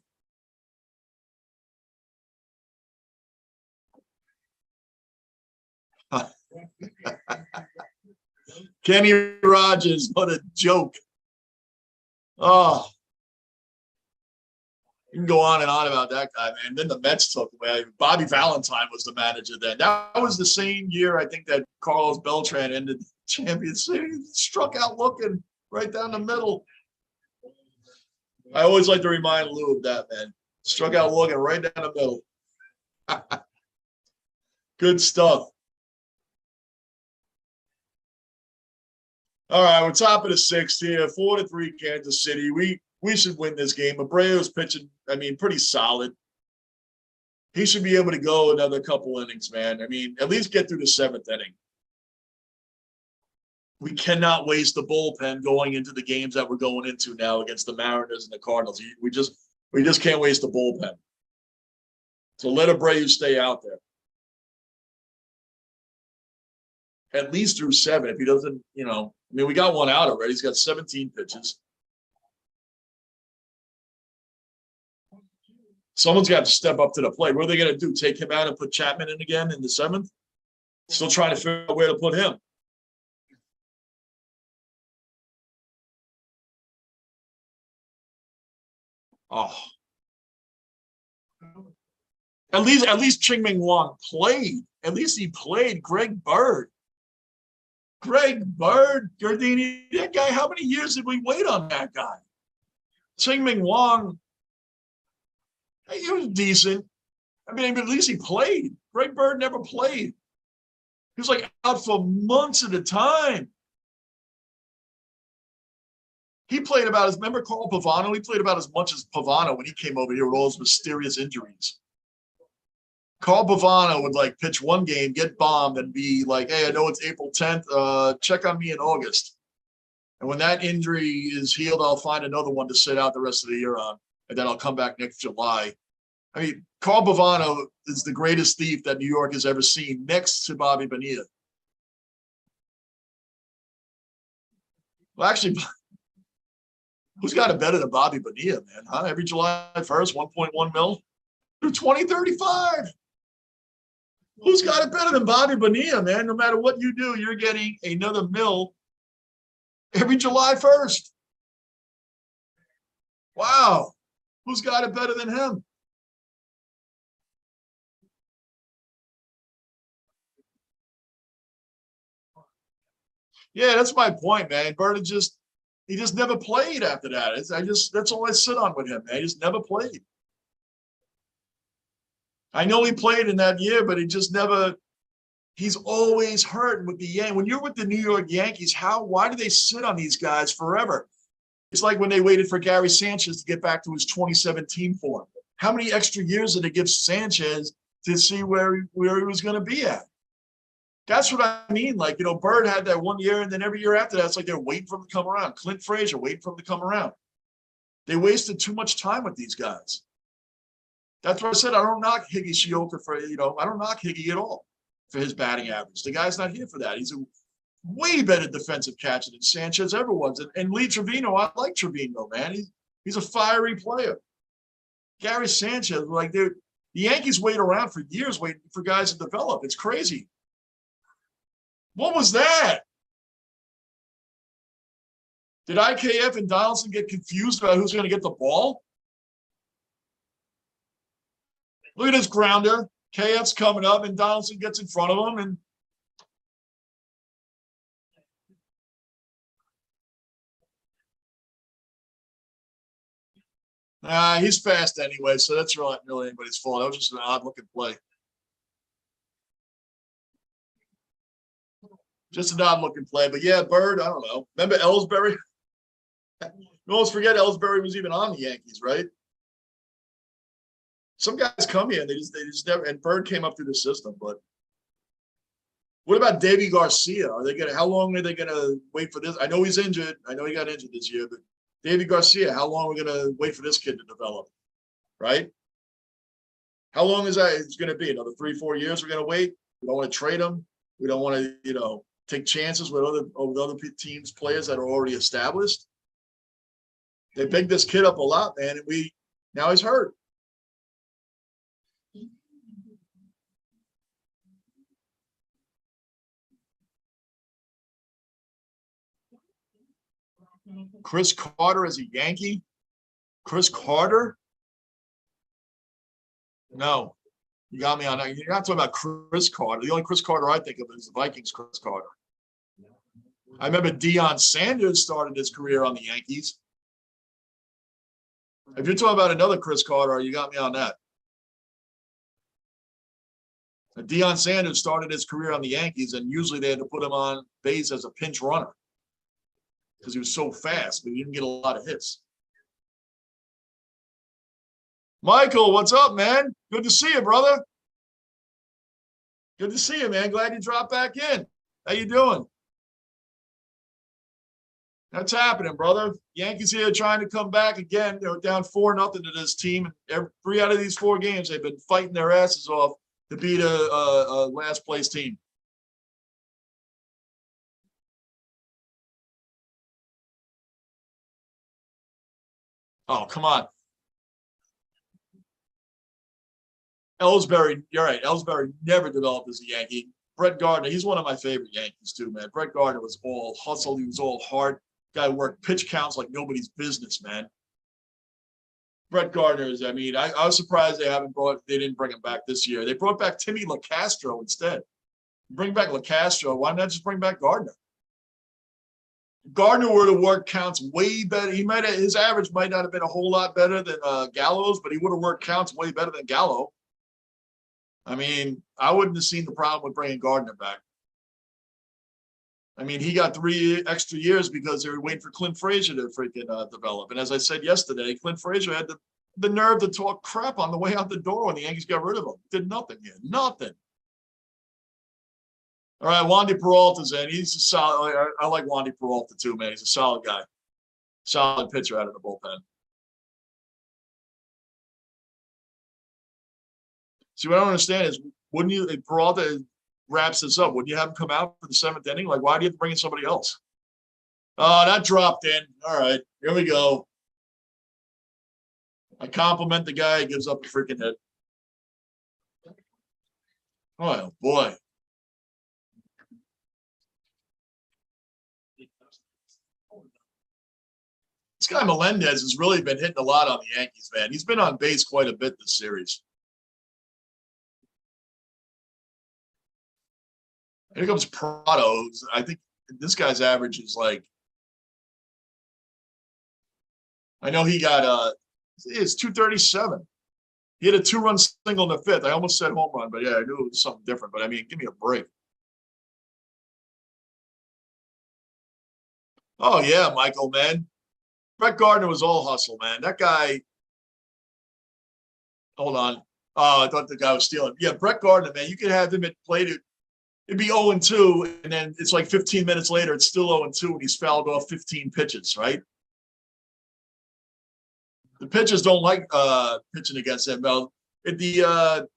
Kenny Rogers, what a joke. Oh, you can go on and on about that guy, man. Then the Mets took away. Bobby Valentine was the manager then. That was the same year, I think, that Carlos Beltran ended the championship. He struck out looking right down the middle. I always like to remind Lou of that, man. Struck out looking right down the middle. Good stuff. All right, we're top of the 6th here, 4-3 Kansas City. We should win this game. Abreu's pitching, I mean, pretty solid. He should be able to go another couple innings, man. I mean, at least get through the 7th inning. We cannot waste the bullpen going into the games that we're going into now against the Mariners and the Cardinals. We just can't waste the bullpen. So let Abreu stay out there. At least through 7. If he doesn't, I mean, we got one out already. He's got 17 pitches. Someone's got to step up to the plate. What are they going to do? Take him out and put Chapman in again in the 7th? Still trying to figure out where to put him. Oh. At least Ching-Ming Wang played. At least he played. Greg Bird, Gardini, that guy. How many years did we wait on that guy? Ching-Ming Wang, he was decent. I mean, at least he played. Greg Bird never played. He was like out for months at a time. He played about as, remember Carl Pavano? He played about as much as Pavano when he came over here with all his mysterious injuries. Carl Pavano would like pitch one game, get bombed, and be like, hey, I know it's April 10th. Check on me in August. And when that injury is healed, I'll find another one to sit out the rest of the year on. And then I'll come back next July. I mean, Carl Pavano is the greatest thief that New York has ever seen, next to Bobby Bonilla. Well, actually, who's got it better than Bobby Bonilla, man? Huh? Every July 1st, 1.1 mil through 2035. Who's got it better than Bobby Bonilla, man? No matter what you do, you're getting another mil every July 1st. Wow. Who's got it better than him? Yeah, that's my point, man. Bird just never played after that. That's all I sit on with him, man. He just never played. I know he played in that year, but he just never. He's always hurt with the Yankees. When you're with the New York Yankees, why do they sit on these guys forever? It's like when they waited for Gary Sanchez to get back to his 2017 form. How many extra years did it give Sanchez to see where he was going to be at? That's what I mean. Like, you know, Bird had that 1 year, and then every year after that, it's like they're waiting for him to come around. Clint Frazier waiting for him to come around. They wasted too much time with these guys. That's what I said. I don't knock Higgy Shioka for, I don't knock Higgy at all for his batting average. The guy's not here for that. He's a way better defensive catcher than Sanchez ever was. And Lee Trevino, I like Trevino, man. He's a fiery player. Gary Sanchez, like, the Yankees wait around for years waiting for guys to develop. It's crazy. What was that? Did IKF and Donaldson get confused about who's going to get the ball? Look at this grounder. KF's coming up, and Donaldson gets in front of him. And he's fast anyway, so that's not really anybody's fault. That was just an odd-looking play. Just an odd-looking play. But, yeah, Bird, I don't know. Remember Ellsbury? You almost forget Ellsbury was even on the Yankees, right? Some guys come here and they just never. And Bird came up through the system, but what about Davy Garcia? How long are they gonna wait for this? I know he's injured. I know he got injured this year, but Davy Garcia, how long are we gonna wait for this kid to develop? Right? How long is that? It's gonna be another 3-4 years. We're gonna wait. We don't want to trade him. We don't want to, take chances with other teams' players that are already established. They picked this kid up a lot, man, and now he's hurt. Chris Carter as a Yankee? Chris Carter? No. You got me on that. You're not talking about Chris Carter. The only Chris Carter I think of is the Vikings Chris Carter. I remember Deion Sanders started his career on the Yankees. If you're talking about another Chris Carter, you got me on that. Deion Sanders started his career on the Yankees, and usually they had to put him on base as a pinch runner because he was so fast, but he didn't get a lot of hits. Michael, what's up, man? Good to see you, brother. Good to see you, man. Glad you dropped back in. How you doing? That's happening, brother. Yankees here trying to come back again. They're down 4-0 to this team. Every 3 out of these 4 games, they've been fighting their asses off to beat a last place team. Oh, come on. Ellsbury, you're right. Ellsbury never developed as a Yankee. Brett Gardner, he's one of my favorite Yankees too, man. Brett Gardner was all hustle. He was all hard. Guy worked pitch counts like nobody's business, man. Brett Gardner is. I mean, I was surprised they didn't bring him back this year. They brought back Timmy LaCastro instead. Bring back LaCastro. Why not just bring back Gardner? Gardner would have worked counts way better. His average might not have been a whole lot better than Gallo's, but he would have worked counts way better than Gallo. I mean, I wouldn't have seen the problem with bringing Gardner back. I mean, he got 3 extra years because they were waiting for Clint Frazier to freaking develop. And as I said yesterday, Clint Frazier had the nerve to talk crap on the way out the door when the Yankees got rid of him. Did nothing here. Nothing. All right, Wandy Peralta's in. He's a solid. I like Wandy Peralta too, man. He's a solid guy. Solid pitcher out of the bullpen. See, what I don't understand is, wouldn't you, if Peralta wraps this up, wouldn't you have him come out for the 7th inning? Like, why do you have to bring in somebody else? Oh, that dropped in. All right, here we go. I compliment the guy. He gives up a freaking hit. Oh, boy. This guy Melendez has really been hitting a lot on the Yankees, man. He's been on base quite a bit this series. Here comes Prado. I think this guy's average is like, I know he got it's 237. He had a 2-run single in the 5th. I almost said home run, but yeah, I knew it was something different. But I mean, give me a break. Oh yeah, Michael, man. Brett Gardner was all hustle, man. That guy. Hold on. Oh, I thought the guy was stealing. Yeah, Brett Gardner, man. You could have him at plate it. It'd be 0-2, and then it's like 15 minutes later, it's still 0-2, and he's fouled off 15 pitches, right? The pitchers don't like pitching against him. Well, at the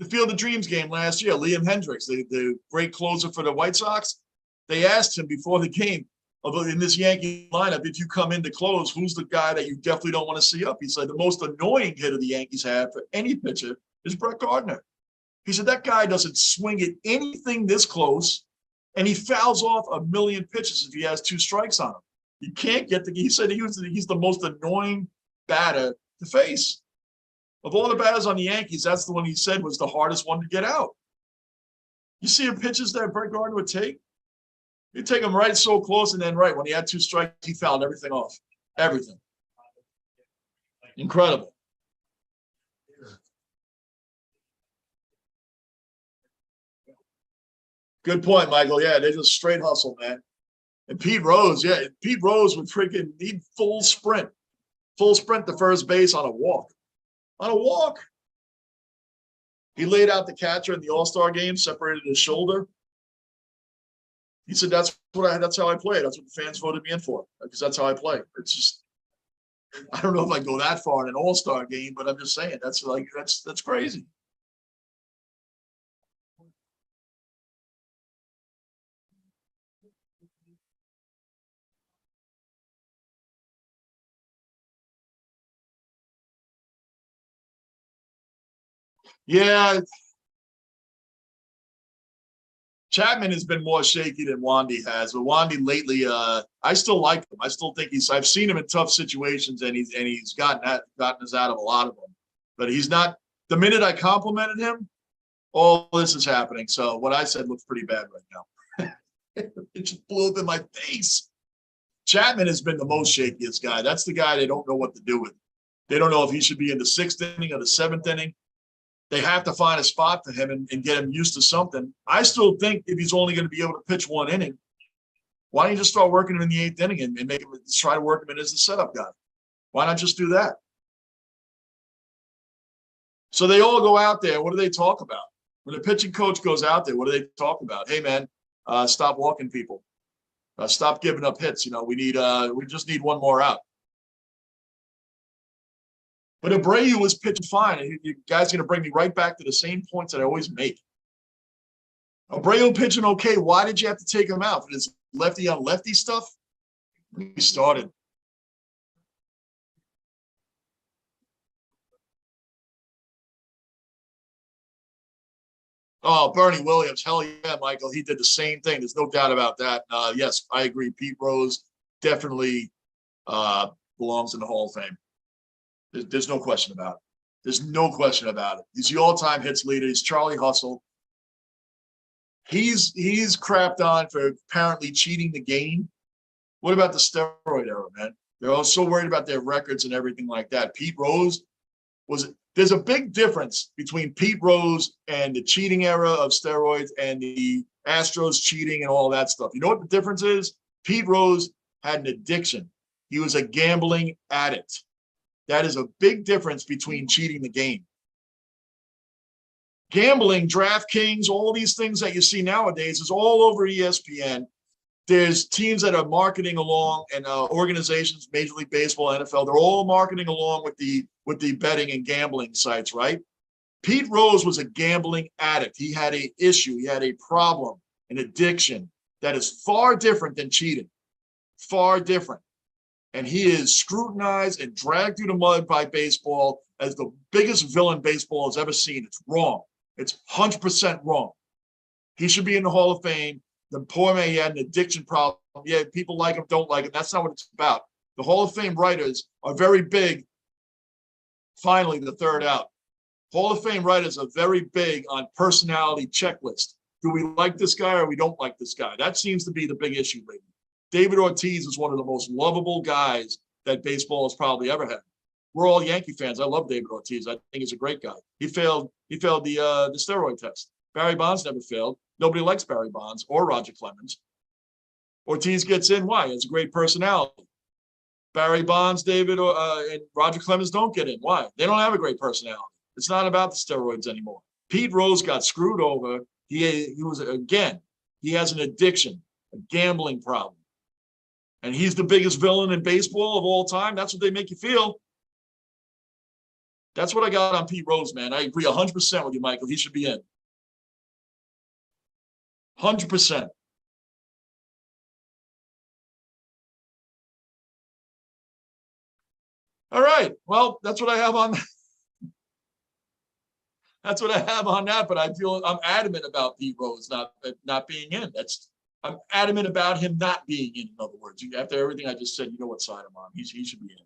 Field of Dreams game last year, Liam Hendricks, the great closer for the White Sox, they asked him before the game, in this Yankee lineup, if you come in to close, who's the guy that you definitely don't want to see up? He said the most annoying hitter the Yankees have for any pitcher is Brett Gardner. He said that guy doesn't swing at anything this close, and he fouls off a million pitches if he has 2 strikes on him. You can't get he said he's the most annoying batter to face. Of all the batters on the Yankees, that's the one he said was the hardest one to get out. You see the pitches that Brett Gardner would take? He'd take them right so close, and then right when he had 2 strikes, he fouled everything off. Everything. Incredible. Good point, Michael. Yeah, they're just straight hustle, man. And Pete Rose would freaking need full sprint to first base on a walk. On a walk. He laid out the catcher in the All-Star game, separated his shoulder. He said, that's how I play. That's what the fans voted me in for, because that's how I play. It's just, I don't know if I go that far in an All-Star game, but I'm just saying that's crazy. Yeah. Chapman has been more shaky than Wandy has, but Wandy lately, I still like him. I still think I've seen him in tough situations, and he's gotten us out of a lot of them. But he's not. The minute I complimented him, all this is happening. So what I said looks pretty bad right now. It just blew up in my face. Chapman has been the most shakiest guy. That's the guy they don't know what to do with. They don't know if he should be in the 6th inning or the 7th inning. They have to find a spot for him and get him used to something. I still think if he's only going to be able to pitch 1 inning, why don't you just start working him in the 8th inning and make him try to work him in as the setup guy? Why not just do that? So they all go out there. What do they talk about? When the pitching coach goes out there, what do they talk about? Hey, man, stop walking people. Stop giving up hits. We just need 1 more out. But Abreu was pitching fine. You guys are going to bring me right back to the same points that I always make. Abreu pitching okay. Why did you have to take him out? For this lefty on lefty stuff? He started. Oh, Bernie Williams. Hell yeah, Michael. He did the same thing. There's no doubt about that. Yes, I agree. Pete Rose definitely belongs in the Hall of Fame. There's no question about it. There's no question about it. He's the all-time hits leader. He's Charlie Hustle. He's crapped on for apparently cheating the game. What about the steroid era, man? They're all so worried about their records and everything like that. Pete Rose there's a big difference between Pete Rose and the cheating era of steroids and the Astros cheating and all that stuff. You know what the difference is? Pete Rose had an addiction. He was a gambling addict. That is a big difference between cheating the game. Gambling, DraftKings, all these things that you see nowadays is all over ESPN. There's teams that are marketing along, and organizations, Major League Baseball, NFL, they're all marketing along with the betting and gambling sites, right? Pete Rose was a gambling addict. He had an issue. He had a problem, an addiction that is far different than cheating, far different. And he is scrutinized and dragged through the mud by baseball as the biggest villain baseball has ever seen. It's wrong. It's 100% wrong. He should be in the Hall of Fame. The poor man, he had an addiction problem. Yeah, people like him, don't like him. That's not what it's about. The Hall of Fame writers are very big. Finally, the third out. Hall of Fame writers are very big on personality checklist. Do we like this guy or we don't like this guy? That seems to be the big issue lately. David Ortiz is one of the most lovable guys that baseball has probably ever had. We're all Yankee fans. I love David Ortiz. I think he's a great guy. He failed the steroid test. Barry Bonds never failed. Nobody likes Barry Bonds or Roger Clemens. Ortiz gets in. Why? He has a great personality. Barry Bonds, David, and Roger Clemens don't get in. Why? They don't have a great personality. It's not about the steroids anymore. Pete Rose got screwed over. He has an addiction, a gambling problem. And he's the biggest villain in baseball of all time. That's what they make you feel. That's what I got on Pete Rose, man. I agree 100% with you, Michael. He should be in. 100%. All right. Well, that's what I have on. That's what I have on that. But I'm adamant about Pete Rose not being in. I'm adamant about him not being in other words, after everything I just said, you know what side I'm on. He should be in.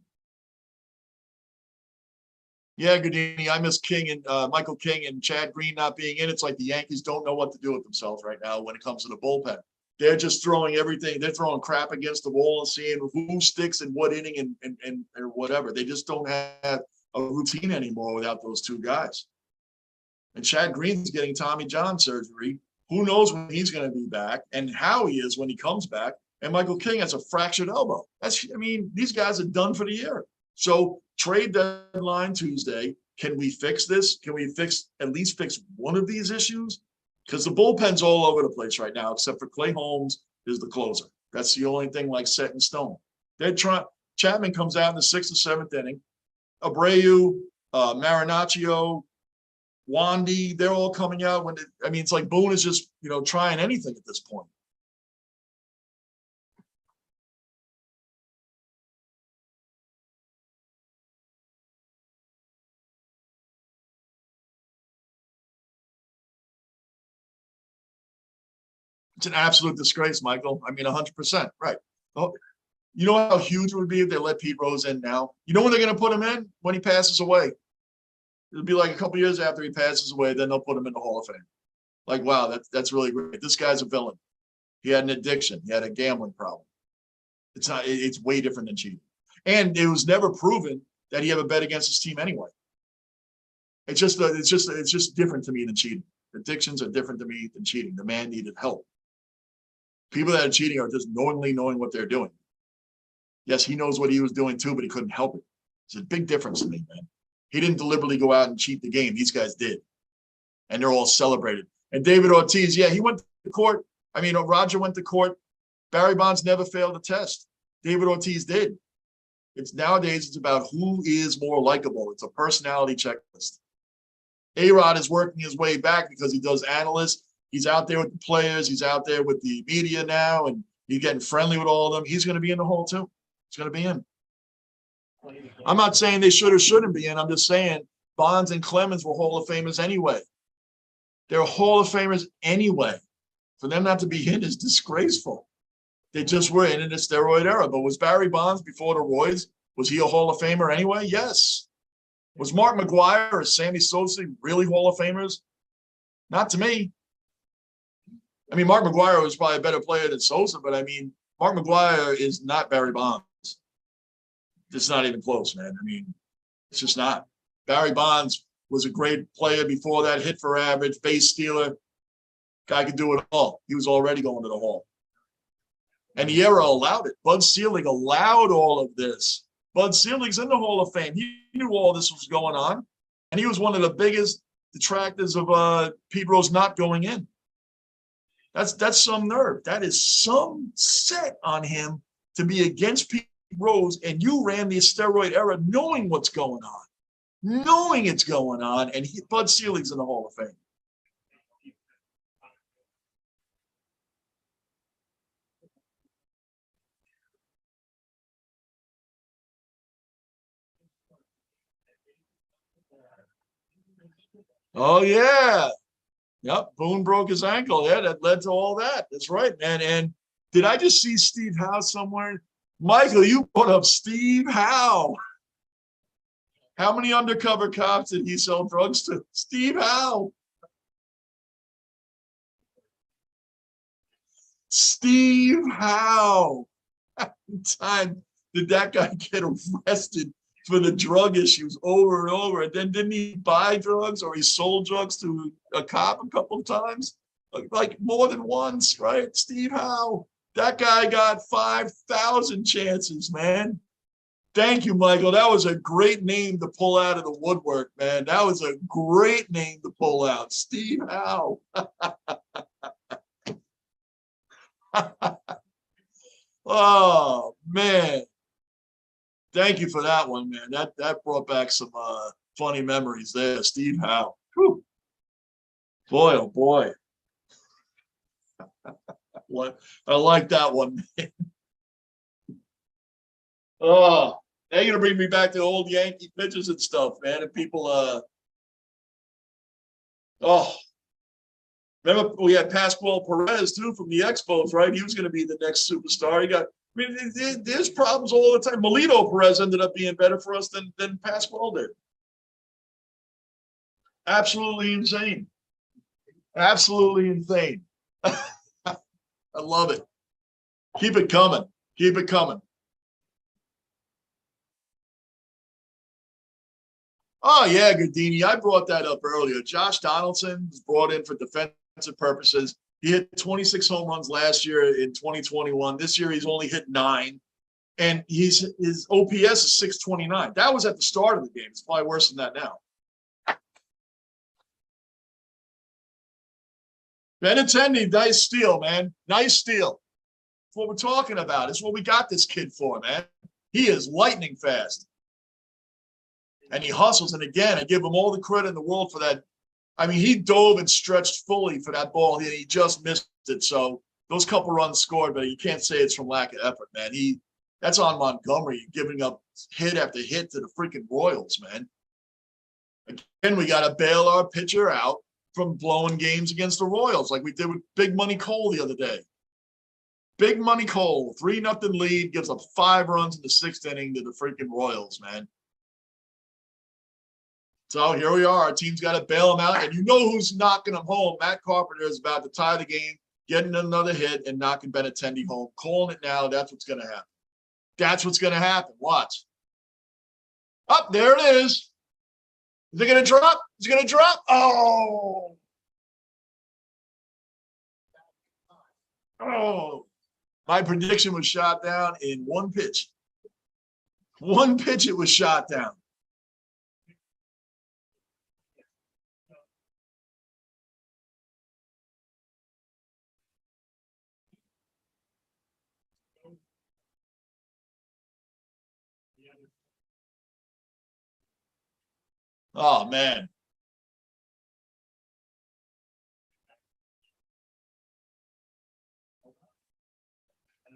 Yeah, Goodini, I miss King and Michael King and Chad Green not being in. It's like the Yankees don't know what to do with themselves right now when it comes to the bullpen. They're just throwing everything. They're throwing crap against the wall and seeing who sticks in what inning and or whatever. They just don't have a routine anymore without those two guys. And Chad Green's getting Tommy John surgery. Who knows when he's going to be back and how he is when he comes back. And Michael King has a fractured elbow. These guys are done for the year. So trade deadline Tuesday. Can we fix this? Can we at least fix one of these issues? Because the bullpen's all over the place right now, except for Clay Holmes is the closer. That's the only thing like set in stone. Chapman comes out in the 6th or 7th inning. Abreu, Marinaccio, Wandy, they're all coming out it's like Boone is just, trying anything at this point. It's an absolute disgrace, Michael. 100%. Right. Oh, you know how huge it would be if they let Pete Rose in now? You know when they're going to put him in? When he passes away. It'll be like a couple years after he passes away, then they'll put him in the Hall of Fame. Like, wow, that's really great. This guy's a villain. He had an addiction. He had a gambling problem. It's way different than cheating. And it was never proven that he ever bet against his team anyway. It's just different to me than cheating. Addictions are different to me than cheating. The man needed help. People that are cheating are just knowingly knowing what they're doing. Yes, he knows what he was doing too, but he couldn't help it. It's a big difference to me, man. He didn't deliberately go out and cheat the game. These guys did. And they're all celebrated. And David Ortiz, yeah, he went to court. Roger went to court. Barry Bonds never failed a test. David Ortiz did. Nowadays, it's about who is more likable. It's a personality checklist. A-Rod is working his way back because he does analysts. He's out there with the players. He's out there with the media now, and he's getting friendly with all of them. He's going to be in the Hall too. He's going to be in. I'm not saying they should or shouldn't be in. I'm just saying Bonds and Clemens were Hall of Famers anyway. They're Hall of Famers anyway. For them not to be in is disgraceful. They just were in the steroid era. But was Barry Bonds before the roids? Was he a Hall of Famer anyway? Yes. Was Mark McGwire or Sammy Sosa really Hall of Famers? Not to me. I mean, Mark McGwire was probably a better player than Sosa, but I mean, Mark McGwire is not Barry Bonds. It's not even close, man. I mean, it's just not. Barry Bonds was a great player before that, hit for average, base stealer. Guy could do it all. He was already going to the Hall. And the era allowed it. Bud Selig allowed all of this. Bud Selig's in the Hall of Fame. He knew all this was going on. And he was one of the biggest detractors of Pete Rose not going in. That's some nerve. That is some set on him to be against Pete Rose, and you ran the steroid era knowing what's going on. Knowing it's going on, and Bud Selig's in the Hall of Fame. Oh, yeah. Yep, Boone broke his ankle. Yeah, that led to all that. That's right, man. And did I just see Steve Howe somewhere? Michael, you put up Steve Howe. How many undercover cops did he sell drugs to? Steve Howe. Steve Howe. How many times did that guy get arrested for the drug issues over and over? And then didn't he buy drugs or he sold drugs to a cop a couple of times? Like more than once, right? Steve Howe. That guy got 5,000 chances, man. Thank you, Michael. That was a great name to pull out of the woodwork, man. That was a great name to pull out. Steve Howe. Oh, man. Thank you for that one, man. That brought back some funny memories there. Steve Howe. Whew. Boy, oh boy. I like that one, man. Oh, now you're gonna bring me back to old Yankee pitchers and stuff, man. And people remember we had Pascual Perez too from the Expos, right? He was gonna be the next superstar. I mean, there's problems all the time. Melito Perez ended up being better for us than Pascual did. Absolutely insane. Absolutely insane. I love it. Keep it coming. Keep it coming. Oh, yeah, Gardini. I brought that up earlier. Josh Donaldson was brought in for defensive purposes. He hit 26 home runs last year in 2021. This year, he's only hit 9. And his OPS is 629. That was at the start of the game. It's probably worse than that now. Benintendi, nice steal, man. Nice steal. That's what we're talking about. It's what we got this kid for, man. He is lightning fast. And he hustles. And again, I give him all the credit in the world for that. I mean, he dove and stretched fully for that ball, and he just missed it. So those couple runs scored, but you can't say it's from lack of effort, man. That's on Montgomery giving up hit after hit to the freaking Royals, man. Again, we got to bail our pitcher out from blowing games against the Royals like we did with Big Money Cole the other day. Big Money Cole, 3-0 lead, gives up 5 runs in the 6th inning to the freaking Royals, man. So here we are. Our team's got to bail him out. And you know who's knocking him home? Matt Carpenter is about to tie the game, getting another hit, and knocking Benintendi home. Calling it now. That's what's going to happen. That's what's going to happen. Watch. Up there it is. Is it going to drop? Is it going to drop? Oh. Oh. My prediction was shot down in one pitch. One pitch, it was shot down. Oh, man.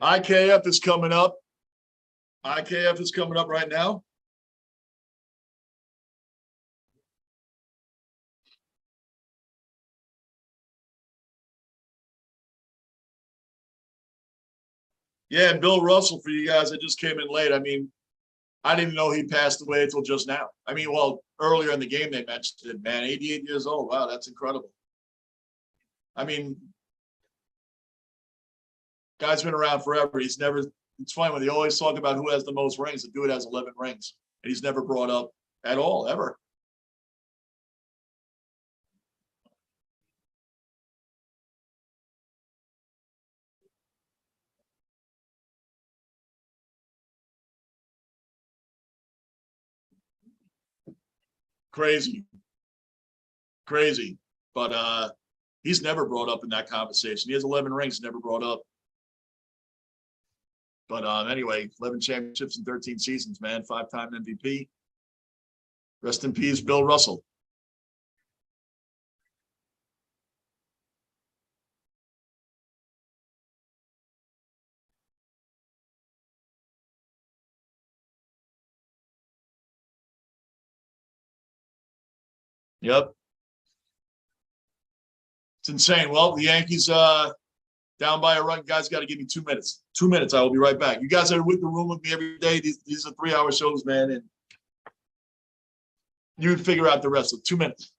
IKF is coming up. IKF is coming up right now. Yeah, and Bill Russell for you guys that just came in late. I mean, I didn't know he passed away until just now. I mean, well, earlier in the game they mentioned it, man, 88 years old. Wow, that's incredible. I mean, guy's been around forever. He's never, it's funny when they always talk about who has the most rings. The dude has 11 rings, and he's never brought up at all, ever. Crazy, crazy. But he's never brought up in that conversation. He has 11 rings, never brought up. But anyway, 11 championships in 13 seasons, man. 5-time MVP. Rest in peace, Bill Russell. Yep. It's insane. Well, the Yankees down by a run. Guys, got to give me 2 minutes. 2 minutes. I will be right back. You guys are with the room with me every day. These are 3-hour shows, man. And you figure out the rest of 2 minutes.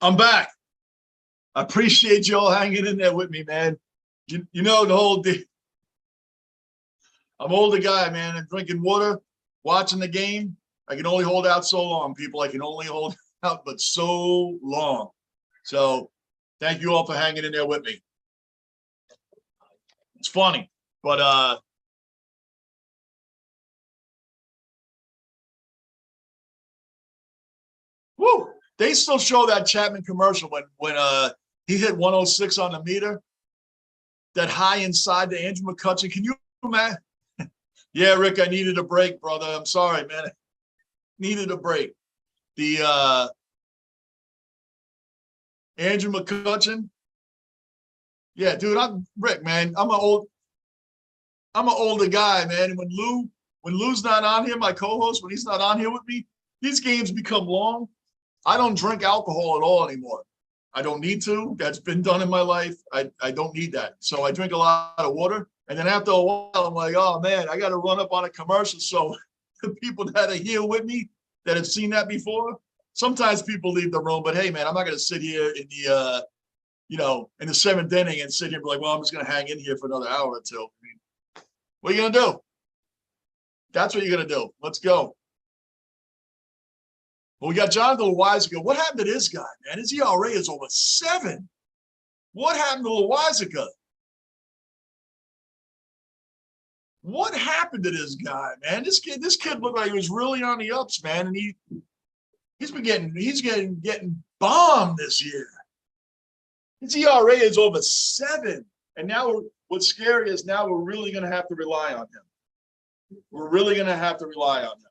I'm back. I appreciate you all hanging in there with me, man. You know the whole deal. I'm an older guy, man. I'm drinking water, watching the game. I can only hold out so long, people. I can only hold out but so long. So thank you all for hanging in there with me. It's funny, but woo, they still show that Chapman commercial when he hit 106 on the meter, that high inside to Andrew McCutcheon. Can you imagine? Yeah, Rick, I needed a break, brother. I'm sorry, man. I needed a break. The Andrew McCutcheon. Yeah, dude, I'm Rick, man. I'm an older guy, man. And when Lou's not on here, my co-host, when he's not on here with me, these games become long. I don't drink alcohol at all anymore. I don't need to. That's been done in my life. I don't need that. So I drink a lot of water. And then after a while, I'm like, oh, man, I got to run up on a commercial. So the people that are here with me that have seen that before, sometimes people leave the room. But, hey, man, I'm not going to sit here in the, in the 7th inning and sit here and be like, well, I'm just going to hang in here for another hour or two. I mean, what are you going to do? That's what you're going to do. Let's go. Well, we got Jonathan Wise ago. What happened to this guy, man? His ERA is over 7. What happened to Loizaga? What happened to this guy, man? This kid looked like he was really on the ups, man, and he's getting bombed this year. His ERA is over 7, and now what's scary is now we're really going to have to rely on him. We're really going to have to rely on him.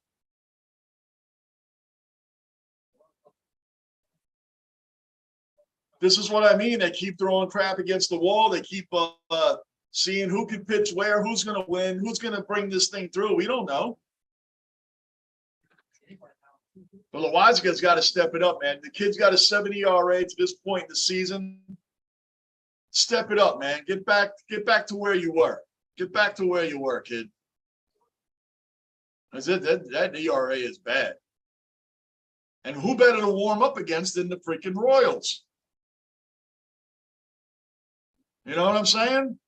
This is what I mean. They keep throwing crap against the wall. They keep seeing who can pitch where, who's going to win, who's going to bring this thing through. We don't know. But Loizaга's got to step it up, man. The kid's got a 7 ERA to this point in the season. Step it up, man. Get back to where you were. Get back to where you were, kid. That's it. That ERA is bad. And who better to warm up against than the freaking Royals? You know what I'm saying?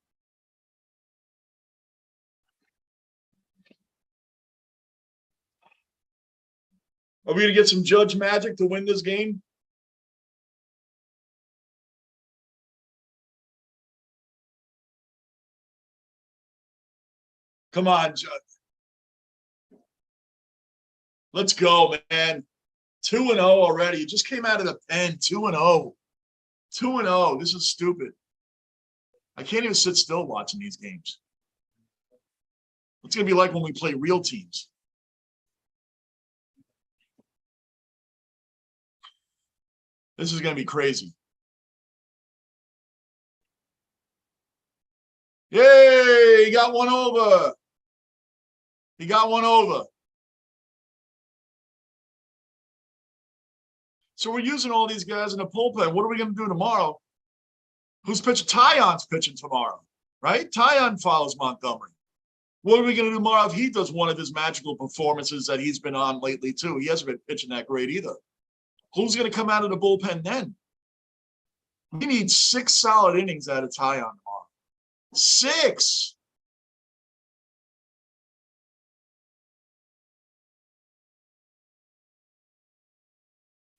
Are we going to get some Judge magic to win this game? Come on, Judge. Let's go, man. 2-0 already. You just came out of the pen. 2-0. 2-0. This is stupid. I can't even sit still watching these games. It's going to be like when we play real teams. This is going to be crazy. Yay! He got one over. He got one over. So we're using all these guys in the bullpen. What are we going to do tomorrow? Who's pitching? Taillon's pitching tomorrow, right? Taillon follows Montgomery. What are we going to do tomorrow if he does one of his magical performances that he's been on lately, too? He hasn't been pitching that great either. Who's going to come out of the bullpen then? We need 6 solid innings out of Taillon tomorrow. 6.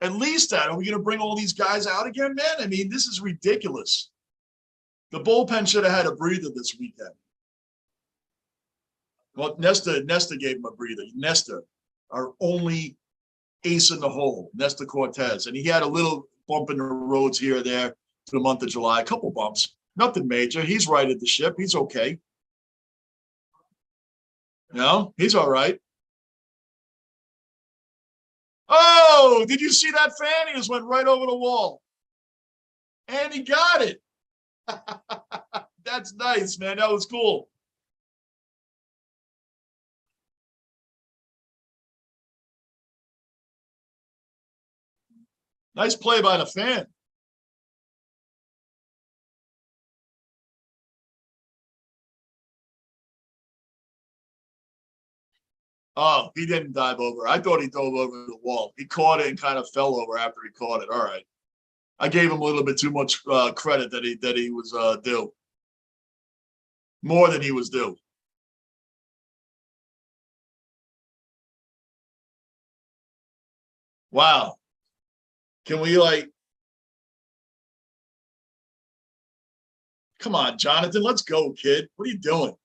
At least that. Are we going to bring all these guys out again, man? I mean, this is ridiculous. The bullpen should have had a breather this weekend. Well, Nesta gave him a breather. Nesta, our only ace in the hole, Nesta Cortez. And he had a little bump in the roads here or there for the month of July, a couple bumps. Nothing major. He's righted the ship. He's okay. No, he's all right. Oh, did you see that fan? He just went right over the wall. And he got it. That's nice, man. That was cool. Nice play by the fan. Oh, he didn't dive over. I thought he dove over the wall. He caught it and kind of fell over after he caught it. All right. I gave him a little bit too much credit that he was due. More than he was due. Wow. Can we come on, Jonathan, let's go, kid. What are you doing?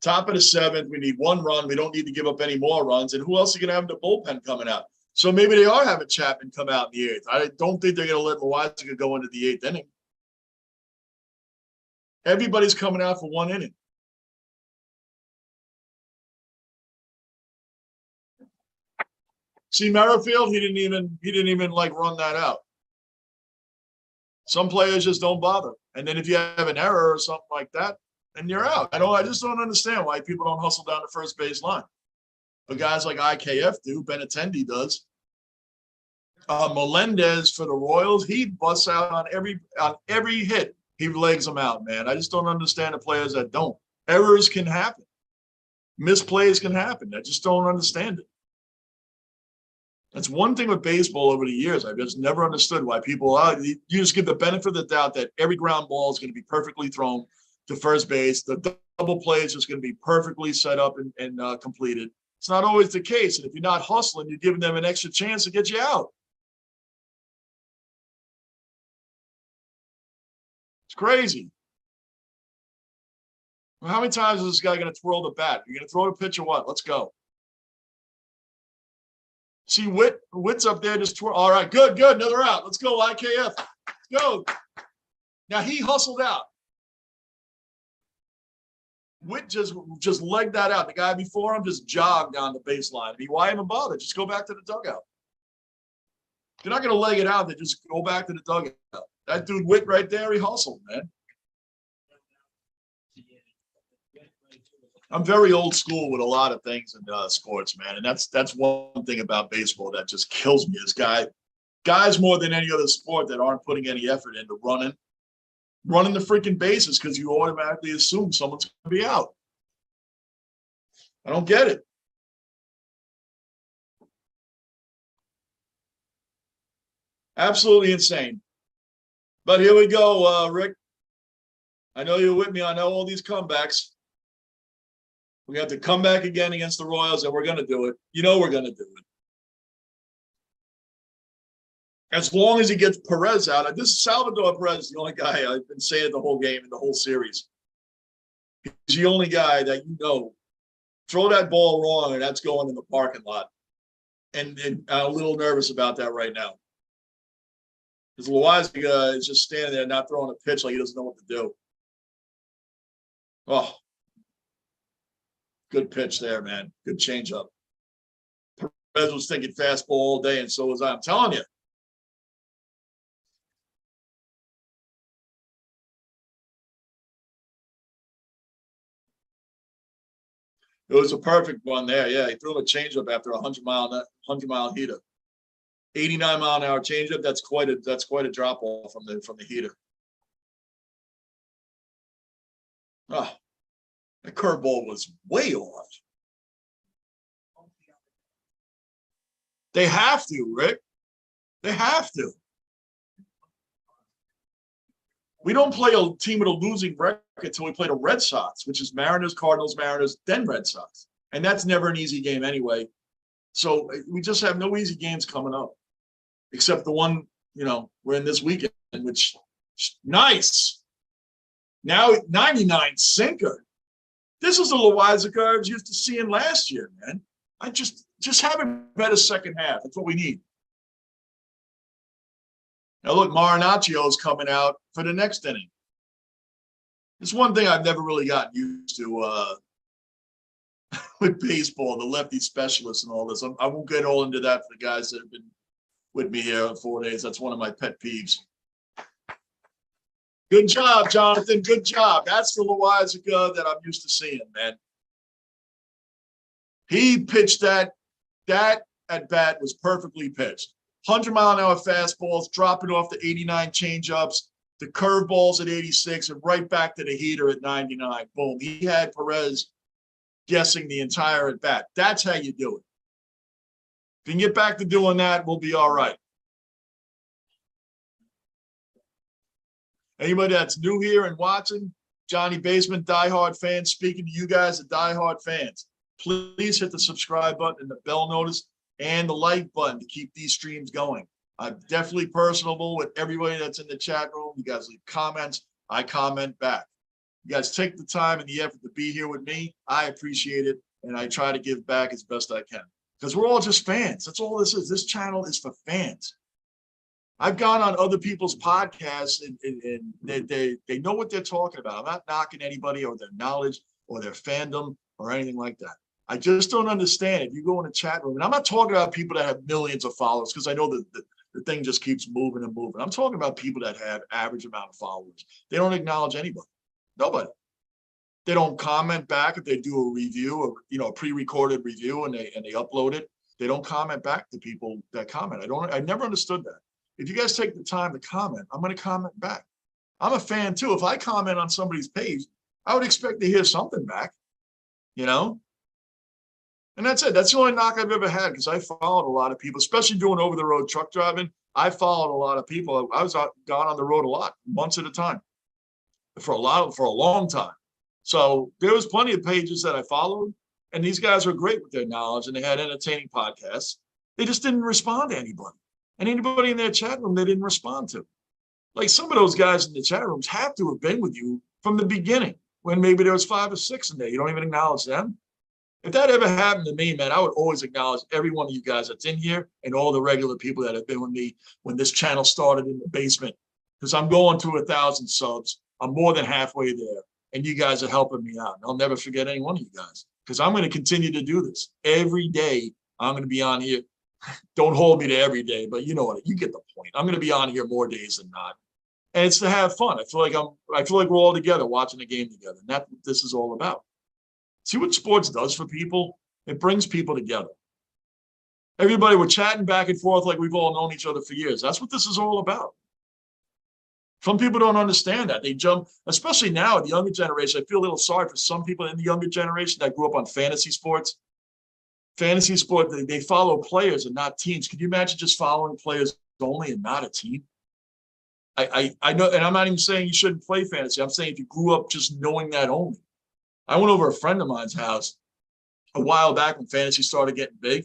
Top of the 7th, we need 1 run. We don't need to give up any more runs. And who else are going to have the bullpen coming out? So maybe they are having Chapman come out in the 8th. I don't think they're going to let Loizaga go into the 8th inning. Everybody's coming out for 1 inning. See Merrifield, he didn't even like run that out. Some players just don't bother. And then if you have an error or something like that, then you're out. I just don't understand why people don't hustle down the first base line. But guys like IKF do, Benintendi does. Melendez for the Royals, he busts out on every hit. He legs them out, man. I just don't understand the players that don't. Errors can happen. Misplays can happen. I just don't understand it. That's one thing with baseball over the years. I've just never understood why people you just give the benefit of the doubt that every ground ball is going to be perfectly thrown to first base. The double play is just going to be perfectly set up and completed. It's not always the case. And if you're not hustling, you're giving them an extra chance to get you out. It's crazy. Well, how many times is this guy going to twirl the bat? You're going to throw the pitch or what? Let's go. See, Witt's up there just twirl. All right, good. Another out. Let's go, IKF. Let's go. Now he hustled out. Witt just legged that out. The guy before him just jogged down the baseline. Why even bother? Just go back to the dugout. If you're not going to leg it out, then just go back to the dugout. That dude Witt right there, he hustled, man. I'm very old school with a lot of things in sports, man, and that's one thing about baseball that just kills me. Is guys more than any other sport that aren't putting any effort into running the freaking bases because you automatically assume someone's going to be out. I don't get it. Absolutely insane. But here we go, Rick. I know you're with me. I know all these comebacks. We have to come back again against the Royals, and we're going to do it. You know we're going to do it. As long as he gets Perez out. This is Salvador Perez, the only guy I've been saying the whole game and the whole series. He's the only guy that you know, throw that ball wrong, and that's going in the parking lot. And I'm a little nervous about that right now. Because Loaiza is just standing there not throwing a pitch like he doesn't know what to do. Oh. Good pitch there, man. Good changeup. Perez was thinking fastball all day, and so was I. I'm telling you. It was a perfect one there. Yeah, he threw a changeup after a 100-mile heater. 89-mile-an-hour changeup. That's quite a drop off from the heater. Oh, the curveball was way off. They have to, Rick. They have to. We don't play a team with a losing record until we play the Red Sox, which is Mariners, Cardinals, Mariners, then Red Sox. And that's never an easy game anyway. So we just have no easy games coming up, except the one, we're in this weekend, which nice. Now 99 sinker. This is the Loaiza I was used to seeing last year, man. I just have a better second half. That's what we need. Now, look, Marinaccio's coming out for the next inning. It's one thing I've never really gotten used to with baseball, the lefty specialists and all this. I won't get all into that for the guys that have been with me here in 4 days. That's one of my pet peeves. Good job, Jonathan. Good job. That's the Loaiza that I'm used to seeing, man. He pitched that at bat was perfectly pitched. 100-mile-an-hour fastballs, dropping off the 89 changeups, the curveballs at 86, and right back to the heater at 99. Boom. He had Perez guessing the entire at bat. That's how you do it. If you can get back to doing that, we'll be all right. Anybody that's new here and watching, Johnny Basement, diehard fans, speaking to you guys, the diehard fans, please hit the subscribe button and the bell notice and the like button to keep these streams going. I'm definitely personable with everybody that's in the chat room. You guys leave comments. I comment back. You guys take the time and the effort to be here with me. I appreciate it, and I try to give back as best I can because we're all just fans. That's all this is. This channel is for fans. I've gone on other people's podcasts, and they know what they're talking about. I'm not knocking anybody or their knowledge or their fandom or anything like that. I just don't understand. If you go in a chat room, and I'm not talking about people that have millions of followers because I know that the thing just keeps moving and moving. I'm talking about people that have average amount of followers. They don't acknowledge anybody. Nobody. They don't comment back if they do a review or a pre-recorded review and they upload it. They don't comment back to people that comment. I never understood that. If you guys take the time to comment, I'm going to comment back. I'm a fan too. If I comment on somebody's page, I would expect to hear something back, And that's it. That's the only knock I've ever had because I followed a lot of people, especially doing over-the-road truck driving. I followed a lot of people. I was gone on the road a lot, months at a time, for a long time. So there was plenty of pages that I followed, And these guys were great with their knowledge, and they had entertaining podcasts. They just didn't respond to anybody. And anybody in their chat room, they didn't respond to. Like some of those guys in the chat rooms have to have been with you from the beginning when maybe there was 5 or 6 in there. You don't even acknowledge them. If that ever happened to me, man, I would always acknowledge every one of you guys that's in here and all the regular people that have been with me when this channel started in the basement. Because I'm going to 1,000 subs. I'm more than halfway there. And you guys are helping me out. And I'll never forget any one of you guys. Because I'm going to continue to do this. Every day, I'm going to be on here. Don't hold me to every day, but you know what? You get the point. I'm going to be on here more days than not. And it's to have fun. I feel like we're all together watching the game together. And that's what this is all about. See what sports does for people? It brings people together. Everybody, we're chatting back and forth like we've all known each other for years. That's what this is all about. Some people don't understand that. They jump, especially now, the younger generation. I feel a little sorry for some people in the younger generation that grew up on fantasy sports. Fantasy sport, they follow players and not teams. Could you imagine just following players only and not a team? I know, and I'm not even saying you shouldn't play fantasy. I'm saying if you grew up just knowing that only. I went over a friend of mine's house a while back when fantasy started getting big.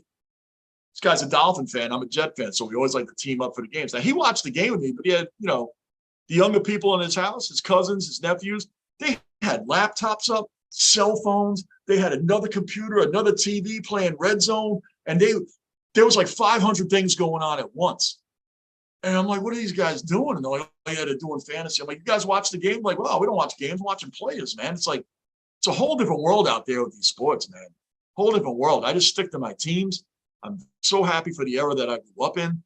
This guy's a Dolphin fan. I'm a Jet fan, so we always like to team up for the games. Now, he watched the game with me, but he had, the younger people in his house, his cousins, his nephews, they had laptops up, cell phones. They had another computer, another TV playing Red Zone, and there was like 500 things going on at once. And I'm like, what are these guys doing? And they're like, oh, yeah, they're doing fantasy. I'm like, you guys watch the game? I'm like, well, we don't watch games. We're watching players, man. It's a whole different world out there with these sports, man. Whole different world. I just stick to my teams. I'm so happy for the era that I grew up in,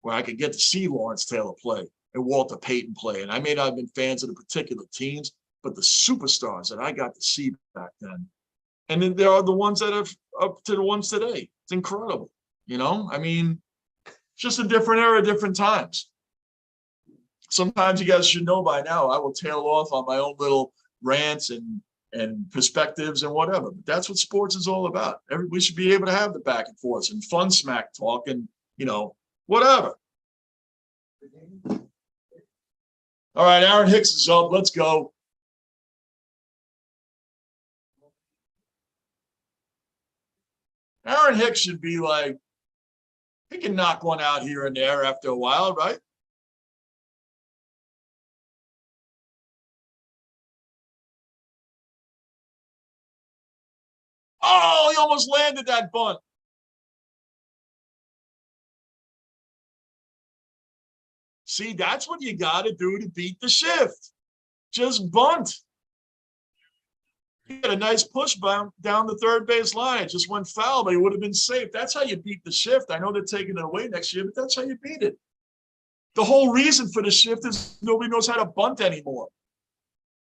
where I could get to see Lawrence Taylor play and Walter Payton play. And I may not have been fans of the particular teams, but the superstars that I got to see back then. And then there are the ones that have up to the ones today. It's incredible. I mean, it's just a different era, different times. Sometimes you guys should know by now, I will tail off on my own little rants and perspectives and whatever. But that's what sports is all about. We should be able to have the back and forth and fun smack talk and, whatever. All right, Aaron Hicks is up. Let's go. Aaron Hicks should be like, he can knock one out here and there after a while, right? Oh, he almost landed that bunt. See, that's what you got to do to beat the shift. Just bunt. He had a nice push down the third base line. It just went foul, but he would have been safe. That's how you beat the shift. I know they're taking it away next year, but that's how you beat it. The whole reason for the shift is nobody knows how to bunt anymore.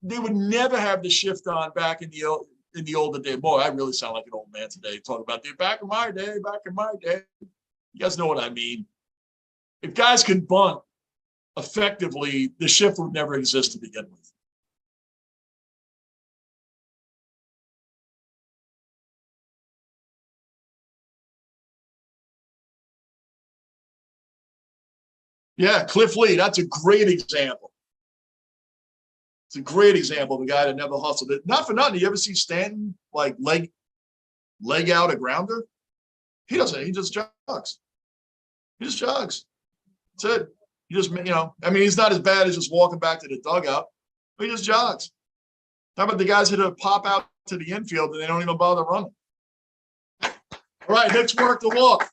They would never have the shift on back in the older day. Boy, I really sound like an old man today talking about back in my day. You guys know what I mean. If guys could bunt effectively, the shift would never exist to begin with. Yeah, Cliff Lee, that's a great example. It's a great example of a guy that never hustled it. Not for nothing. You ever see Stanton like leg out a grounder? He doesn't. He just jogs. He just jogs. That's it. He just, he's not as bad as just walking back to the dugout, but he just jogs. How about the guys that pop out to the infield and they don't even bother running? All right, Hicks work the walk.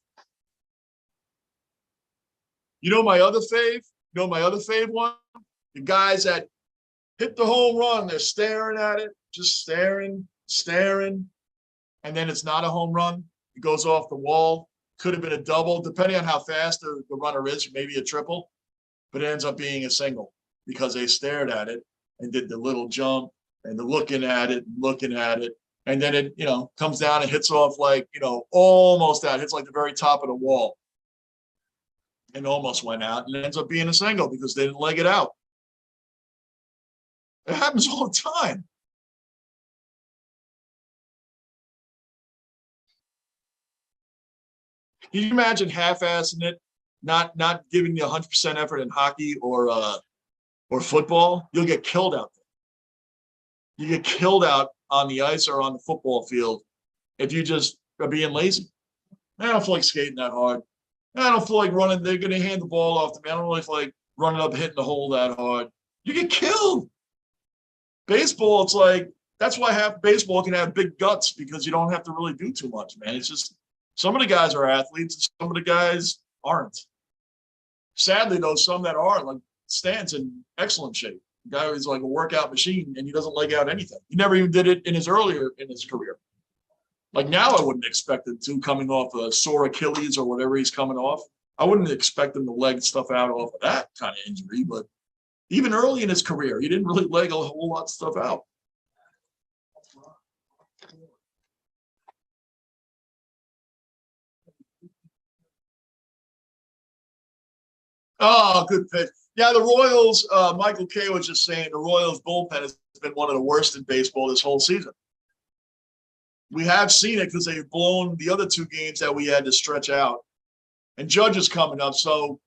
My other fave one? The guys that hit the home run, they're staring at it, just staring, and then it's not a home run. It goes off the wall. Could have been a double, depending on how fast the runner is, maybe a triple, but it ends up being a single because they stared at it and did the little jump and the looking at it, and then it, comes down and hits off like, almost out, hits like the very top of the wall. And almost went out and ends up being a single because they didn't leg it out. It happens all the time. Can you imagine half-assing it, not giving you 100% effort in hockey or football? You'll get killed out there. You get killed out on the ice or on the football field if you just are being lazy. I don't feel like skating that hard. I don't feel like running. They're going to hand the ball off to me. I don't really feel like running up, hitting the hole that hard. You get killed. Baseball, it's like, that's why baseball can have big guts, because you don't have to really do too much, man. It's just some of the guys are athletes and some of the guys aren't. Sadly, though, some that are, like Stan's in excellent shape. The guy is like a workout machine, and he doesn't leg out anything. He never even did it in his career. Like now, I wouldn't expect him to, coming off a sore Achilles or whatever he's coming off. I wouldn't expect him to leg stuff out off of that kind of injury. But even early in his career, he didn't really leg a whole lot of stuff out. Oh, good pitch. Yeah, the Royals, Michael Kay was just saying the Royals bullpen has been one of the worst in baseball this whole season. We have seen it because they've blown the other two games that we had to stretch out. And Judge is coming up, so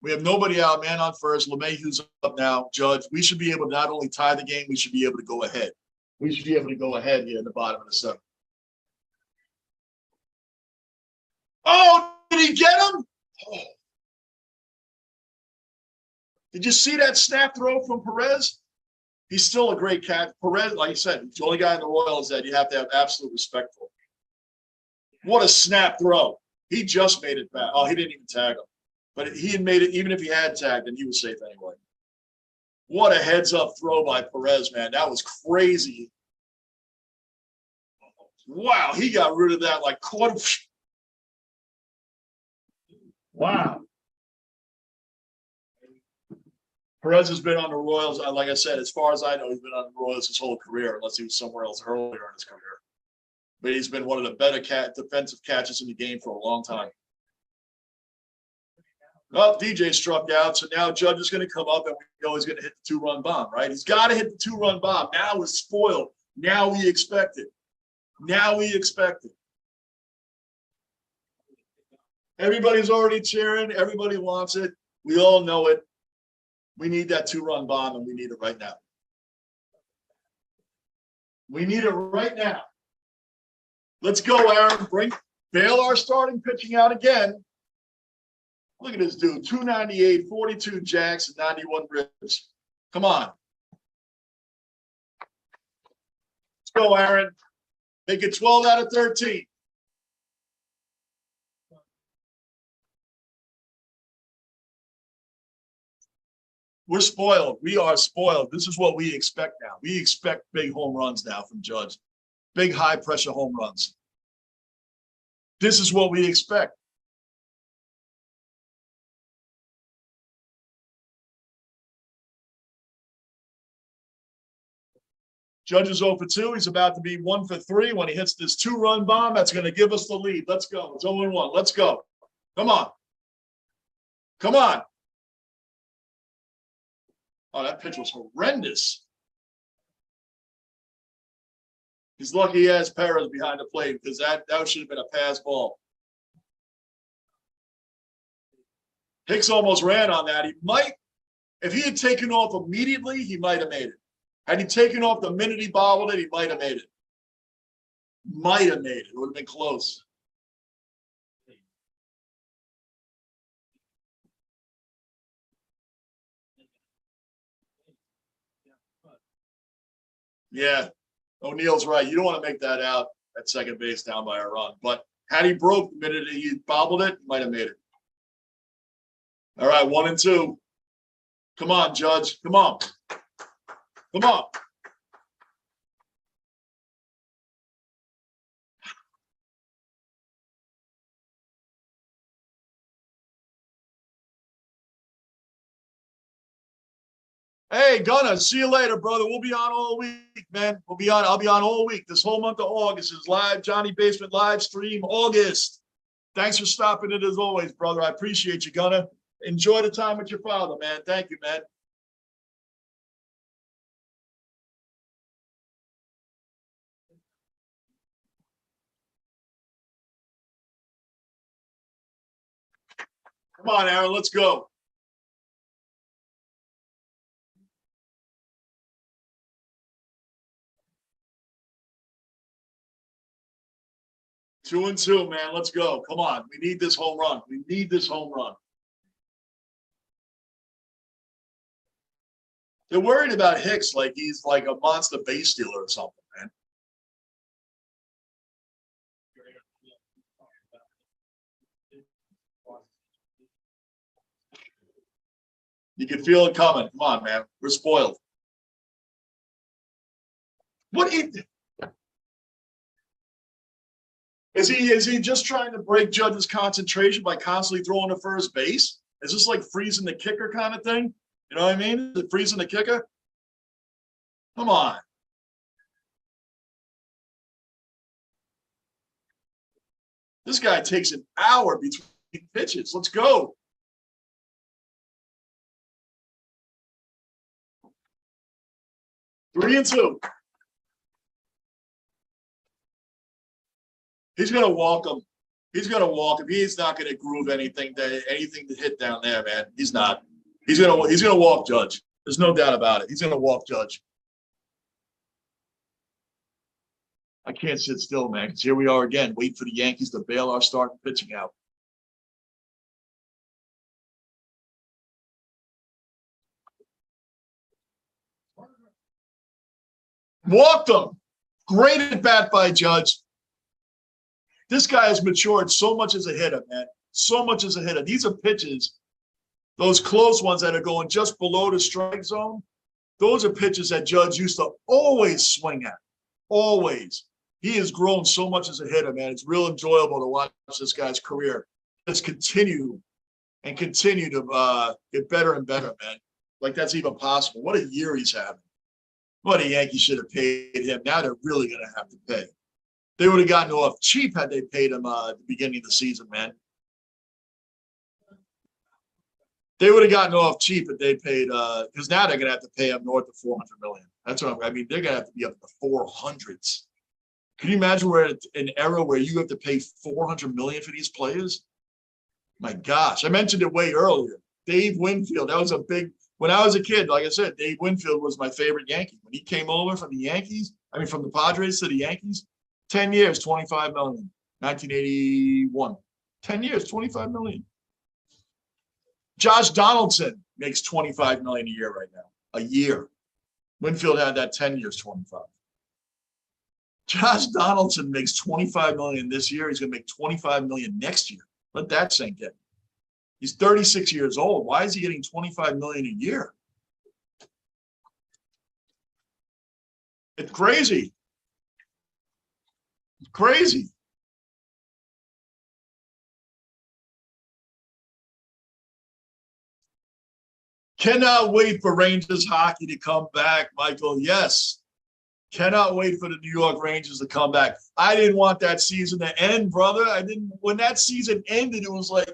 we have nobody out, man on first. LeMahieu's up now. Judge, we should be able to not only tie the game, we should be able to go ahead. We should be able to go ahead here in the bottom of the seventh. Oh, did he get him? Oh. Did you see that snap throw from Perez? He's still a great catch. Perez, like you said, he's the only guy in the Royals that you have to have absolute respect for. What a snap throw. He just made it back. Oh, he didn't even tag him. But he had made it, even if he had tagged him, he was safe anyway. What a heads-up throw by Perez, man. That was crazy. Wow, he got rid of that like quarter. Wow. Perez has been on the Royals, like I said, as far as I know, he's been on the Royals his whole career, unless he was somewhere else earlier in his career. But he's been one of the better defensive catches in the game for a long time. Well, DJ struck out, so now Judge is going to come up, and we know he's going to hit the two-run bomb, right? He's got to hit the two-run bomb. Now we're spoiled. Now we expect it. Now we expect it. Everybody's already cheering. Everybody wants it. We all know it. We need that two-run bomb, and we need it right now. We need it right now. Let's go, Aaron. Bail our starting pitching out again. Look at this dude, 298, 42 jacks, and 91 ribs. Come on. Let's go, Aaron. Make it 12 out of 13. We're spoiled. We are spoiled. This is what we expect now. We expect big home runs now from Judge. Big high-pressure home runs. This is what we expect. Judge is 0 for 2. He's about to be 1 for 3 when he hits this two-run bomb. That's going to give us the lead. Let's go. It's 0-1. Let's go. Come on. Come on. Oh, that pitch was horrendous. He's lucky he has Perez behind the plate, because that should have been a pass ball. Hicks almost ran on that. He might, if he had taken off immediately, he might have made it. Had he taken off the minute he bobbled it, he might have made it. Might have made it. It would have been close. Yeah, O'Neill's right. You don't want to make that out at second base down by a run. But had he broke the minute he bobbled it, he might have made it. All right, 1 and 2. Come on, Judge. Come on. Come on. Hey, Gunner, see you later, brother. We'll be on all week, man. I'll be on all week. This whole month of August is live, Johnny Basement live stream, August. Thanks for stopping it as always, brother. I appreciate you, Gunner. Enjoy the time with your father, man. Thank you, man. Come on, Aaron, let's go. 2-2, man. Let's go. Come on. We need this home run. We need this home run. They're worried about Hicks like he's like a monster base stealer or something, man. You can feel it coming. Come on, man. We're spoiled. What is he just trying to break Judge's concentration by constantly throwing to first base? Is this like freezing the kicker kind of thing? You know what I mean? Is it freezing the kicker? Come on. This guy takes an hour between pitches. Let's go. Three and two. He's gonna walk him. He's gonna walk him. He's not gonna groove anything to hit down there, man. He's not. He's gonna walk Judge. There's no doubt about it. He's gonna walk Judge. I can't sit still, man, because here we are again, waiting for the Yankees to bail our starting pitching out. Walked him. Great at bat by Judge. This guy has matured so much as a hitter, man. So much as a hitter. These are pitches, those close ones that are going just below the strike zone. Those are pitches that Judge used to always swing at. Always. He has grown so much as a hitter, man. It's real enjoyable to watch this guy's career. Let's continue to get better and better, man. Like that's even possible. What a year he's having. What a Yankees should have paid him. Now they're really going to have to pay. They would have gotten off cheap had they paid him at the beginning of the season, man. They would have gotten off cheap if they paid because now they're going to have to pay him north of $400 million. That's what I mean. They're going to have to be up in the 400s. Can you imagine we're at an era where you have to pay $400 million for these players? My gosh, I mentioned it way earlier. Dave Winfield, that was a big. When I was a kid, like I said, Dave Winfield was my favorite Yankee. When he came over from the Padres to the Yankees, 10 years, $25 million. 1981. 10 years, $25 million. Josh Donaldson makes $25 million a year right now. A year. Winfield had that 10 years, 25. Josh Donaldson makes $25 million this year. He's going to make $25 million next year. Let that sink in. He's 36 years old. Why is he getting $25 million a year? It's crazy. It's crazy. Cannot wait for Rangers hockey to come back, Michael. Yes. Cannot wait for the New York Rangers to come back. I didn't want that season to end, brother. When that season ended, it was like,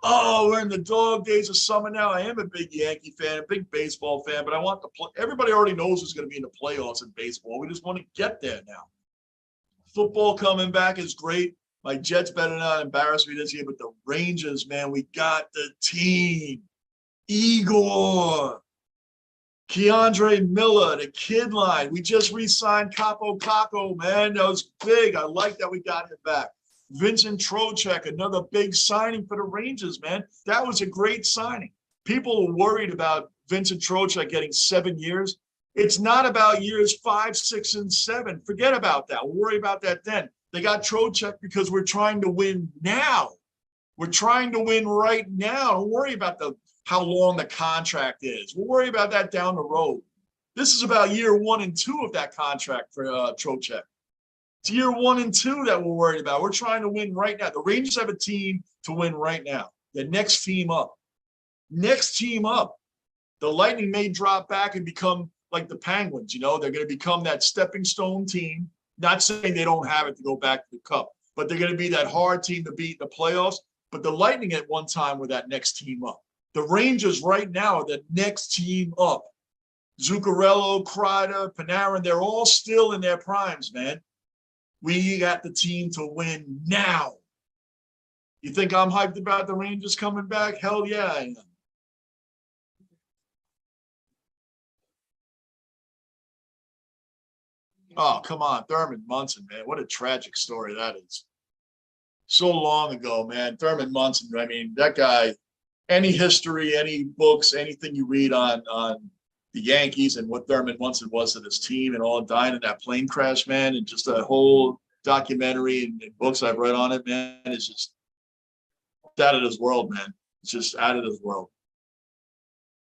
oh, we're in the dog days of summer now. I am a big Yankee fan, a big baseball fan, but I want to play. Everybody already knows who's going to be in the playoffs in baseball. We just want to get there now. Football coming back is great. My Jets better not embarrass me this year, but the Rangers, man, we got the team. Igor, Keandre Miller, the kid line. We just re-signed Capo Caco, man. That was big. I like that we got him back. Vincent Trocheck, another big signing for the Rangers, man. That was a great signing. People were worried about Vincent Trocheck getting 7 years. It's not about years 5, 6, and 7. Forget about that. We'll worry about that then. They got Trocheck because we're trying to win now. We're trying to win right now. Don't worry about how long the contract is. We'll worry about that down the road. This is about year 1 and 2 of that contract for Trocheck. It's year 1 and 2 that we're worried about. We're trying to win right now. The Rangers have a team to win right now. The next team up. Next team up. The Lightning may drop back and become like the Penguins. You know, they're going to become that stepping stone team. Not saying they don't have it to go back to the Cup, but they're going to be that hard team to beat in the playoffs. But the Lightning at one time were that next team up. The Rangers right now are the next team up. Zuccarello, Kreider, Panarin, they're all still in their primes, man. We got the team to win now. You think I'm hyped about the Rangers coming back? Hell yeah, I am. Oh, come on. Thurman Munson, man. What a tragic story that is. So long ago, man. Thurman Munson. I mean, that guy. Any history, any books, anything you read on the Yankees and what Thurman Munson was to this team, and all dying in that plane crash, man, and just a whole documentary and books I've read on it, man, it's just out of this world, man. It's just out of this world.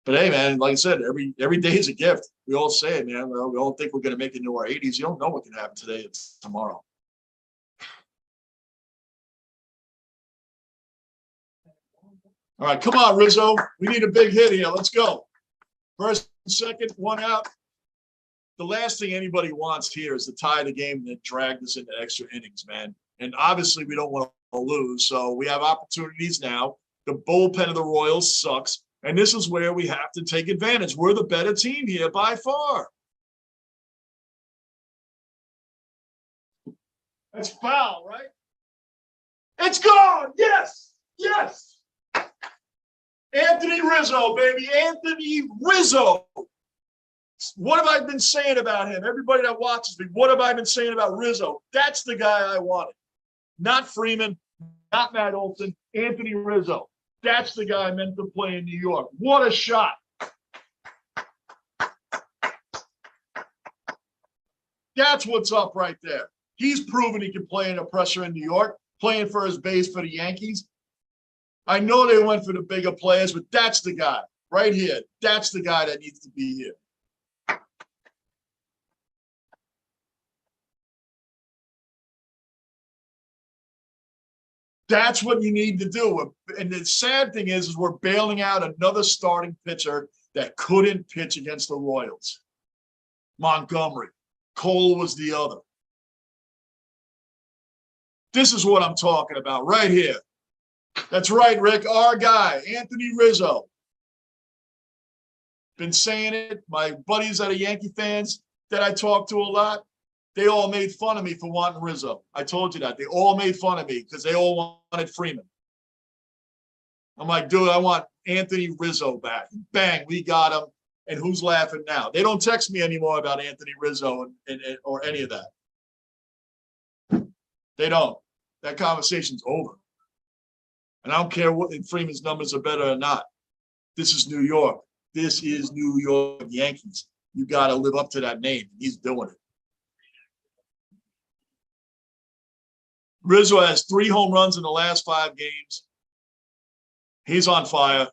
But hey, man, like I said, every day is a gift. We all say it, man. We all think we're going to make it into our 80s. You don't know what can happen today. It's tomorrow. All right, come on, Rizzo. We need a big hit here. Let's go. First and second, one out. The last thing anybody wants here is to tie the game and then drag this into extra innings, man. And obviously, we don't want to lose, so we have opportunities now. The bullpen of the Royals sucks, and this is where we have to take advantage. We're the better team here by far. That's foul, right? It's gone. Yes. Yes. Anthony Rizzo, baby. Anthony Rizzo. What have I been saying about him? Everybody that watches me, what have I been saying about Rizzo? That's the guy I wanted. Not Freeman, not Matt Olson, Anthony Rizzo. That's the guy meant to play in New York. What a shot. That's what's up right there. He's proven he can play under pressure in New York, playing for his base for the Yankees. I know they went for the bigger players, but that's the guy right here. That's the guy that needs to be here. That's what you need to do. And the sad thing is we're bailing out another starting pitcher that couldn't pitch against the Royals. Montgomery. Cole was the other. This is what I'm talking about right here. That's right, Rick. Our guy, Anthony Rizzo. Been saying it. My buddies that are Yankee fans that I talk to a lot, they all made fun of me for wanting Rizzo. I told you that. They all made fun of me because they all wanted Freeman. I'm like, dude, I want Anthony Rizzo back. Bang, we got him. And who's laughing now? They don't text me anymore about Anthony Rizzo or any of that. They don't. That conversation's over. And I don't care what if Freeman's numbers are better or not. This is New York. This is New York Yankees. You got to live up to that name. He's doing it. Rizzo has 3 home runs in the last 5 games. He's on fire.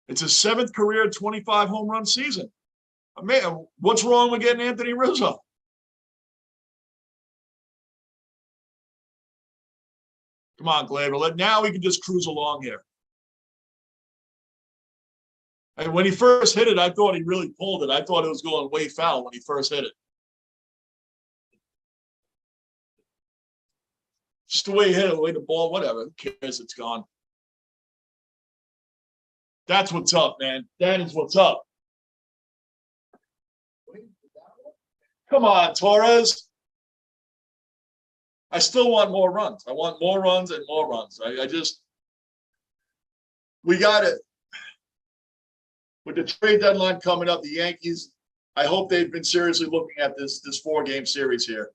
It's his 7th career 25 home run season. Man, what's wrong with getting Anthony Rizzo? Come on, Glaber. Now we can just cruise along here. And when he first hit it, I thought he really pulled it. I thought it was going way foul when he first hit it. Just the way he hit it, the way the ball, whatever. Who cares? It's gone. That's what's up, man. That is what's up. Come on, Torres. I still want more runs. I want more runs and more runs. We got it. With the trade deadline coming up, the Yankees, I hope they've been seriously looking at this 4-game series here.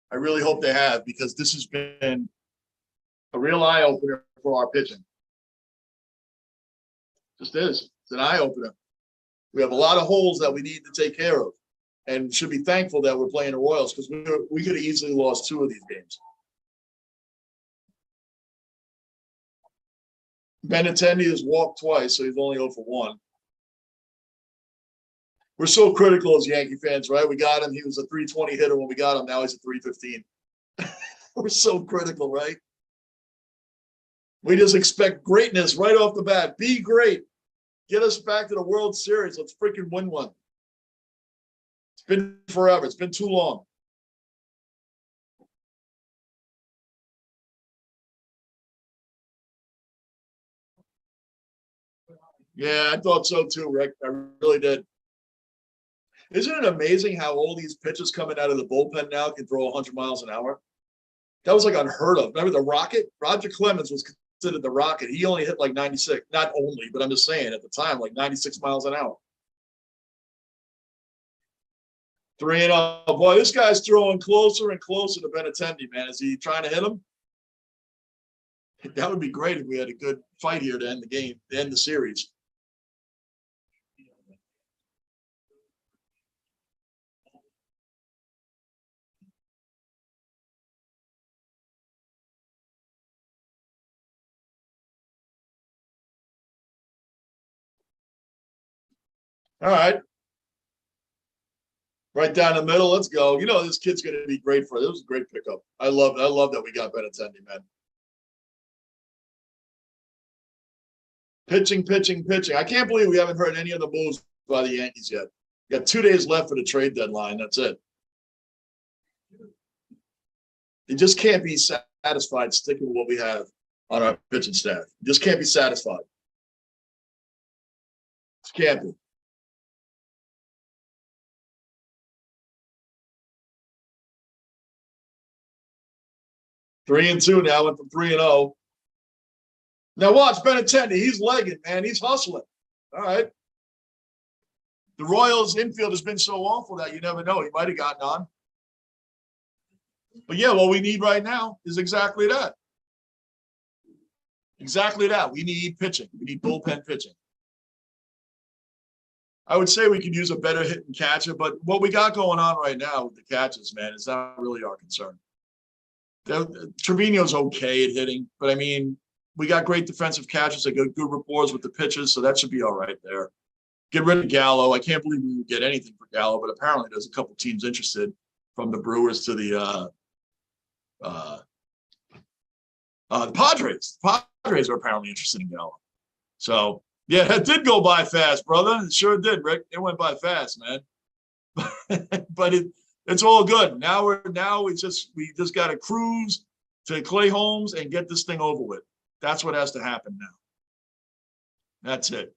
I really hope they have, because this has been a real eye-opener for our pitching. Just is. It's an eye-opener. We have a lot of holes that we need to take care of, and should be thankful that we're playing the Royals, because we could have easily lost 2 of these games. Benintendi has walked twice, so he's only 0 for 1. We're so critical as Yankee fans, right? We got him. He was a 320 hitter when we got him. Now he's a 315. We're so critical, right? We just expect greatness right off the bat. Be great. Get us back to the World Series. Let's freaking win one. It's been forever. It's been too long. Yeah, I thought so too, Rick. I really did. Isn't it amazing how all these pitchers coming out of the bullpen now can throw 100 miles an hour? That was like unheard of. Remember the Rocket? Roger Clemens was of the rocket. He only hit like 96. Not only, but I'm just saying at the time, like 96 miles an hour. 3-0. Boy, this guy's throwing closer and closer to Benintendi, man. Is he trying to hit him? That would be great if we had a good fight here to end the game, to end the series. All right. Right down the middle. Let's go. You know, this kid's going to be great for it. It was a great pickup. I love that we got Benintendi, man. Pitching. I can't believe we haven't heard any of the moves by the Yankees yet. We got 2 days left for the trade deadline. That's it. You just can't be satisfied sticking with what we have on our pitching staff. You just can't be satisfied. Just can't be. Three and two now, went from 3-0. Now watch Benintendi. He's legging, man. He's hustling. All right. The Royals infield has been so awful that you never know. He might have gotten on. But yeah, what we need right now is exactly that. Exactly that. We need pitching. We need bullpen pitching. I would say we could use a better hitting catcher, but what we got going on right now with the catches, man, is not really our concern. Trevino's okay at hitting, but I mean, we got great defensive catchers that got good rapport with the pitchers, so that should be all right there. Get rid of Gallo. I can't believe we would get anything for Gallo, but apparently there's a couple teams interested, from the Brewers to the Padres. The Padres are apparently interested in Gallo. So, yeah, that did go by fast, brother. It sure did, Rick. It went by fast, man. But it's all good. Now we just got to cruise to Clay Holmes and get this thing over with. That's what has to happen now. That's it.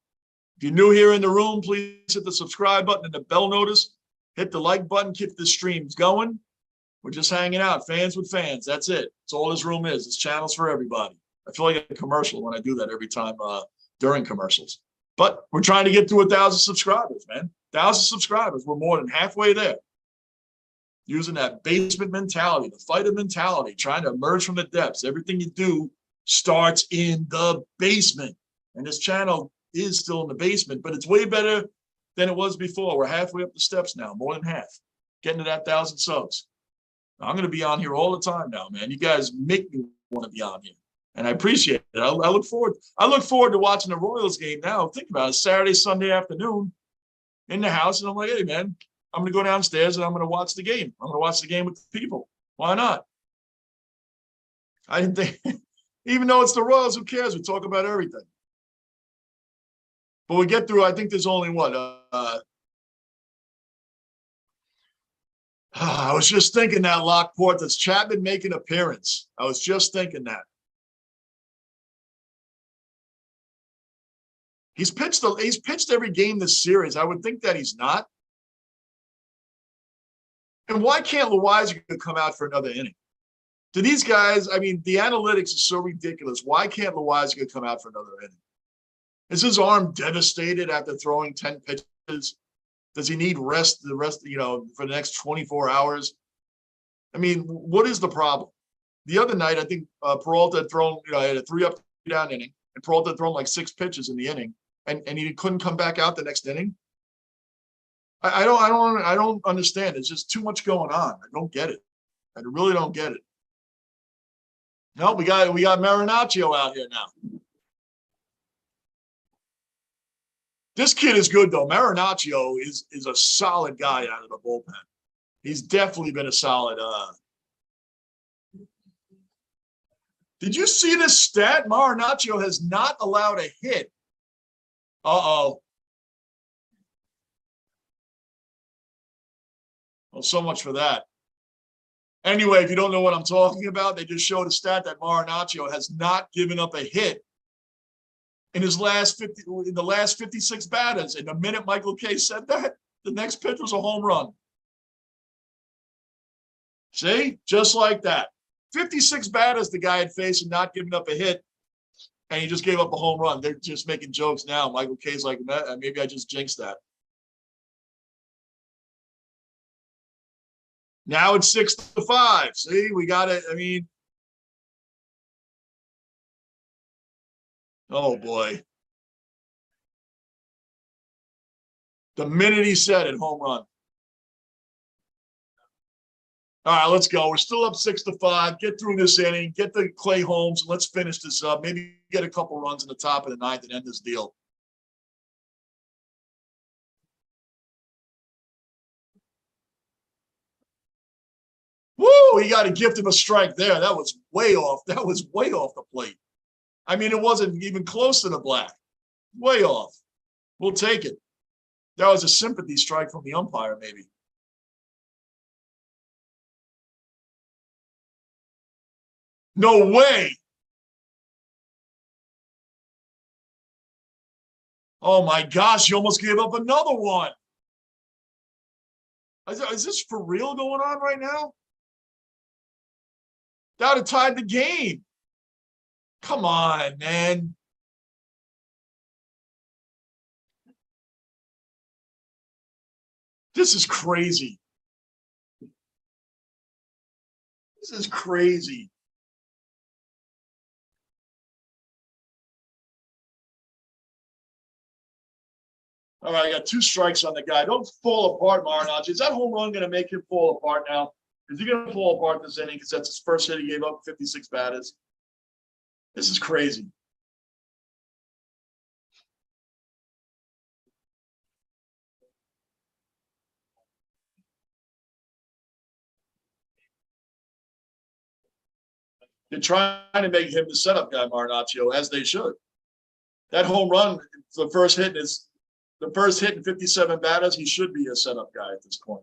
If you're new here in the room, please hit the subscribe button and the bell notice. Hit the like button. Keep the streams going. We're just hanging out, fans with fans. That's it. That's all this room is. This channel's for everybody. I feel like a commercial when I do that every time during commercials. But we're trying to get to 1,000 subscribers, man. 1,000 subscribers. We're more than halfway there. Using that basement mentality, the fighter mentality, trying to emerge from the depths. Everything you do starts in the basement. And this channel is still in the basement, but it's way better than it was before. We're halfway up the steps now, more than half. Getting to that 1,000 subs. I'm going to be on here all the time now, man. You guys make me want to be on here, and I appreciate it. I look forward to watching the Royals game now. Think about it, Saturday, Sunday afternoon in the house, and I'm like, hey, man, I'm going to go downstairs and I'm going to watch the game. I'm going to watch the game with the people. Why not? I didn't think, even though it's the Royals, who cares? We talk about everything. But we get through, I think there's only what? I was just thinking that, Lockport. Does Chapman make an appearance? I was just thinking that. He's pitched every game this series. I would think that he's not. And why can't Loizaga come out for another inning? Do these guys, I mean, the analytics is so ridiculous. Why can't Loizaga come out for another inning? Is his arm devastated after throwing 10 pitches? Does he need rest for the next 24 hours? I mean, what is the problem? The other night, I think Peralta had thrown, had a 3-up, 3-down inning, and Peralta had thrown like 6 pitches in the inning, and he couldn't come back out the next inning. I don't understand. It's just too much going on. I don't get it. I really don't get it. No, we got Marinaccio out here now. This kid is good, though. Marinaccio is a solid guy out of the bullpen. He's definitely been a solid. Did you see this stat? Marinaccio has not allowed a hit. Uh-oh. Well, so much for that. Anyway, if you don't know what I'm talking about, they just showed a stat that Marinaccio has not given up a hit in the last 56 batters. And the minute Michael Kay said that, the next pitch was a home run. See? Just like that. 56 batters the guy had faced and not giving up a hit. and he just gave up a home run. They're just making jokes now. Michael K's like, maybe I just jinxed that. Now it's 6-5. See, we got it. I mean, oh boy. The minute he said it, home run. All right, let's go. We're still up 6-5. Get through this inning. Get the Clay Holmes. Let's finish this up. Maybe get a couple runs in the top of the ninth and end this deal. Woo! He got a gift of a strike there. That was way off. That was way off the plate. I mean, it wasn't even close to the black. Way off. We'll take it. That was a sympathy strike from the umpire, maybe. No way. Oh my gosh, you almost gave up another one. Is this for real going on right now? That would have tied the game. Come on, man. This is crazy. This is crazy. All right, I got 2 strikes on the guy. Don't fall apart, Marinacci. Is that home run going to make him fall apart now? Is he going to fall apart this inning because that's his first hit he gave up 56 batters? This is crazy. They're trying to make him the setup guy, Marinaccio, as they should. That home run, the first hit in 57 batters, he should be a setup guy at this point.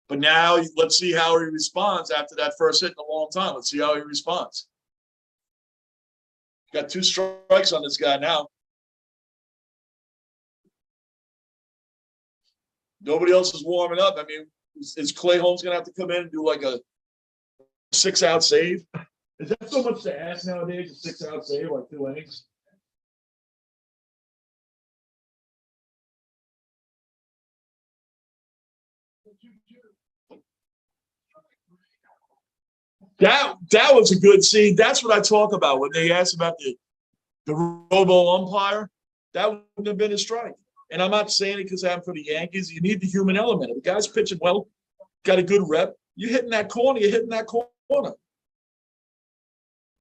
But now let's see how he responds after that first hit in a long time. Let's see how he responds. Got 2 strikes on this guy now. Nobody else is warming up. I mean, is Clay Holmes going to have to come in and do like a 6-out save? Is that so much to ask nowadays, a 6-out save, like 2 innings? That was a good scene. That's what I talk about when they asked about the robo umpire. That wouldn't have been a strike. And I'm not saying it because I'm for the Yankees. You need the human element. If the guy's pitching well, got a good rep, you're hitting that corner, you're hitting that corner.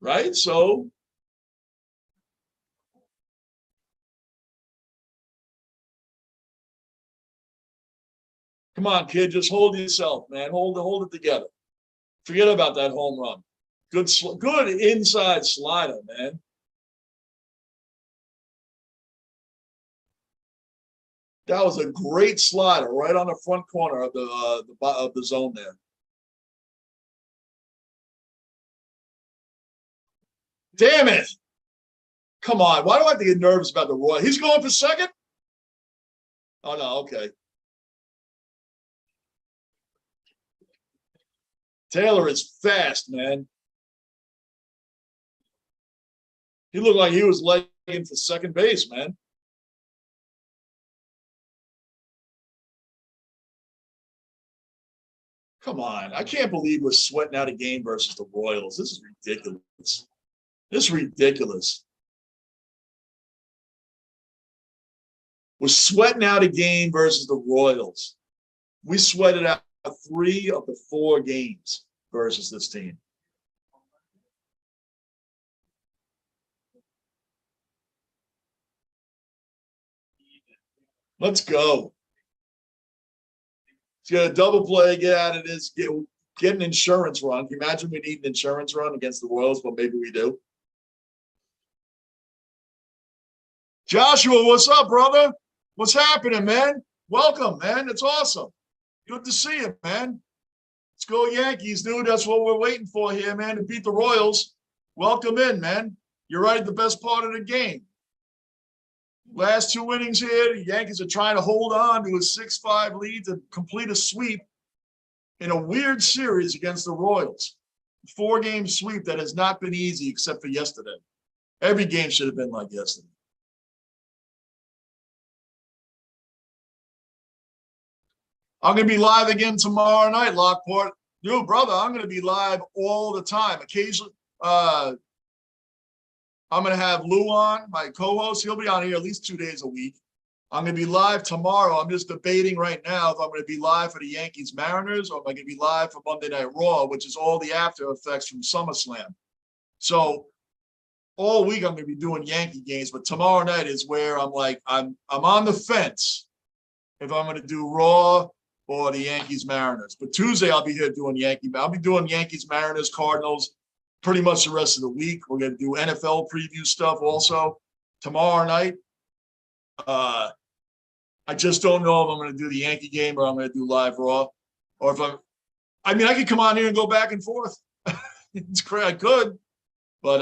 Right? So come on, kid, just hold yourself, man. Hold it together. Forget about that home run. Good inside slider, man. That was a great slider right on the front corner of the zone there. Damn it! Come on, why do I have to get nervous about the Roy? He's going for second? Oh no, okay. Taylor is fast, man. He looked like he was legging for second base, man. Come on. I can't believe we're sweating out a game versus the Royals. This is ridiculous. This is ridiculous. We're sweating out a game versus the Royals. We sweated out 3 of the 4 games versus this team. Let's go. Let's get a double play, get out of this, get an insurance run. Can you imagine we need an insurance run against the Royals? But maybe we do. Joshua, what's up, brother? What's happening, man? Welcome, man. It's awesome. Good to see you, man. Let's go Yankees, dude. That's what we're waiting for here, man, to beat the Royals. Welcome in, man. You're right at the best part of the game. Last 2 innings here, the Yankees are trying to hold on to a 6-5 lead to complete a sweep in a weird series against the Royals. 4-game sweep that has not been easy except for yesterday. Every game should have been like yesterday. I'm going to be live again tomorrow night, Lockport. Yo, brother, I'm going to be live all the time. Occasionally, I'm going to have Lou on, my co-host. He'll be on here at least 2 days a week. I'm going to be live tomorrow. I'm just debating right now if I'm going to be live for the Yankees Mariners or if I'm going to be live for Monday Night Raw, which is all the after effects from SummerSlam. So all week I'm going to be doing Yankee games, but tomorrow night is where I'm like, I'm on the fence if I'm going to do Raw or the Yankees Mariners. But Tuesday I'll be here doing I'll be doing Yankees Mariners Cardinals pretty much the rest of the week. We're going to do NFL preview stuff also tomorrow night. I just don't know if I'm going to do the Yankee game or I'm going to do live Raw, or if I could come on here and go back and forth. It's great. I could, but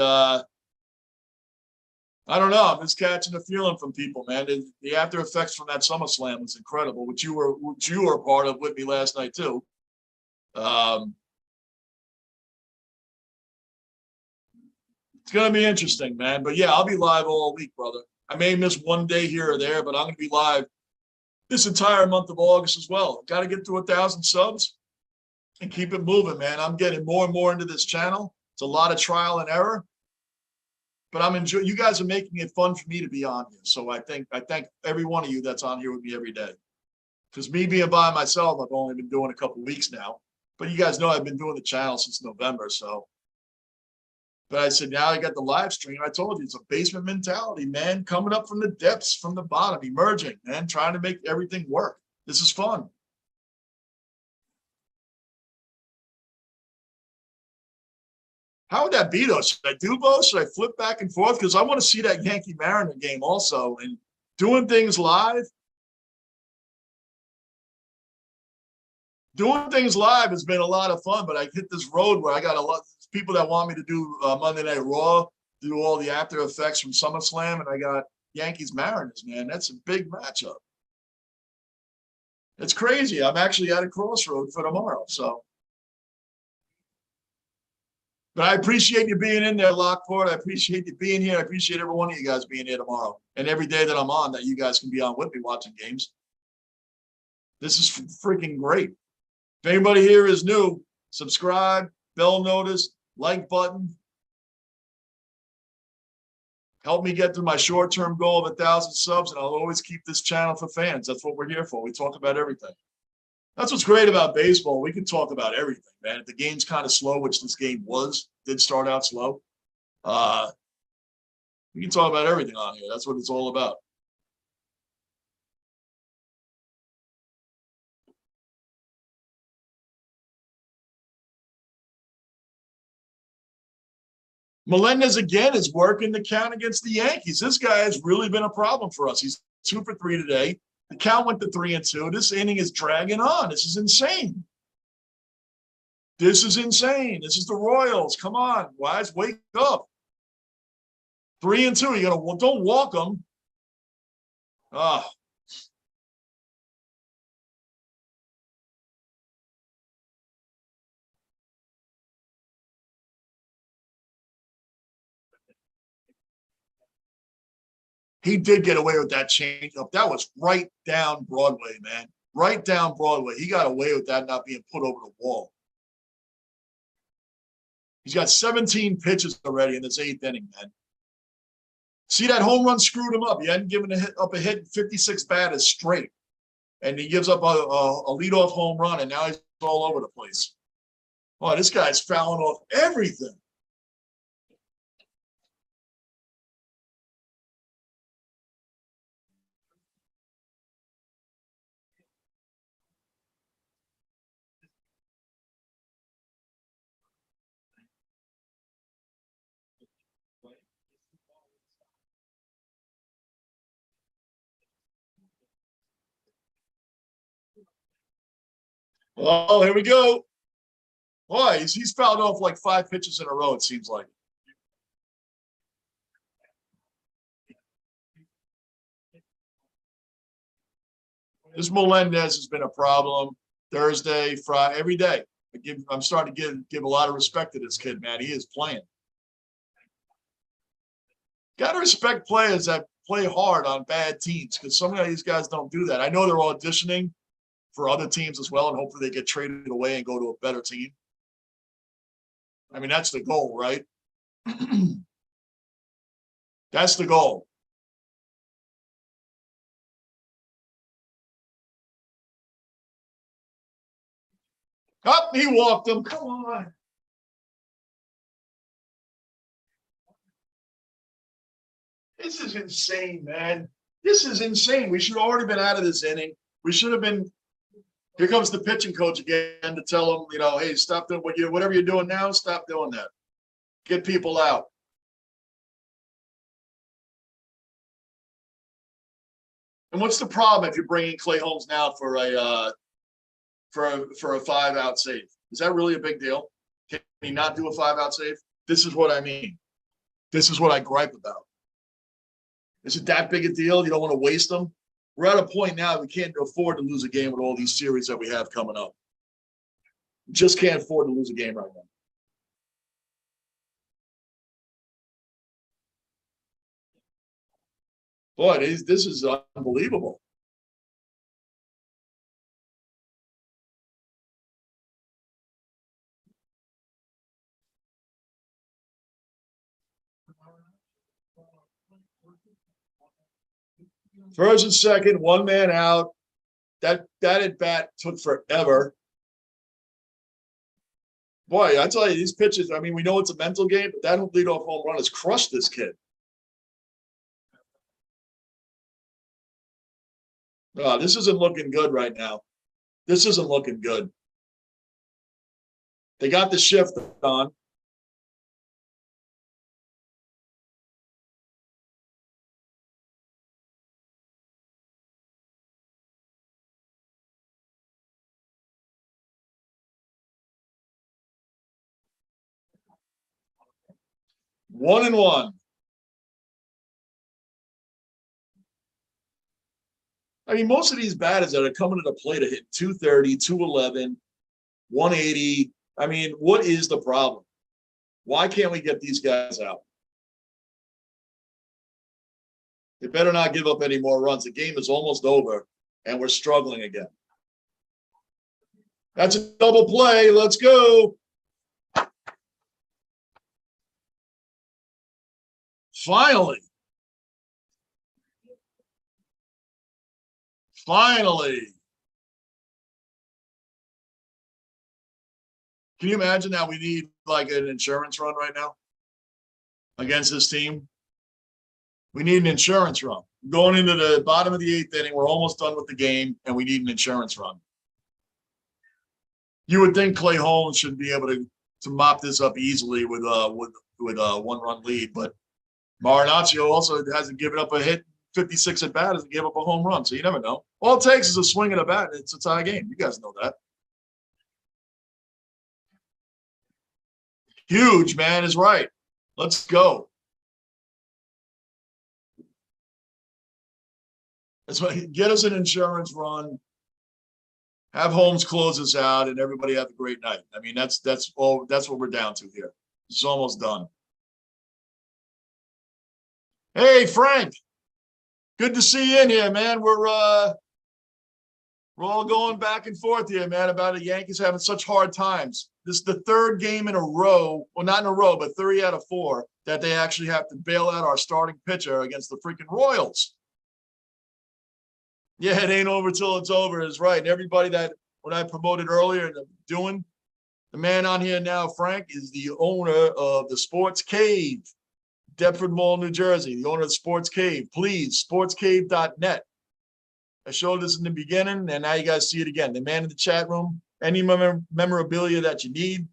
I don't know. I'm just catching a feeling from people, man. The after effects from that SummerSlam was incredible, which you were a part of with me last night too. It's going to be interesting, man. But yeah, I'll be live all week, brother. I may miss one day here or there, but I'm going to be live this entire month of August as well. Got to get to 1,000 subs and keep it moving, man. I'm getting more and more into this channel. It's a lot of trial and error, but I'm enjoying. You guys are making it fun for me to be on here. So I thank every one of you that's on here with me every day. Because me being by myself, I've only been doing a couple of weeks now. But you guys know I've been doing the channel since November. So, but I said, now I got the live stream. I told you, it's a basement mentality, man. Coming up from the depths, from the bottom, emerging, man, trying to make everything work. This is fun. How would that be, though? Should I do both? Should I flip back and forth? Because I want to see that Yankee Mariner game also. And doing things live. Doing things live has been a lot of fun, but I hit this road where I got a lot of people that want me to do Monday Night Raw, do all the after effects from SummerSlam, and I got Yankees Mariners, man. That's a big matchup. It's crazy. I'm actually at a crossroad for tomorrow. So, but I appreciate you being in there, Lockport. I appreciate you being here. I appreciate every one of you guys being here tomorrow. And every day that I'm on, that you guys can be on with me watching games. This is freaking great. If anybody here is new, subscribe, bell notice, like button. Help me get to my short-term goal of 1,000 subs, and I'll always keep this channel for fans. That's what we're here for. We talk about everything. That's what's great about baseball. We can talk about everything, man. If the game's kind of slow, which this game did start out slow, we can talk about everything on here. That's what it's all about. Melendez again is working the count against the Yankees. This guy has really been a problem for us. He's 2 for 3 today. The count went to 3-2. This inning is dragging on. This is insane. This is insane. This is the Royals. Come on, guys, wake up. 3-2. Don't walk them. He did get away with that changeup. That was right down Broadway, man. Right down Broadway. He got away with that not being put over the wall. He's got 17 pitches already in this 8th inning, man. See, that home run screwed him up. He hadn't given up a hit in 56 batters straight. And he gives up a leadoff home run, and now he's all over the place. Oh, this guy's fouling off everything. Oh, here we go. Boy, he's fouled off like 5 pitches in a row, it seems like. This Melendez has been a problem Thursday, Friday, every day. I'm starting to give a lot of respect to this kid, man. He is playing. Got to respect players that play hard on bad teams because some of these guys don't do that. I know they're auditioning for other teams as well, and hopefully they get traded away and go to a better team. I mean, that's the goal, right? That's the goal. Up, he walked him. Come on. This is insane, man. This is insane. We should have already been out of this inning. We should have been. Here comes the pitching coach again to tell him, you know, hey, stop doing whatever you're doing now. Stop doing that. Get people out. And what's the problem if you're bringing Clay Holmes now for a 5-out save? Is that really a big deal? Can he not do a 5-out save? This is what I mean. This is what I gripe about. Is it that big a deal? You don't want to waste them? We're at a point now we can't afford to lose a game with all these series that we have coming up. We just can't afford to lose a game right now. Boy, this is unbelievable. First and second, one man out. That at bat took forever. Boy, I tell you, these pitches, I mean, we know it's a mental game, but that leadoff home run has crushed this kid. This isn't looking good right now. This isn't looking good. They got the shift on. One and one. I mean, most of these batters that are coming to the plate are hitting 230, 211, 180. I mean, what is the problem? Why can't we get these guys out? They better not give up any more runs. The game is almost over, and we're struggling again. That's a double play. Let's go. Finally. Finally. Can you imagine that we need like an insurance run right now against this team? We need an insurance run. Going into the bottom of the 8th inning, we're almost done with the game, and we need an insurance run. You would think Clay Holmes should be able to mop this up easily with a 1-run lead, but Marinaccio also hasn't given up a hit 56 at bat, hasn't given up a home run, so you never know. All it takes is a swing and a bat. It's a tie game. You guys know that. Huge, man, is right. Let's go. That's why get us an insurance run. Have Holmes close us out, and everybody have a great night. I mean, that's what we're down to here. It's almost done. Hey, Frank. Good to see you in here, man. We're all going back and forth here, man, about the Yankees having such hard times. This is the 3rd game in a row, well, not in a row, but 3 out of 4, that they actually have to bail out our starting pitcher against the freaking Royals. Yeah, it ain't over till it's over is right. And everybody that when I promoted earlier doing, the man on here now, Frank, is the owner of the Sports Cave, Deptford Mall, New Jersey, the owner of Sports Cave. Please, sportscave.net. I showed this in the beginning, and now you guys see it again. The man in the chat room, any memorabilia that you need,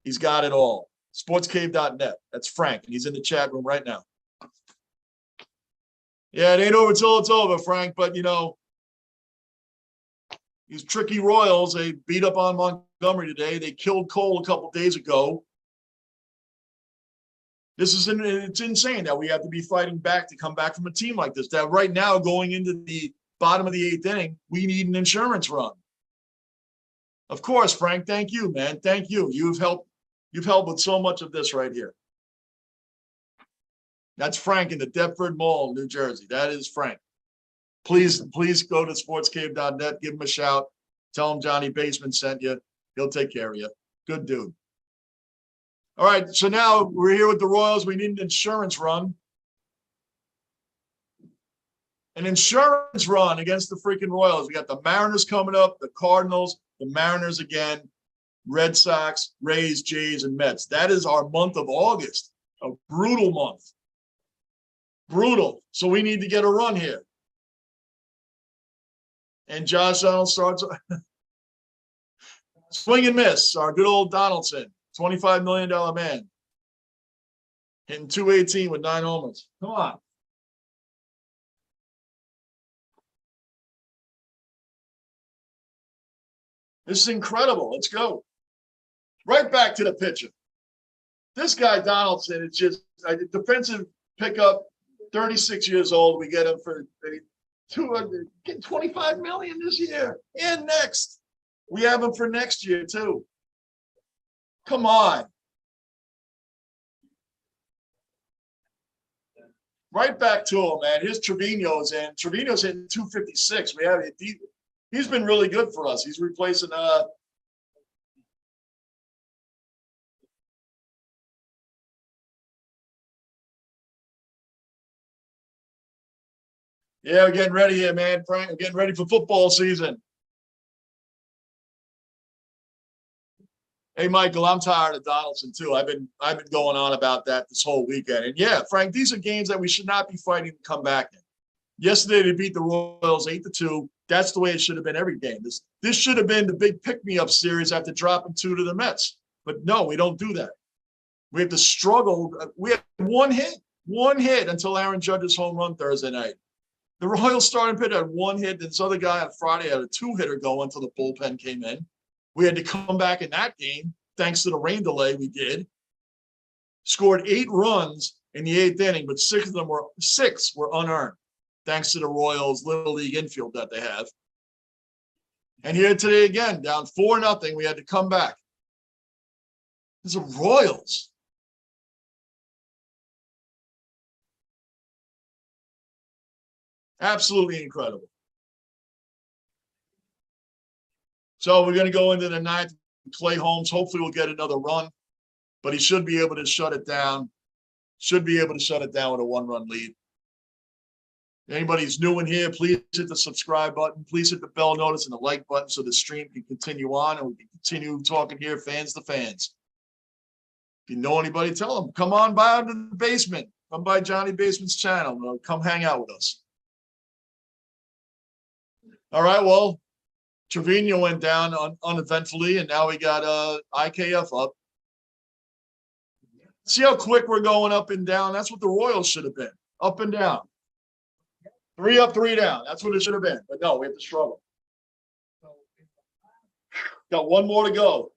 he's got it all. Sportscave.net. That's Frank, and he's in the chat room right now. Yeah, it ain't over till it's over, Frank, but, you know, these tricky Royals, they beat up on Montgomery today. They killed Cole a couple days ago. It's insane that we have to be fighting back to come back from a team like this. That right now, going into the bottom of the 8th inning, we need an insurance run. Of course, Frank. Thank you, man. Thank you. You've helped with so much of this right here. That's Frank in the Deptford Mall, New Jersey. That is Frank. Please go to sportscave.net. Give him a shout. Tell him Johnny Basement sent you. He'll take care of you. Good dude. All right, so now we're here with the Royals. We need an insurance run. An insurance run against the freaking Royals. We got the Mariners coming up, the Cardinals, the Mariners again, Red Sox, Rays, Jays, and Mets. That is our month of August. A brutal month. Brutal. So we need to get a run here. And Josh Allen starts swing and miss. Our good old Donaldson, $25 million man, hitting 218 with 9 homers. Come on. This is incredible. Let's go. Right back to the pitcher. This guy, Donaldson, is just a defensive pickup, 36 years old. We get him for $225 million this year and next. We have him for next year, too. Come on. Right back to him, man. Here's Trevino's in. Trevino's hitting 256. We have it. He's been really good for us. He's replacing yeah, we're getting ready here, man. Frank, we're getting ready for football season. Hey, Michael, I'm tired of Donaldson too. I've been going on about that this whole weekend. And yeah, Frank, these are games that we should not be fighting to come back in. Yesterday they beat the Royals 8-2. That's the way it should have been every game. This should have been the big pick-me-up series after dropping 2 to the Mets. But no, we don't do that. We have to struggle. We had one hit until Aaron Judge's home run Thursday night. The Royals starting pitcher had 1 hit. This other guy on Friday had a 2-hitter going until the bullpen came in. We had to come back in that game, thanks to the rain delay we did. Scored 8 runs in the 8th inning, but 6 were unearned, thanks to the Royals' Little League infield that they have. And here today again, down 4-0, we had to come back. It's the Royals. Absolutely incredible. So we're going to go into the 9th. Clay Holmes, hopefully we'll get another run, but he should be able to shut it down. Should be able to shut it down with a 1-run lead. Anybody's new in here, please hit the subscribe button. Please hit the bell notice and the like button so the stream can continue on and we can continue talking here, fans to fans. If you know anybody, tell them, come on by to the basement. Come by Johnny Basement's channel. Come hang out with us. All right, well, Trevino went down uneventfully, and now we got IKF up. See how quick we're going up and down? That's what the Royals should have been, up and down. 3 up, 3 down. That's what it should have been. But no, we have to struggle. Got 1 more to go.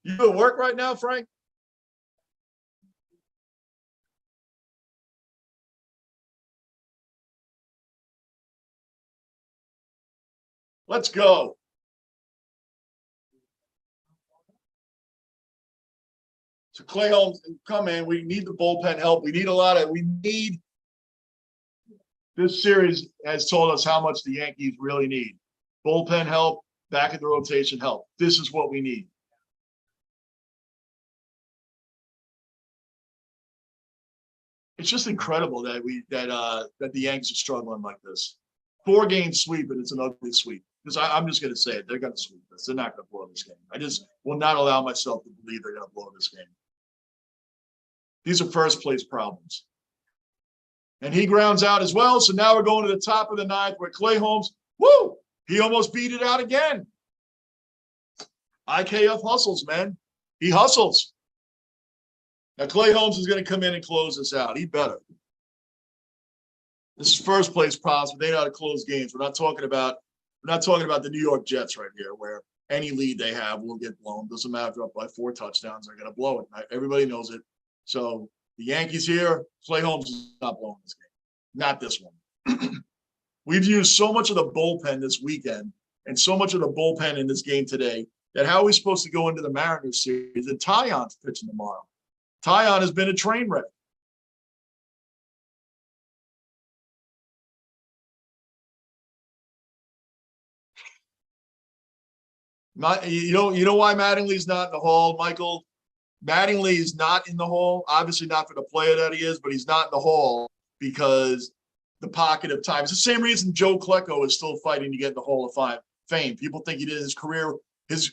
You at work right now, Frank? Let's go. So Clay Holmes, come in. We need the bullpen help. We need this series has told us how much the Yankees really need. Bullpen help, back of the rotation help. This is what we need. It's just incredible that that the Yanks are struggling like this. 4-game sweep, and it's an ugly sweep. Because I'm just going to say it. They're going to sweep this. They're not going to blow this game. I just will not allow myself to believe they're going to blow this game. These are first-place problems. And he grounds out as well. So now we're going to the top of the 9th where Clay Holmes, woo, he almost beat it out again. IKF hustles, man. He hustles. Now, Clay Holmes is going to come in and close this out. He better. This is first-place problems, but they know how to close games. We're not talking about the New York Jets right here, where any lead they have will get blown. Doesn't matter if they're up by 4 touchdowns, they're going to blow it. Everybody knows it. So the Yankees here, Clay Holmes is not blowing this game. Not this one. We've used so much of the bullpen this weekend and so much of the bullpen in this game today that how are we supposed to go into the Mariners series? And Taillon's pitching tomorrow. Taillon has been a train wreck. You know why Mattingly's not in the Hall, Michael? Mattingly is not in the Hall, obviously not for the player that he is, but he's not in the Hall because the pocket of time. It's the same reason Joe Klecko is still fighting to get in the Hall of Fame. People think he did his career, his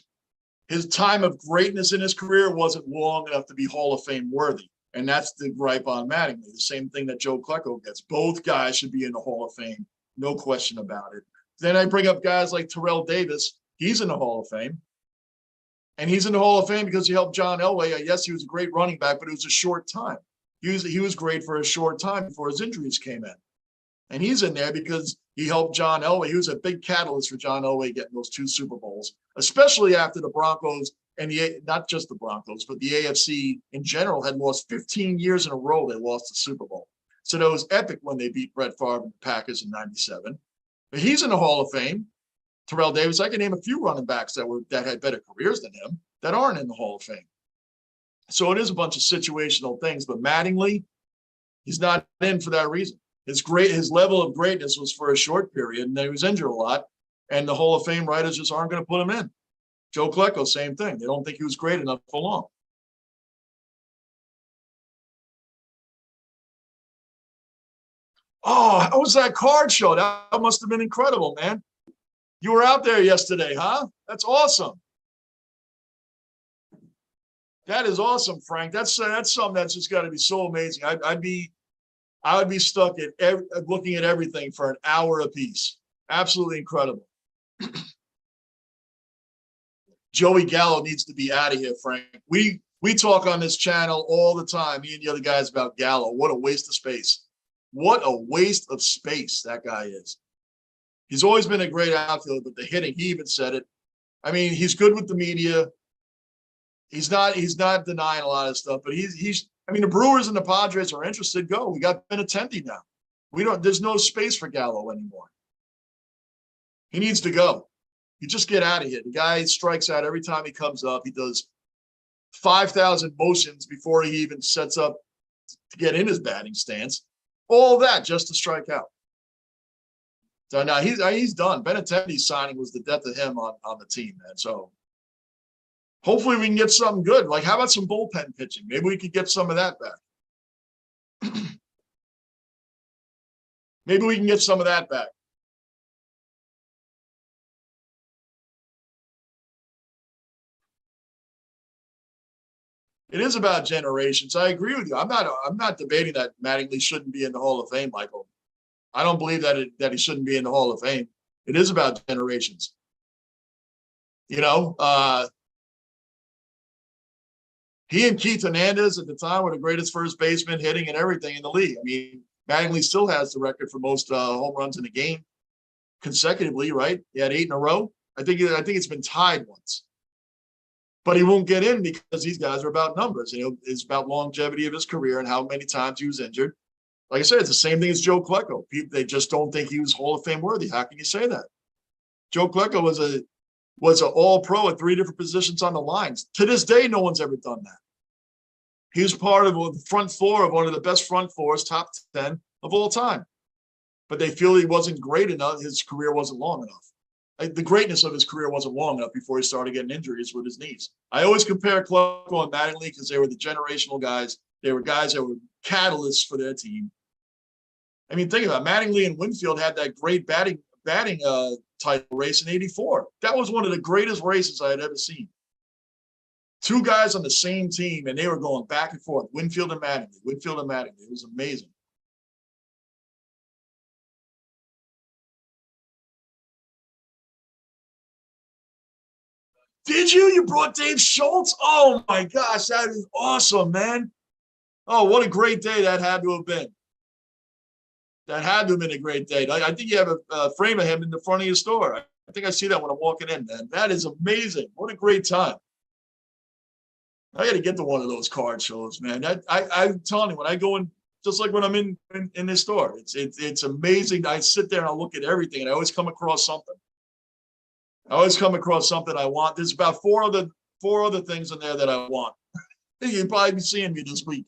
time of greatness in his career wasn't long enough to be Hall of Fame worthy. And that's the gripe on Mattingly. The same thing that Joe Klecko gets. Both guys should be in the Hall of Fame. No question about it. Then I bring up guys like Terrell Davis. He's in the Hall of Fame. And he's in the Hall of Fame because he helped John Elway. Yes, he was a great running back, but it was a short time. He was great for a short time before his injuries came in. And he's in there because he helped John Elway. He was a big catalyst for John Elway getting those 2 Super Bowls, especially after the Broncos and not just the Broncos, but the AFC in general had lost 15 years in a row. They lost the Super Bowl. So that was epic when they beat Brett Favre and the Packers in '97. But he's in the Hall of Fame. Terrell Davis, I can name a few running backs that had better careers than him that aren't in the Hall of Fame. So it is a bunch of situational things, but Mattingly, he's not in for that reason. His level of greatness was for a short period, and then he was injured a lot, and the Hall of Fame writers just aren't going to put him in. Joe Klecko, same thing. They don't think he was great enough for long. Oh, how was that card show? That must have been incredible, man. You were out there yesterday, huh? That's awesome. That is awesome, Frank. That's something that's just got to be so amazing. I would be stuck at looking at everything for an hour apiece. Absolutely incredible. Joey Gallo needs to be out of here, Frank. We talk on this channel all the time, me and the other guys, about Gallo. What a waste of space. What a waste of space that guy is. He's always been a great outfielder, but the hitting, he even said it. I mean, he's good with the media. He's not denying a lot of stuff, but he's I mean, the Brewers and the Padres are interested. Go. We got Benintendi now. There's no space for Gallo anymore. He needs to go. You just get out of here. The guy strikes out every time he comes up. He does 5,000 motions before he even sets up to get in his batting stance. All that just to strike out. So now he's done. Benintendi's signing was the death of him on the team, man. So hopefully we can get something good. Like, how about some bullpen pitching? Maybe we could get some of that back. Maybe we can get some of that back. It is about generations. I agree with you. I'm not debating that Mattingly shouldn't be in the Hall of Fame, Michael. I don't believe that he shouldn't be in the Hall of Fame. It is about generations. You know, he and Keith Hernandez at the time were the greatest first baseman, hitting and everything in the league. I mean, Mattingly still has the record for most home runs in a game consecutively, right? He had 8 in a row. I think it's been tied once. But he won't get in because these guys are about numbers. You know, it's about longevity of his career and how many times he was injured. Like I said, it's the same thing as Joe Klecko. They just don't think he was Hall of Fame worthy. How can you say that? Joe Klecko was an all-pro at 3 different positions on the lines. To this day, no one's ever done that. He was part of the front four of one of the best front fours, top 10 of all time. But they feel he wasn't great enough. His career wasn't long enough. The greatness of his career wasn't long enough before he started getting injuries with his knees. I always compare Klecko and Mattingly because they were the generational guys. They were guys that were catalysts for their team. I mean, think about it. Mattingly and Winfield had that great batting title race in '84. That was one of the greatest races I had ever seen. 2 guys on the same team, and they were going back and forth. Winfield and Mattingly. It was amazing. Did you? You brought Dave Schultz? Oh, my gosh. That is awesome, man. Oh, what a great day that had to have been. That had to have been a great day. I think you have a frame of him in the front of your store. I think I see that when I'm walking in, man. That is amazing. What a great time. I got to get to one of those card shows, man. I'm telling you, when I go in just like when I'm in this store. It's amazing. I sit there and I look at everything, and I always come across something. I always come across something I want. There's about four other things in there that I want. You'll probably be seeing me this week.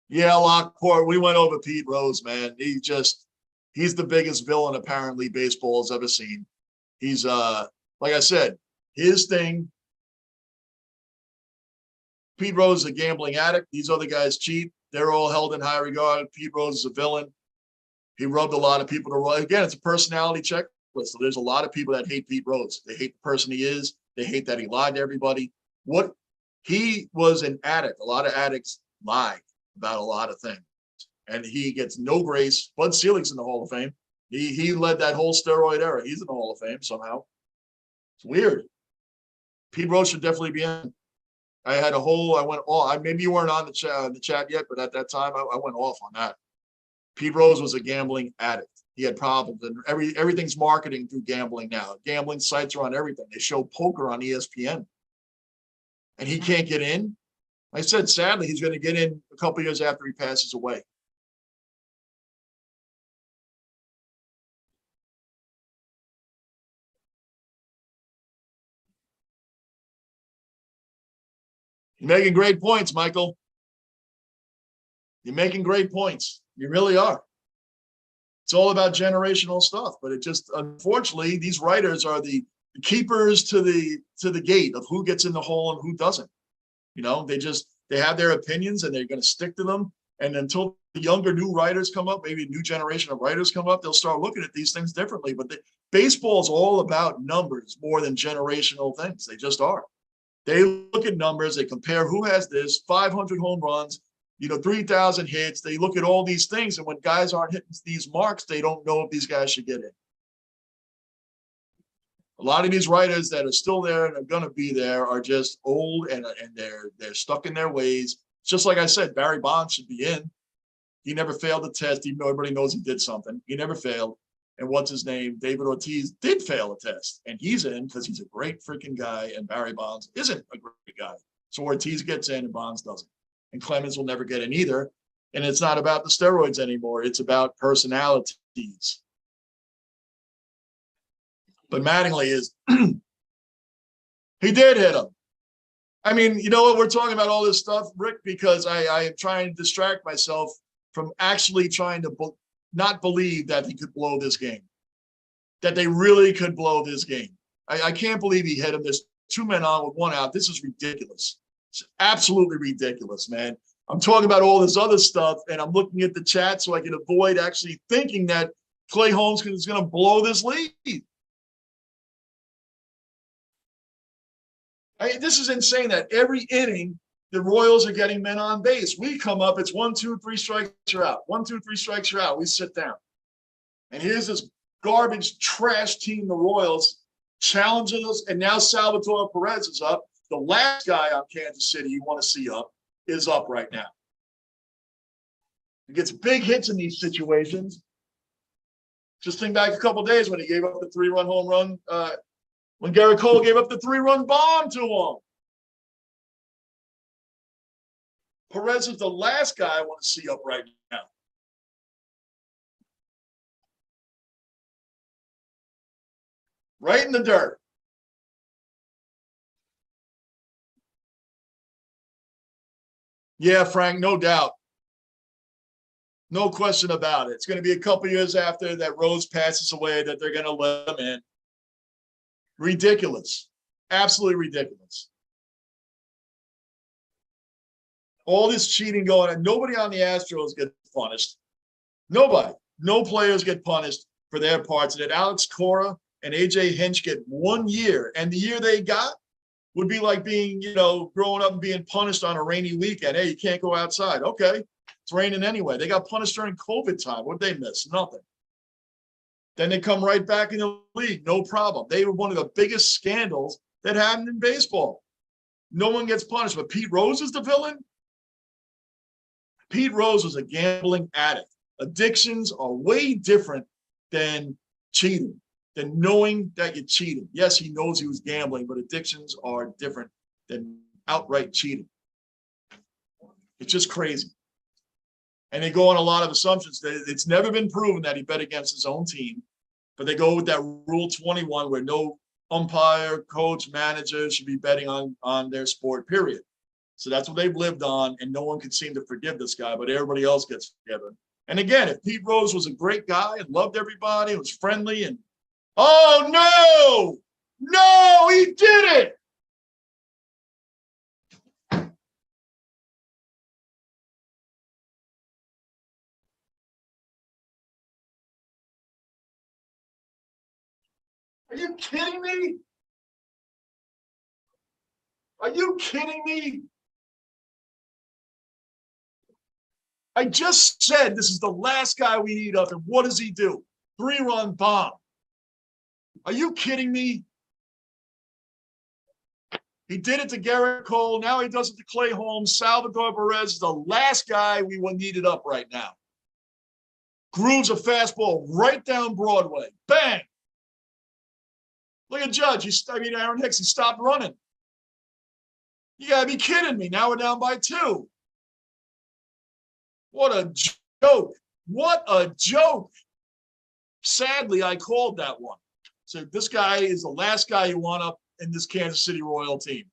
Yeah, Lockport. We went over Pete Rose, man. He's the biggest villain apparently baseball has ever seen. He's like I said, his thing. Pete Rose is a gambling addict. These other guys cheat. They're all held in high regard. Pete Rose is a villain. He rubbed a lot of people the wrong. Again, it's a personality checklist. So there's a lot of people that hate Pete Rose. They hate the person he is. They hate that he lied to everybody. He was an addict. A lot of addicts lie about a lot of things. And he gets no grace. Bud Selig's in the Hall of Fame. He led that whole steroid era. He's in the Hall of Fame somehow. It's weird. Pete Rose should definitely be in. I went all. Maybe you weren't on the chat yet, but at that time I went off on that. Pete Rose was a gambling addict. He had problems, and everything's marketing through gambling now. Gambling sites are on everything. They show poker on ESPN, and he can't get in. I said, sadly, he's going to get in a couple years after he passes away. You're making great points, Michael. You're making great points. You really are. It's all about generational stuff, but it just, unfortunately, these writers are the keepers to the gate of who gets in the hole and who doesn't. You know, they have their opinions and they're going to stick to them. And until the younger new writers come up, maybe a new generation of writers come up, they'll start looking at these things differently. But baseball is all about numbers more than generational things. They just are. They look at numbers. They compare who has this, 500 home runs, 3,000 hits. They look at all these things. And when guys aren't hitting these marks, they don't know if these guys should get in. A lot of these writers that are still there and are going to be there are just old and they're stuck in their ways. Just like I said, Barry Bonds should be in. He never failed a test, even though everybody knows he did something. He never failed. And what's his name? David Ortiz did fail a test, and he's in because he's a great freaking guy, and Barry Bonds isn't a great guy. So Ortiz gets in and Bonds doesn't. And Clemens will never get in either. And it's not about the steroids anymore. It's about personalities. But Mattingly he did hit him. I mean, you know what? We're talking about all this stuff, Rick, because I am trying to distract myself from actually trying to not believe that he could blow this game, that they really could blow this game. I can't believe he hit him. There's two men on with one out. This is ridiculous. It's absolutely ridiculous, man. I'm talking about all this other stuff, and I'm looking at the chat so I can avoid actually thinking that Clay Holmes is going to blow this lead. This is insane that every inning, the Royals are getting men on base. We come up, it's 1, 2, 3 strikes, you're out. 1, 2, 3 strikes, you're out. We sit down. And here's this garbage trash team, the Royals, challenging us. And now Salvatore Perez is up. The last guy on Kansas City you want to see up is up right now. He gets big hits in these situations. Just think back a couple of days when he gave up the 3-run home run, when Garrett Cole gave up the 3-run bomb to him. Perez is the last guy I want to see up right now. Right in the dirt. Yeah, Frank, no doubt. No question about it. It's going to be a couple years after that Rose passes away that they're going to let him in. Ridiculous. Absolutely ridiculous. All this cheating going on. Nobody on the Astros gets punished. Nobody. No players get punished for their parts in it. Alex Cora and AJ Hinch get 1 year, and the year they got would be like being, growing up and being punished on a rainy weekend. Hey, you can't go outside. Okay, it's raining anyway. They got punished during COVID time. What did they miss? Nothing. Then they come right back in the league. No problem. They were one of the biggest scandals that happened in baseball. No one gets punished, but Pete Rose is the villain. Pete Rose was a gambling addict. Addictions are way different than cheating. than knowing that you're cheating. Yes, he knows he was gambling, but addictions are different than outright cheating. It's just crazy. And they go on a lot of assumptions. It's never been proven that he bet against his own team, but they go with that Rule 21 where no umpire, coach, manager should be betting on their sport, period. So that's what they've lived on, and no one can seem to forgive this guy, but everybody else gets forgiven. And again, if Pete Rose was a great guy and loved everybody, was friendly, and oh no, he did it. Are you kidding me? Are you kidding me? I just said this is the last guy we need up, and what does he do? 3-run bomb. Are you kidding me? He did it to Garrett Cole. Now he does it to Clay Holmes. Salvador Perez is the last guy we needed up right now. Grooves a fastball right down Broadway. Bang. Look at Judge. Aaron Hicks, he stopped running. You got to be kidding me. Now we're down by 2. What a joke. What a joke. Sadly, I called that one. So this guy is the last guy you want up in this Kansas City Royal team.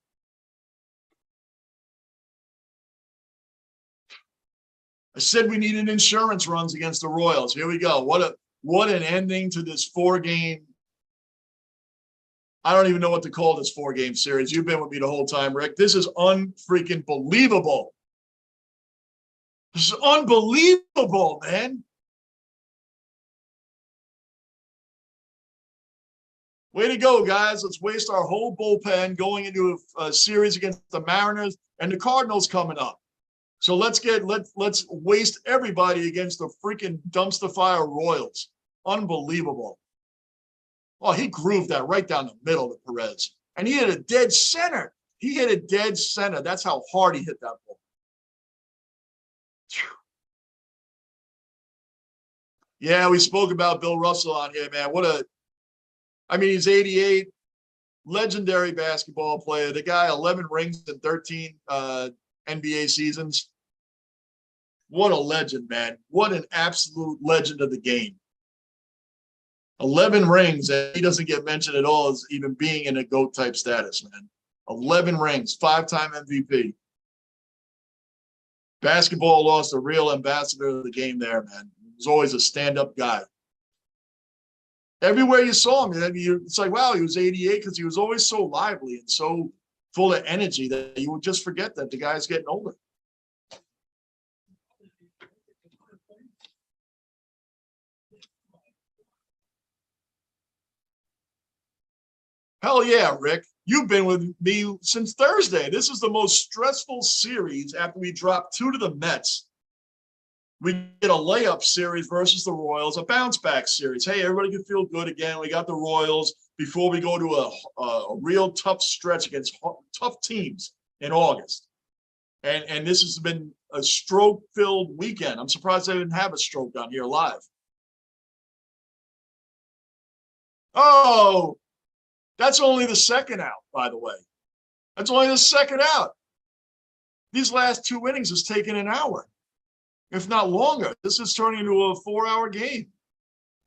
I said we needed insurance runs against the Royals. Here we go. What an ending to this 4-game. I don't even know what to call this 4-game series. You've been with me the whole time, Rick. This is unfreaking believable. This is unbelievable, man. Way to go, guys. Let's waste our whole bullpen going into a series against the Mariners and the Cardinals coming up. So let's waste everybody against the freaking dumpster fire Royals. Unbelievable. Oh, he grooved that right down the middle to Perez. And he hit a dead center. He hit a dead center. That's how hard he hit that ball. Yeah, we spoke about Bill Russell on here, man. He's 88, legendary basketball player. The guy, 11 rings in 13 NBA seasons. What a legend, man. What an absolute legend of the game. 11 rings, and he doesn't get mentioned at all as even being in a GOAT type status, man. 11 rings, 5-time MVP. Basketball lost a real ambassador of the game there, man. He was always a stand-up guy. Everywhere you saw him, it's like, wow, he was 88 because he was always so lively and so full of energy that you would just forget that the guy's getting older. Hell yeah, Rick. You've been with me since Thursday. This is the most stressful series after we dropped 2 to the Mets. We get a layup series versus the Royals, a bounce-back series. Hey, everybody can feel good again. We got the Royals before we go to a real tough stretch against tough teams in August. And this has been a stroke-filled weekend. I'm surprised they didn't have a stroke down here live. Oh, that's only the second out, by the way. That's only the second out. These last 2 innings has taken an hour, if not longer. This is turning into a 4-hour game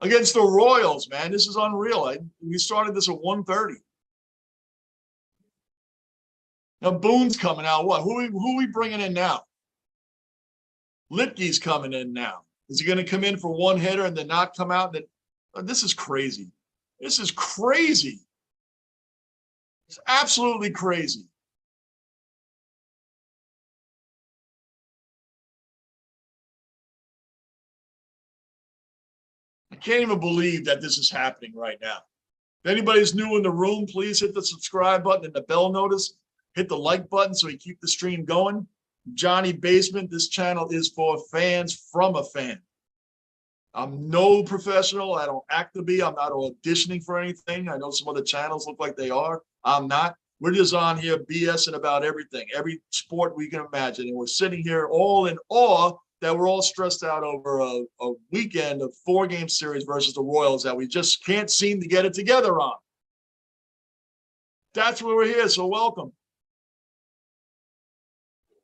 against the Royals, man. This is unreal. We started this at 1:30. Now Boone's coming out. What? Who are we bringing in now? Litke's coming in now. Is he going to come in for one hitter and then not come out? This is crazy. This is crazy. It's absolutely crazy. I can't even believe that this is happening right now. If anybody's new in the room, please hit the subscribe button and the bell notice. Hit the like button so we keep the stream going. Johnny Basement, this channel is for fans from a fan. I'm no professional. I don't act to be. I'm not auditioning for anything. I know some other channels look like they are. I'm not. We're just on here BSing about everything, every sport we can imagine. And we're sitting here all in awe that we're all stressed out over a weekend of 4-game series versus the Royals that we just can't seem to get it together on. That's why we're here, so welcome.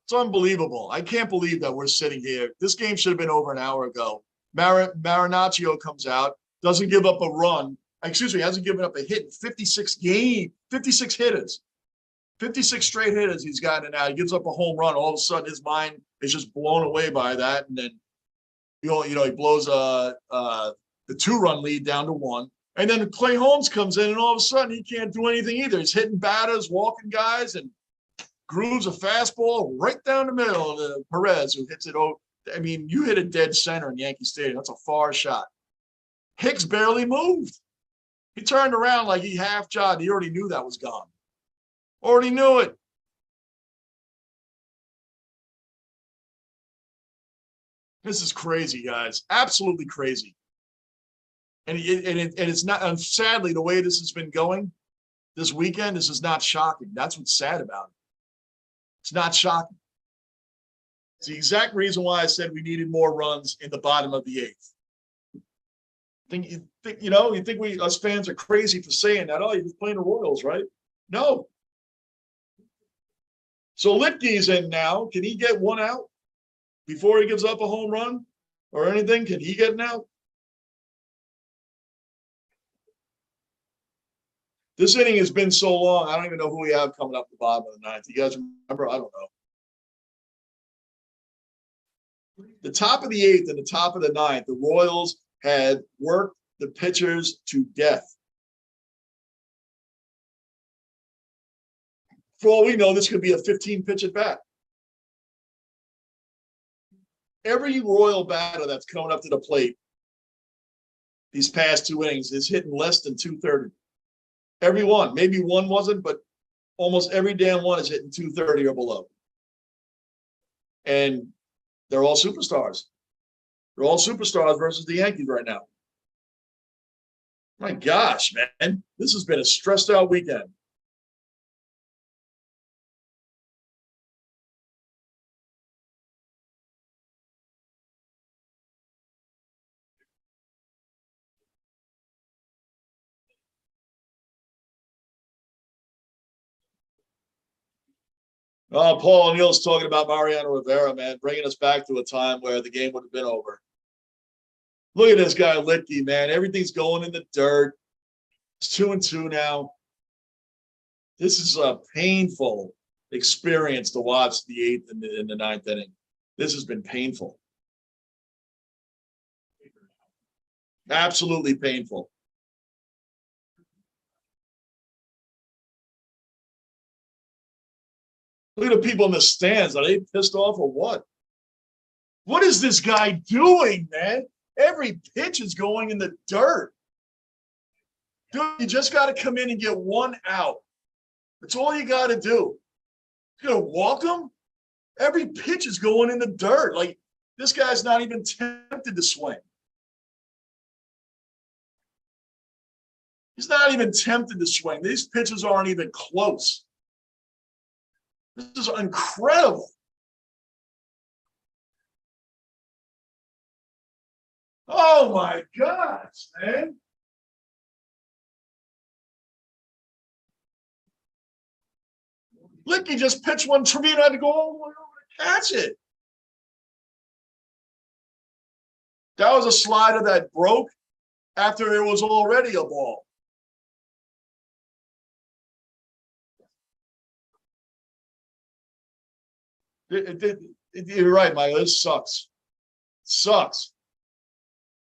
It's unbelievable. I can't believe that we're sitting here. This game should have been over an hour ago. Marinaccio comes out, doesn't give up a run. Excuse me, hasn't given up a hit in 56 hitters. 56 straight hitters he's gotten now. He gives up a home run. All of a sudden, his mind is just blown away by that. And then, he blows the 2-run lead down to 1. And then Clay Holmes comes in, and all of a sudden, he can't do anything either. He's hitting batters, walking guys, and grooves a fastball right down the middle to Perez, who hits it over. I mean, you hit a dead center in Yankee Stadium. That's a far shot. Hicks barely moved. He turned around like he half-jogged. He already knew that was gone. Already knew it. This is crazy, guys. Absolutely crazy. And it's not, and sadly, the way this has been going this weekend, this is not shocking. That's what's sad about it. It's not shocking. It's the exact reason why I said we needed more runs in the bottom of the 8th. You think we, us fans, are crazy for saying that? Oh, you're just playing the Royals, right? No. So Litke's in now. Can he get one out before he gives up a home run or anything? Can he get an out? This inning has been so long, I don't even know who we have coming up the bottom of the 9th. You guys remember? I don't know. The top of the 8th and the top of the 9th, the Royals had worked the pitchers to death. For all we know, this could be a 15-pitch at bat. Every Royal batter that's coming up to the plate these past 2 innings is hitting less than 230. Every one. Maybe one wasn't, but almost every damn one is hitting 230 or below. And they're all superstars. They're all superstars versus the Yankees right now. My gosh, man. This has been a stressed out weekend. Oh, Paul O'Neill's talking about Mariano Rivera, man, bringing us back to a time where the game would have been over. Look at this guy, Litke, man. Everything's going in the dirt. It's 2-2 now. This is a painful experience to watch the 8th and the 9th inning. This has been painful. Absolutely painful. Look at the people in the stands. Are they pissed off or what? What is this guy doing, man? Every pitch is going in the dirt. Dude, you just got to come in and get one out. That's all you got to do. You're going to walk him? Every pitch is going in the dirt. Like, this guy's not even tempted to swing. He's not even tempted to swing. These pitches aren't even close. This is incredible. Oh, my gosh, man. Licky just pitched one. Trevino had to go all the way over to catch it. That was a slider that broke after it was already a ball. You're right, Mike. This sucks. Sucks.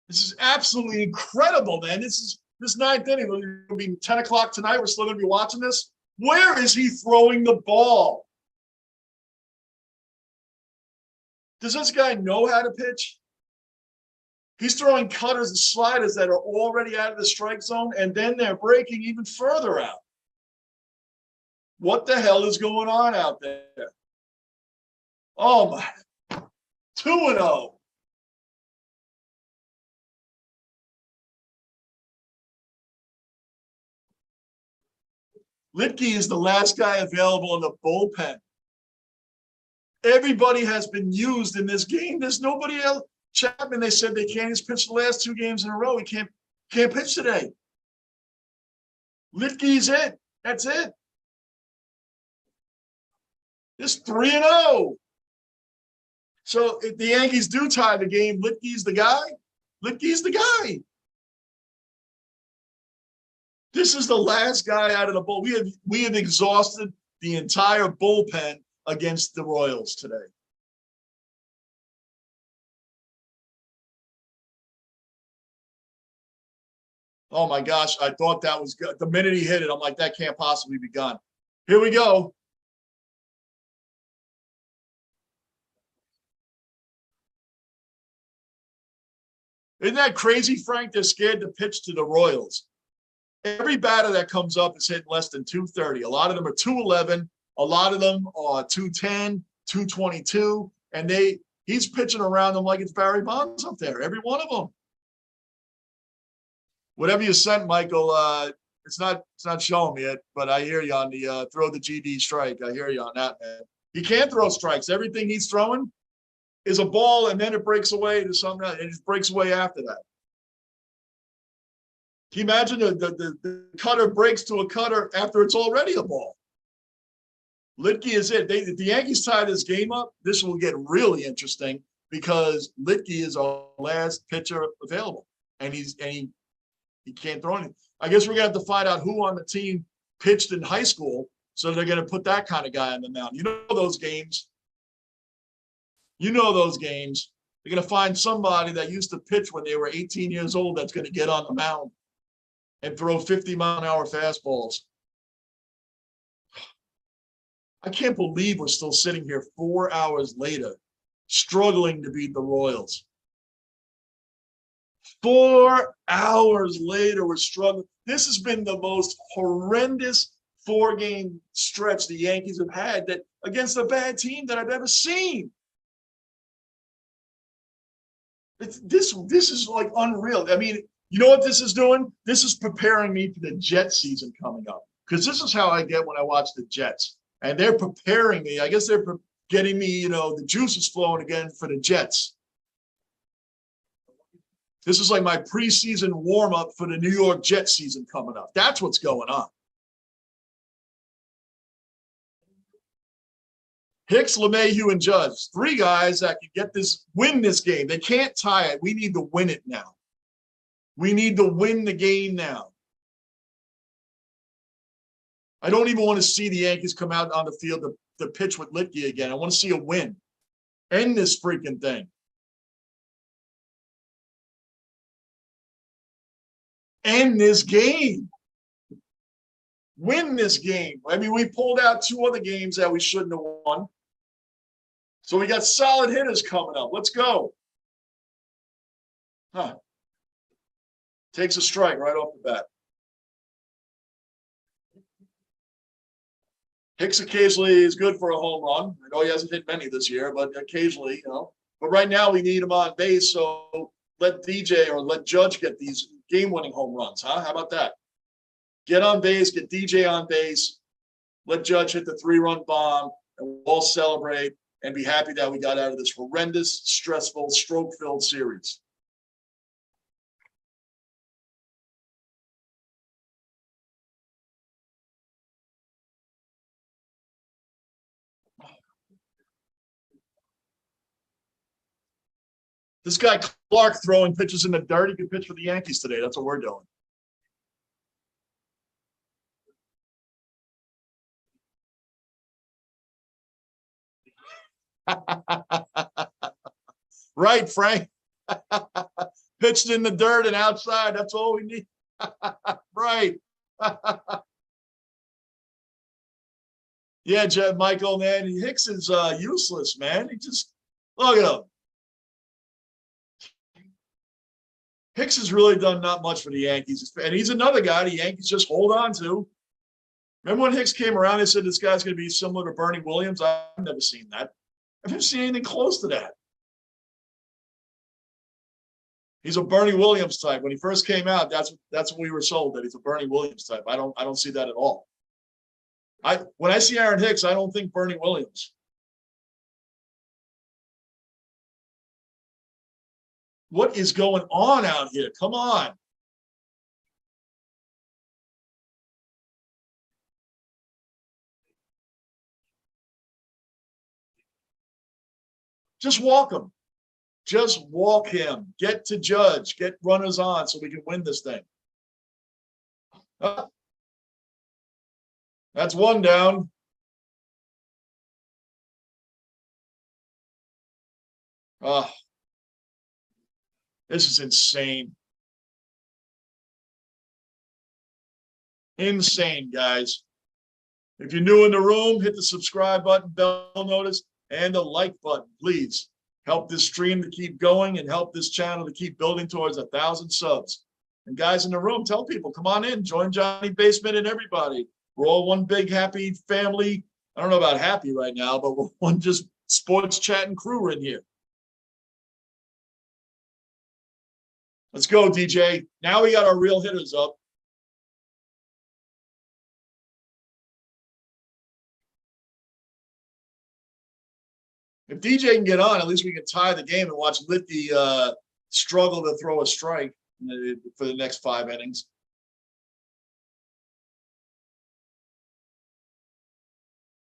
This is absolutely incredible, man. This 9th inning. It'll be 10 o'clock tonight. We're still going to be watching this. Where is he throwing the ball? Does this guy know how to pitch? He's throwing cutters and sliders that are already out of the strike zone, and then they're breaking even further out. What the hell is going on out there? Oh, my. 2-0. Litke is the last guy available in the bullpen. Everybody has been used in this game. There's nobody else. Chapman, they said they can't. He's pitched the last 2 games in a row. He can't pitch today. Litke's it. That's it. It's 3-0. So if the Yankees do tie the game, Litke's the guy. Litke's the guy. This is the last guy out of the bull. We have exhausted the entire bullpen against the Royals today. Oh my gosh, I thought that was good. The minute he hit it, I'm like, that can't possibly be gone. Here we go. Isn't that crazy, Frank? They're scared to pitch to the Royals. Every batter that comes up is hitting less than 230. A lot of them are 211. A lot of them are 210, 222. And he's pitching around them like it's Barry Bonds up there, every one of them. Whatever you sent, Michael, it's not showing me it, but I hear you on the throw the GD strike. I hear you on that, man. He can't throw strikes. Everything he's throwing is a ball, and then it breaks away to something else. It just breaks away after that. Can you imagine the cutter breaks to a cutter after it's already a ball? Litke is it. If the Yankees tie this game up, this will get really interesting because Litke is our last pitcher available, and he can't throw anything. I guess we're gonna have to find out who on the team pitched in high school, so they're gonna put that kind of guy on the mound. You know those games. You know those games. They're gonna find somebody that used to pitch when they were 18 years old that's gonna get on the mound and throw 50-mile-an-hour fastballs. I can't believe we're still sitting here 4 hours later, struggling to beat the Royals. 4 hours later, we're struggling. This has been the most horrendous 4-game stretch the Yankees have had that against a bad team that I've ever seen. This is like unreal. I mean, you know what this is doing? This is preparing me for the Jets season coming up. Because this is how I get when I watch the Jets. And they're preparing me. I guess they're getting me, the juices flowing again for the Jets. This is like my preseason warm-up for the New York Jets season coming up. That's what's going on. Hicks, LeMahieu, and Judge. 3 guys that can win this game. They can't tie it. We need to win it now. We need to win the game now. I don't even want to see the Yankees come out on the field to pitch with Litke again. I want to see a win. End this freaking thing. End this game. Win this game. I mean, we pulled out 2 other games that we shouldn't have won. So we got solid hitters coming up. Let's go. Huh. Takes a strike right off the bat. Hicks occasionally is good for a home run. I know he hasn't hit many this year, but occasionally, But right now we need him on base, so let DJ or let Judge get these game-winning home runs, huh? How about that? Get on base, get DJ on base, let Judge hit the 3-run bomb, and we'll all celebrate and be happy that we got out of this horrendous, stressful, stroke-filled series. This guy Clark throwing pitches in the dirt. He can pitch for the Yankees today. That's what we're doing. Right, Frank. Pitched in the dirt and outside. That's all we need. Right. Yeah, Jeff, Michael, man. Hicks is useless, man. He just look at him. Hicks has really done not much for the Yankees. And he's another guy the Yankees just hold on to. Remember when Hicks came around, they said this guy's going to be similar to Bernie Williams? I've never seen that. I've never seen anything close to that. He's a Bernie Williams type. When he first came out, that's what we were sold, that he's a Bernie Williams type. I don't see that at all. When I see Aaron Hicks, I don't think Bernie Williams. What is going on out here? Come on. Just walk him. Just walk him. Get to Judge. Get runners on so we can win this thing. That's one down. This is insane. Insane, guys. If you're new in the room, hit the subscribe button, bell notice, and the like button. Please help this stream to keep going and help this channel to keep building towards 1,000 subs. And guys in the room, tell people, come on in, join Johnny Basement and everybody. We're all one big happy family. I don't know about happy right now, but we're one just sports chatting crew in here. Let's go, DJ. Now we got our real hitters up. If DJ can get on, at least we can tie the game and watch Litty struggle to throw a strike for the next 5 innings.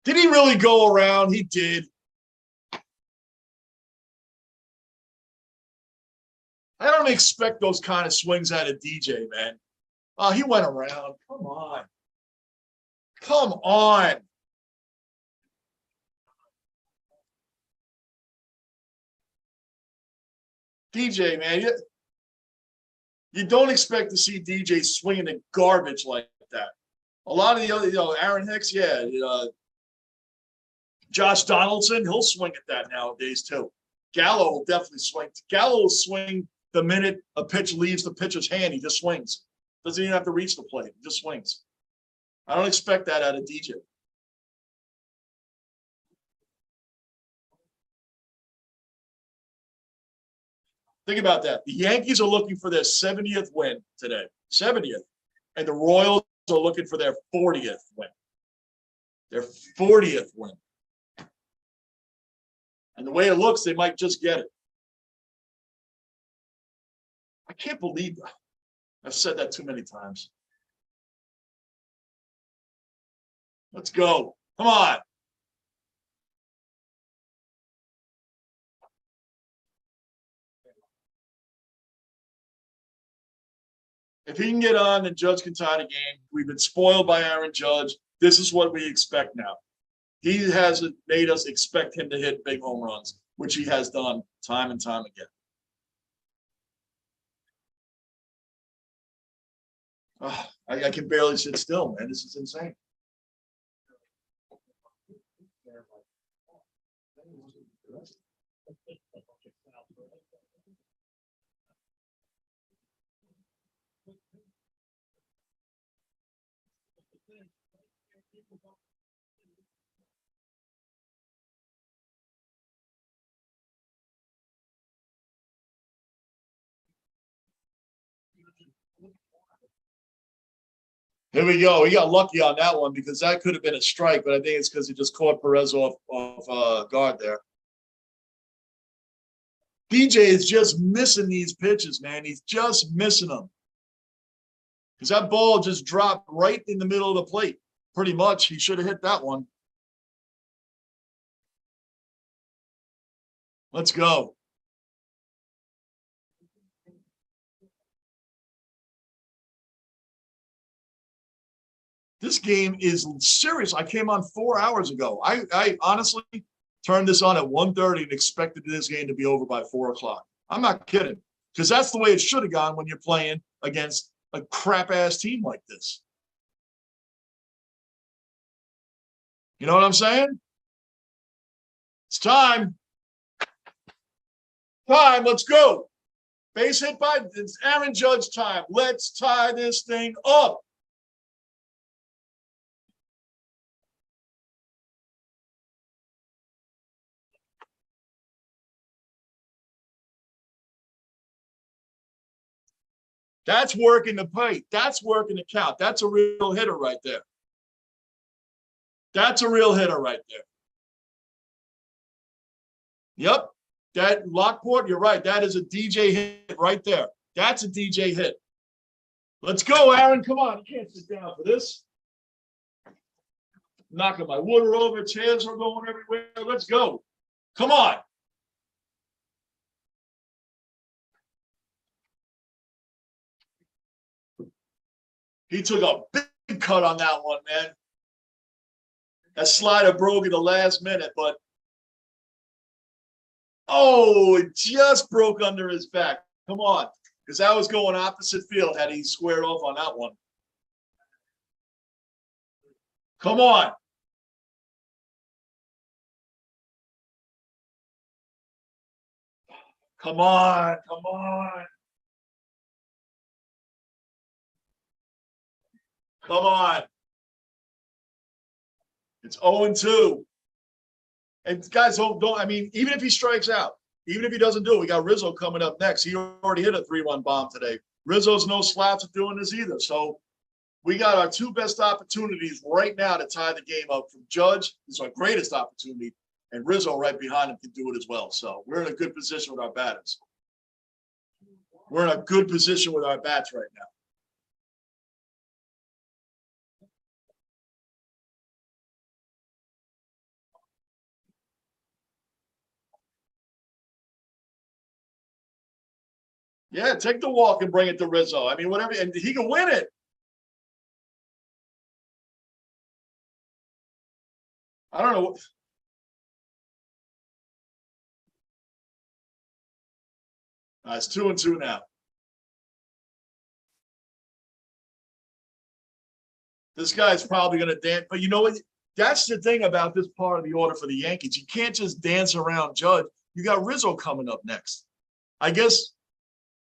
Did he really go around? He did. I don't expect those kind of swings out of DJ, man. Oh, he went around. Come on. Come on. DJ, man, you don't expect to see DJ swinging the garbage like that. A lot of the other, Aaron Hicks, yeah, Josh Donaldson, he'll swing at that nowadays too. Gallo will definitely swing. Gallo will swing the minute a pitch leaves the pitcher's hand. He just swings. Doesn't even have to reach the plate. He just swings. I don't expect that out of DJ. Think about that. The Yankees are looking for their 70th win today. 70th. And the Royals are looking for their 40th win. Their 40th win. And the way it looks, they might just get it. I can't believe that. I've said that too many times. Let's go. Come on. If he can get on, then Judge can tie the game. We've been spoiled by Aaron Judge. This is what we expect now. He has made us expect him to hit big home runs, which he has done time and time again. Oh, I can barely sit still, man. This is insane. Here we go. We got lucky on that one because that could have been a strike, but I think it's because he just caught Perez off guard there. DJ is just missing these pitches, man. He's just missing them. Because that ball just dropped right in the middle of the plate. Pretty much. He should have hit that one. Let's go. This game is serious. I came on 4 hours ago. I honestly turned this on at 1:30 and expected this game to be over by 4 o'clock. I'm not kidding. Because that's the way it should have gone when you're playing against a crap-ass team like this. You know what I'm saying? It's time. Time, let's go. Base hit by, it's Aaron Judge time. Let's tie this thing up. That's working the plate. That's working the count. That's a real hitter right there. That's a real hitter right there. Yep. That Lockport, you're right. That is a DJ hit right there. That's a DJ hit. Let's go, Aaron. Come on. You can't sit down for this. Knocking my water over. Chairs are going everywhere. Let's go. Come on. He took a big cut on that one, man. That slider broke at the last minute, but oh, it just broke under his back. Come on, because that was going opposite field had he squared off on that one. Come on. Come on, come on. Come on. It's 0-2. And guys, don't, I mean, even if he strikes out, even if he doesn't do it, we got Rizzo coming up next. He already hit a 3-run bomb today. Rizzo's no slouch at doing this either. So we got our two best opportunities right now to tie the game up. From Judge, it's our greatest opportunity, and Rizzo right behind him can do it as well. So we're in a good position with our batters. We're in a good position with our bats right now. Yeah, take the walk and bring it to Rizzo. I mean, whatever, and he can win it. I don't know what. It's 2-2 now. This guy's probably going to dance, but you know what? That's the thing about this part of the order for the Yankees. You can't just dance around Judge. You got Rizzo coming up next. I guess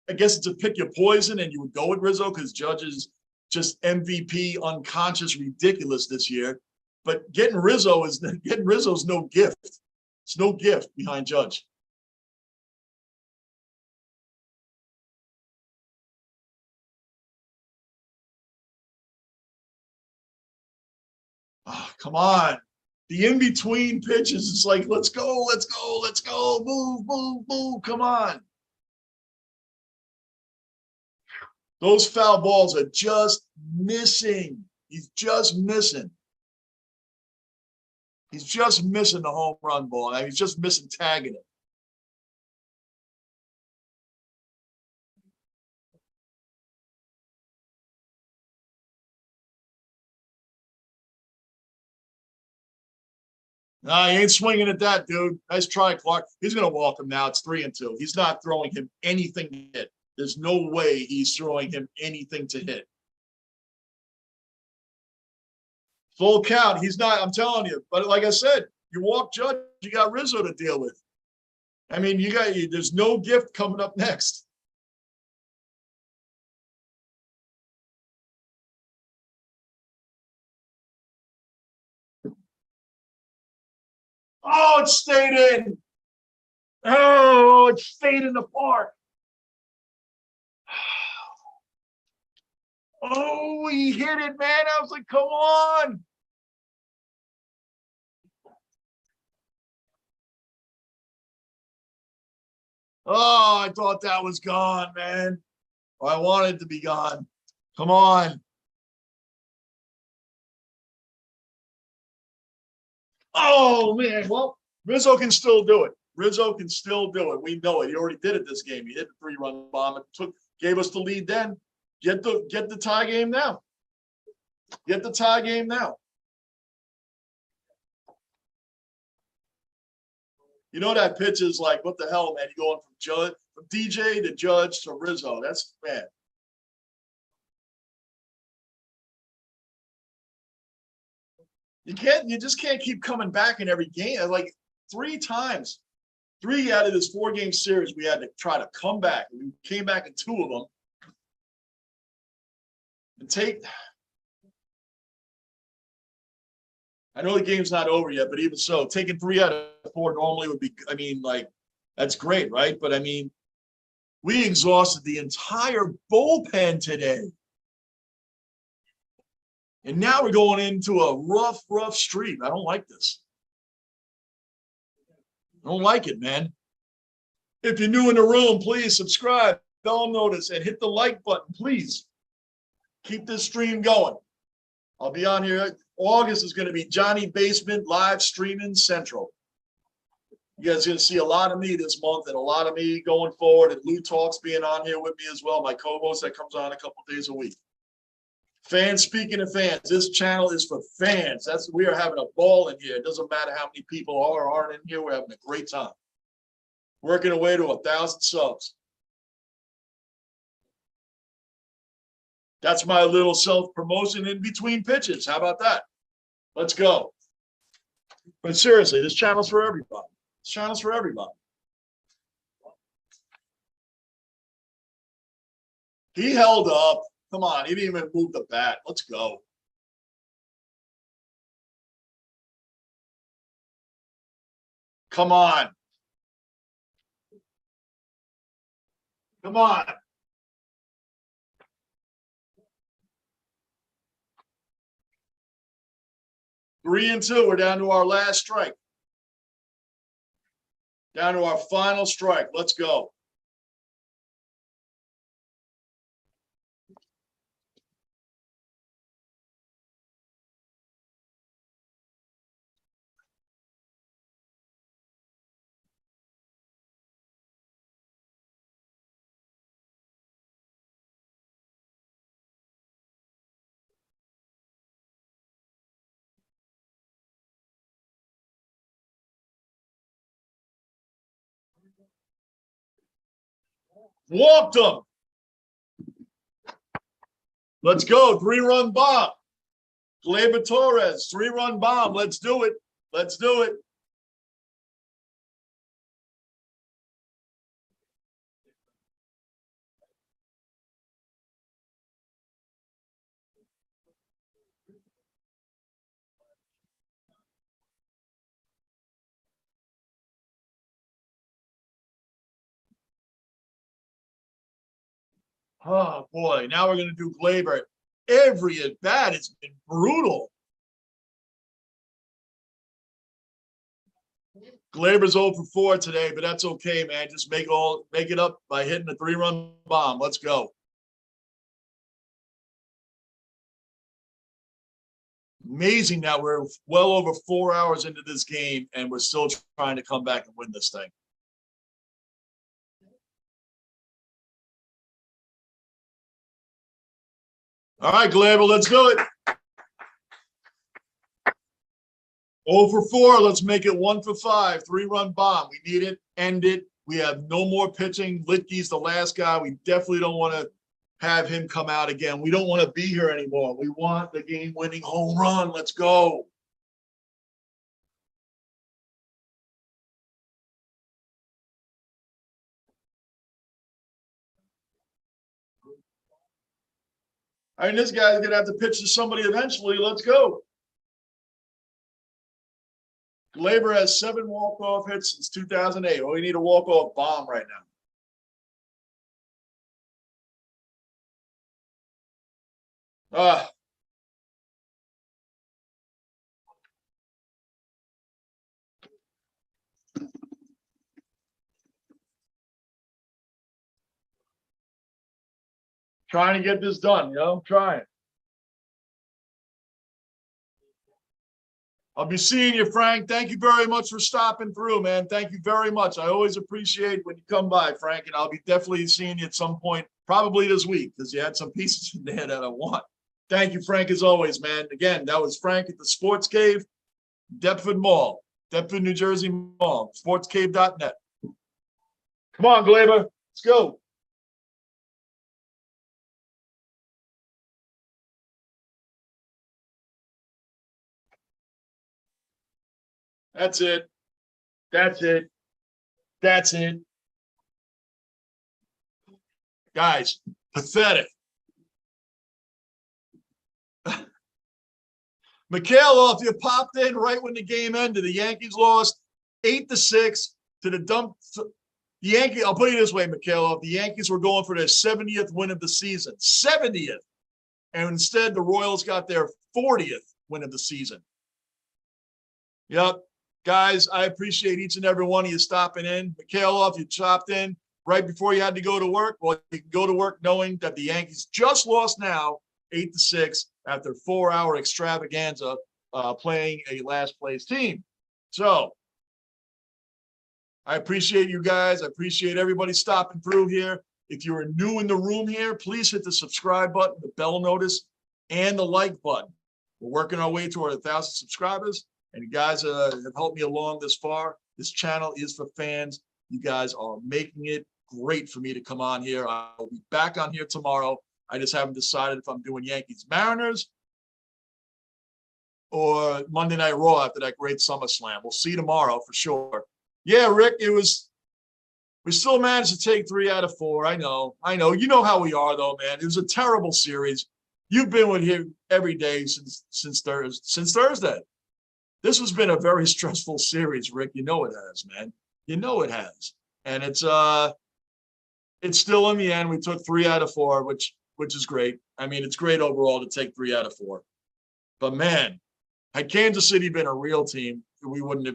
it's a pick your poison, and you would go with Rizzo because Judge is just MVP, unconscious, ridiculous this year. But getting Rizzo's no gift. It's no gift behind Judge. Oh, come on. The in-between pitches, it's like, let's go, let's go, let's go. Move, move, move. Come on. Those foul balls are just missing. He's just missing. He's just missing the home run ball. I mean, he's just missing tagging it. Nah, he ain't swinging at that, dude. Nice try, Clark. He's going to walk him now. It's 3-2. He's not throwing him anything to hit. There's no way he's throwing him anything to hit. Full count. He's not, I'm telling you. But like I said, you walk Judge, you got Rizzo to deal with. I mean, there's no gift coming up next. Oh, it stayed in. Oh, it stayed in the park. Oh, he hit it, man. I was like, come on. Oh, I thought that was gone, man. I wanted it to be gone. Come on. Oh, man. Well, Rizzo can still do it. Rizzo can still do it. We know it. He already did it this game. He hit the 3-run bomb. It gave us the lead then. Get the tie game now. Get the tie game now. You know that pitch is like, what the hell, man? You're going from DJ to Judge to Rizzo. That's bad. You just can't keep coming back in every game. Like 3 times. 3 out of this 4-game series, we had to try to come back. We came back in 2 of them. And I know the game's not over yet, but even so, taking 3 out of 4 normally would be, I mean, like, that's great, right? But I mean, we exhausted the entire bullpen today. And now we're going into a rough streak. I don't like this. I don't like it, man. If you're new in the room, please subscribe, bell notice, and hit the like button, please. Keep this stream going. I'll be on here. August is going to be Johnny Basement live streaming central. You guys are going to see a lot of me this month and a lot of me going forward, and Lou Talks being on here with me as well, my co-host that comes on a couple days a week. Fans speaking of fans, this channel is for fans. We are having a ball in here. It doesn't matter how many people are or aren't in here. We're having a great time. Working our way to 1,000 subs. That's my little self-promotion in between pitches. How about that? Let's go. But seriously, this channel's for everybody. This channel's for everybody. He held up. Come on, he didn't even move the bat. Let's go. Come on. Come on. Three and two. We're down to our last strike. Down to our final strike. Let's go. Walked him. Let's go. 3-run bomb. Gleyber Torres, 3-run bomb. Let's do it. Let's do it. Oh, boy. Now we're going to do Gleyber. Every at bat has been brutal. Gleyber's 0 for 4 today, but that's okay, man. Just make it up by hitting a 3-run bomb. Let's go. Amazing that we're well over 4 hours into this game and we're still trying to come back and win this thing. All right, Gleyber, let's do it. 0 for 4. Let's make it 1 for 5. 3-run bomb. We need it. End it. We have no more pitching. Litke's the last guy. We definitely don't want to have him come out again. We don't want to be here anymore. We want the game-winning home run. Let's go. I mean, this guy's going to have to pitch to somebody eventually. Let's go. Gleyber has 7 walk-off hits since 2008. Oh, we need a walk-off bomb right now. Trying to get this done, trying. I'll be seeing you, Frank. Thank you very much for stopping through, man. Thank you very much. I always appreciate when you come by, Frank, and I'll be definitely seeing you at some point, probably this week, because you had some pieces in there that I want. Thank you, Frank, as always, man. Again, that was Frank at the Sports Cave, Deptford Mall, Deptford, New Jersey Mall, sportscave.net. Come on, Gleyber. Let's go. That's it. That's it. That's it. Guys, pathetic. Mikhailov, you popped in right when the game ended. The Yankees lost 8-6 to the dump. The Yankees, I'll put it this way, Mikhailov, the Yankees were going for their 70th win of the season. 70th. And instead, the Royals got their 40th win of the season. Yep. Guys, I appreciate each and every one of you stopping in. Michaela, if you chopped in right before you had to go to work, well, you can go to work knowing that the Yankees just lost now 8-6 after 4-hour extravaganza playing a last place team. So I appreciate you guys. I appreciate everybody stopping through here. If you're new in the room here, please hit the subscribe button, the bell notice, and the like button. We're working our way toward 1,000 subscribers, and you guys have helped me along this far. This channel is for fans. You guys are making it great for me to come on here. I'll be back on here tomorrow. I just haven't decided if I'm doing Yankees Mariners or Monday Night Raw after that great SummerSlam. We'll see tomorrow for sure. Yeah, Rick, we still managed to take 3 out of 4. I know. You know how we are, though, man. It was a terrible series. You've been with him every day since Thursday. This has been a very stressful series, Rick. You know it has, man. You know it has. And it's still in the end. We took 3 out of 4, which is great. I mean, it's great overall to take 3 out of 4. But man, had Kansas City been a real team, we would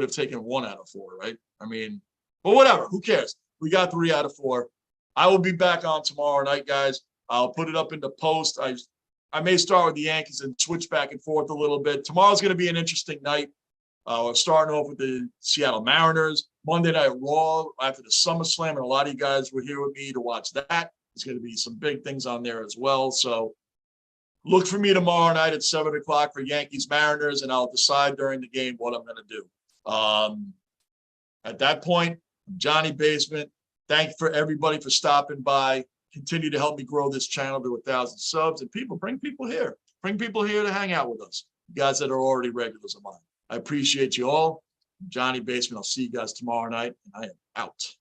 have taken 1 out of 4, right? I mean, but whatever. Who cares? We got 3 out of 4. I will be back on tomorrow night, guys. I'll put it up in the post. I may start with the Yankees and switch back and forth a little bit. Tomorrow's going to be an interesting night. We're starting off with the Seattle Mariners. Monday Night Raw after the SummerSlam, and a lot of you guys were here with me to watch that. There's going to be some big things on there as well. So look for me tomorrow night at 7 o'clock for Yankees Mariners, and I'll decide during the game what I'm going to do. At that point, I'm Johnny Basement. Thank you for everybody for stopping by. Continue to help me grow this channel to 1,000 subs, and bring people here. Bring people here to hang out with us. You guys that are already regulars of mine. I appreciate you all. I'm Johnny Basement. I'll see you guys tomorrow night, and I am out.